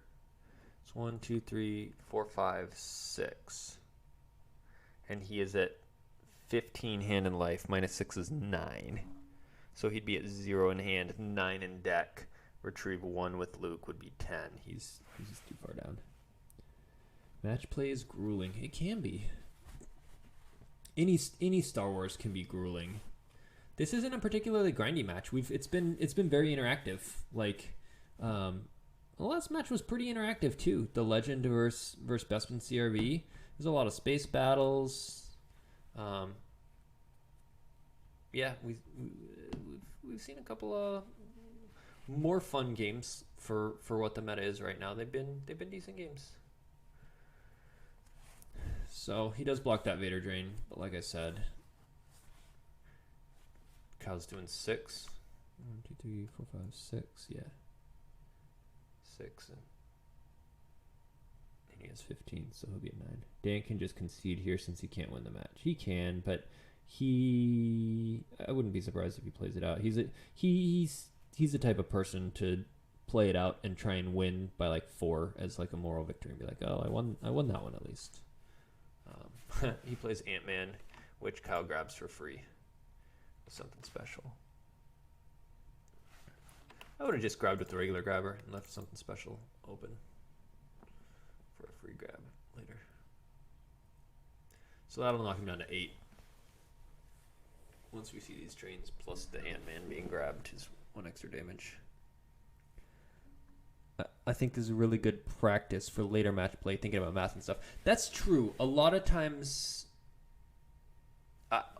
it's 1, 2, 3, 4, 5, 6. And he is at 15 hand in life. Minus 6 is 9. So he'd be at 0 in hand, 9 in deck. Retrieve 1 with Luke would be 10. He's just too far down. Match play is grueling. It can be. Any Star Wars can be grueling. This isn't a particularly grindy match. It's been very interactive. Like, the last match was pretty interactive too. The Legend versus Bespin CRV. There's a lot of space battles. Yeah, we've seen a couple of more fun games for what the meta is right now. They've been decent games. So he does block that Vader drain, but like I said, Kyle's doing 6. 1, 2, 3, 4, 5, 6. Yeah, 6. And He has 15, so he'll be at 9. Dan can just concede here since he can't win the match. He can, but I wouldn't be surprised if he plays it out. He's the type of person to play it out and try and win by like 4 as like a moral victory and be like, oh, I won that one at least. He plays Ant-Man, which Kyle grabs for free. Something special. I would have just grabbed with the regular grabber and left something special open for a free grab later. So that'll knock him down to 8. Once we see these trains, plus the Ant-Man being grabbed is 1 extra damage. I think this is a really good practice for later match play, thinking about math and stuff. That's true. A lot of times...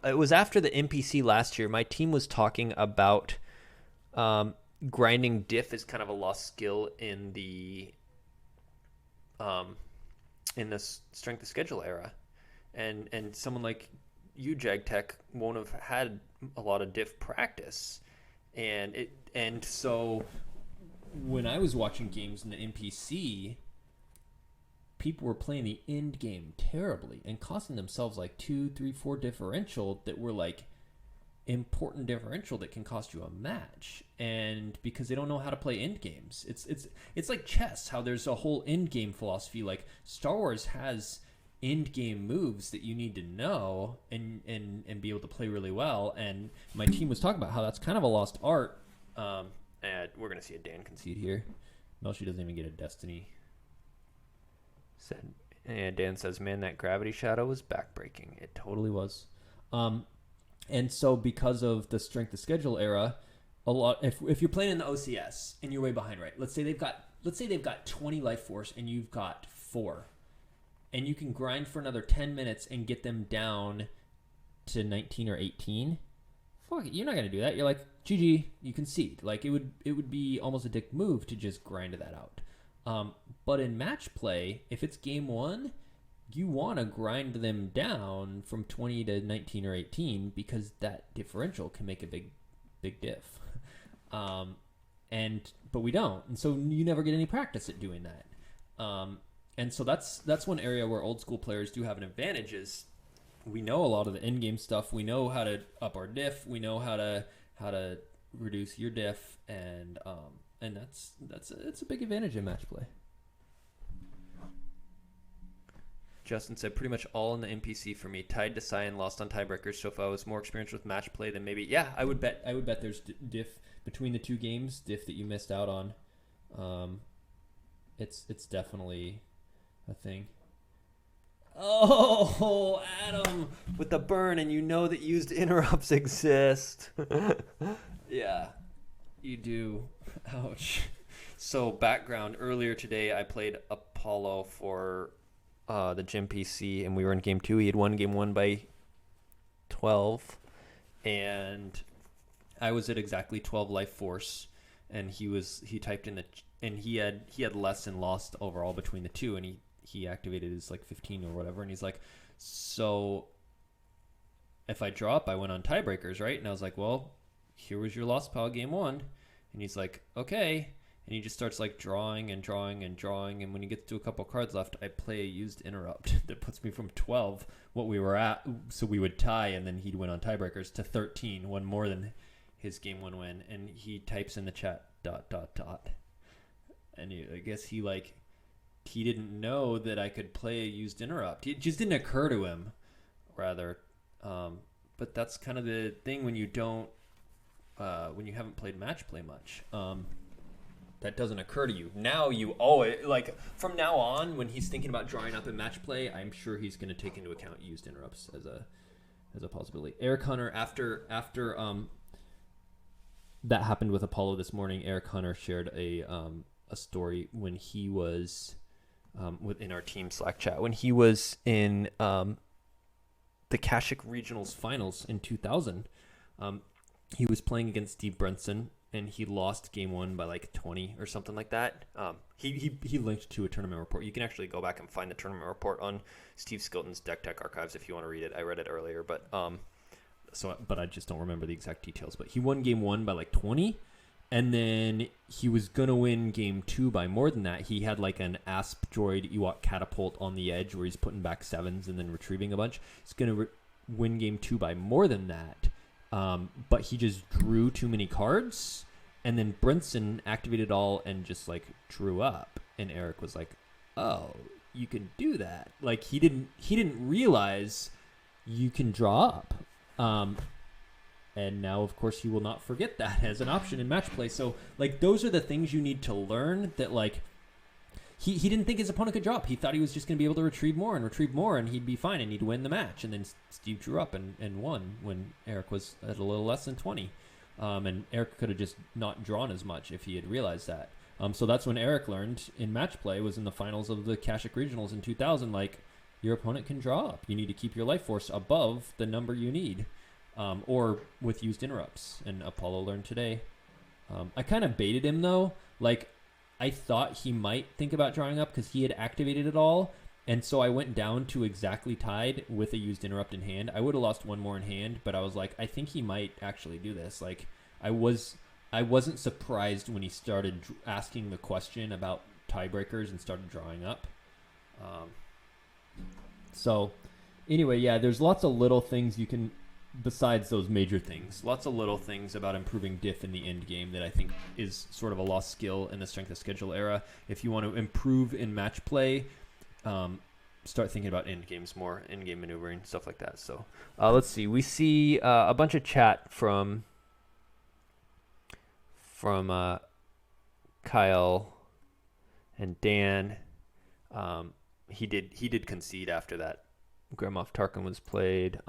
it was after the NPC last year. My team was talking about grinding diff is kind of a lost skill in the strength of schedule era. And someone like you, JagTech, won't have had a lot of diff practice. And so... when I was watching games in the NPC, people were playing the end game terribly and costing themselves like 2, 3, 4 differential that were like important differential that can cost you a match. And because they don't know how to play end games, it's like chess. How there's a whole end game philosophy. Like Star Wars has end game moves that you need to know and be able to play really well. And my team was talking about how that's kind of a lost art. And we're going to see a Dan concede See here. Melshi doesn't even get a Destiny. And Dan says, man, that gravity shadow was backbreaking. It Totally was. And so because of the strength of schedule era, a lot if you're playing in the OCS and you're way behind, right? Let's say they've got 20 life force and you've got 4. And you can grind for another 10 minutes and get them down to 19 or 18. Fuck it, you're not going to do that. You're like, GG, you concede. Like it would be almost a dick move to just grind that out. But in match play, if it's game 1, you want to grind them down from 20 to 19 or 18 because that differential can make a big diff. But we don't, and so you never get any practice at doing that. And so that's one area where old school players do have an advantage. Is we know a lot of the end game stuff. We know how to up our diff. We know how to reduce your diff, and it's a big advantage in match play. Justin said pretty much all in the NPC for me. Tied to Cy and lost on tiebreakers. So if I was more experienced with match play, then maybe I would bet there's diff between the two games, diff that you missed out on. It's definitely a thing. Oh, Adam, with the burn, and you know that used interrupts exist. Yeah, you do. Ouch. So background, earlier today I played Apollo for the GEMPC, and we were in game 2. He had won game 1 by 12, and I was at exactly 12 life force, and he typed in and he had less and lost overall between the two, and he activated his like 15 or whatever, and he's like, so if I drop, I went on tiebreakers, right? And I was like, well, here was your lost pal game 1, and he's like, okay. And he just starts like drawing and drawing and drawing. And when he gets to a couple cards left, I play a used interrupt that puts me from 12, what we were at, so we would tie, and then he'd win on tiebreakers, to 13, one more than his game 1 win. And he types in the chat ... And I guess he didn't know that I could play a used interrupt. It just didn't occur to him, rather. But that's kind of the thing when you don't, when you haven't played match play much. That doesn't occur to you. Now you always, from now on, when he's thinking about drawing up in match play, I'm sure he's going to take into account used interrupts as a possibility. Eric Hunter, after that happened with Apollo this morning, Eric Hunter shared a story when he was within our team Slack chat, when he was in the Kashik Regionals Finals in 2000. He was playing against Steve Brunson, and he lost game 1 by 20 or something like that. He linked to a tournament report. You can actually go back and find the tournament report on Steve Skilton's Deck Tech archives if you want to read it. I read it earlier, but I just don't remember the exact details. But he won game 1 by 20, And then he was going to win game 2 by more than that. He had like an Asp droid Ewok catapult on the edge where he's putting back 7s and then retrieving a bunch. He's going to win game 2 by more than that. But he just drew too many cards. And then Brinson activated all and just like drew up. And Eric was like, oh, you can do that. Like he didn't realize you can draw up. And now, of course, he will not forget that as an option in match play. So, like, those are the things you need to learn that, like, he didn't think his opponent could drop. He thought he was just going to be able to retrieve more, and he'd be fine, and he'd win the match. And then Steve drew up and won when Eric was at a little less than 20. And Eric could have just not drawn as much if he had realized that. So that's when Eric learned in match play, was in the finals of the Kashyyyk Regionals in 2000, like, your opponent can draw up. You need to keep your life force above the number you need. Or with used interrupts, and Apollo learned today. I kind of baited him, though. Like, I thought he might think about drawing up because he had activated it all, and so I went down to exactly tied with a used interrupt in hand. I would have lost one more in hand, but I was like, I think he might actually do this. Like, I wasn't surprised when he started asking the question about tiebreakers and started drawing up. So, anyway, yeah, there's lots of little things you can... Besides those major things, lots of little things about improving diff in the end game that I think is sort of a lost skill in the strength of schedule era. If you want to improve in match play, start thinking about end games more, end game maneuvering, stuff like that. So let's see. We see a bunch of chat from Kyle and Dan. He did concede after that Grand Moff Tarkin was played.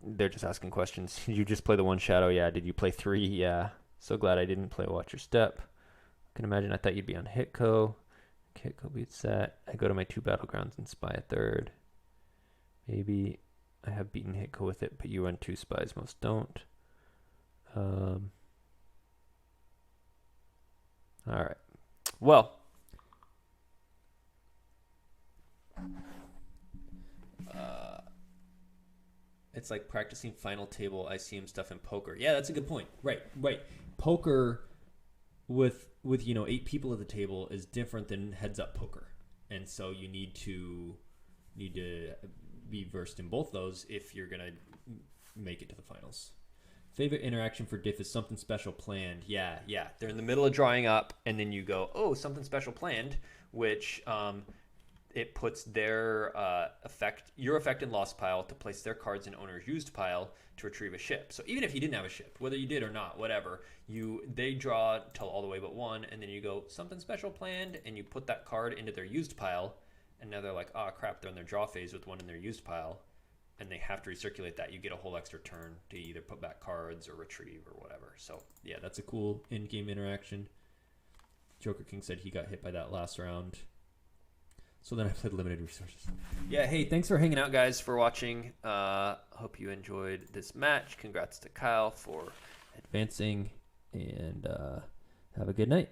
They're just asking questions. Did you just play the one shadow? Yeah. Did you play 3? Yeah. So glad I didn't play Watch Your Step. I can imagine I thought you'd be on Hitco. Hitco beats that. I go to my 2 battlegrounds and spy a 3rd. Maybe I have beaten Hitco with it, but you run 2 spies. Most don't. All right. Well. It's like practicing final table ICM stuff in poker. Yeah, that's a good point. Right. Poker with 8 people at the table is different than heads up poker. And so you need to be versed in both those if you're going to make it to the finals. Favorite interaction for diff is something special planned. Yeah. They're in the middle of drawing up and then you go, "Oh, something special planned," which it puts their your effect in lost pile to place their cards in owner's used pile to retrieve a ship. So even if you didn't have a ship, whether you did or not, whatever, they draw till all the way but 1, and then you go, something special planned, and you put that card into their used pile, and now they're like, oh crap, they're in their draw phase with 1 in their used pile, and they have to recirculate that. You get a whole extra turn to either put back cards or retrieve or whatever. So yeah, that's a cool in-game interaction. Joker King said he got hit by that last round. So then I played limited resources. Yeah, hey, thanks for hanging out, guys, for watching. Hope you enjoyed this match. Congrats to Kyle for advancing, and have a good night.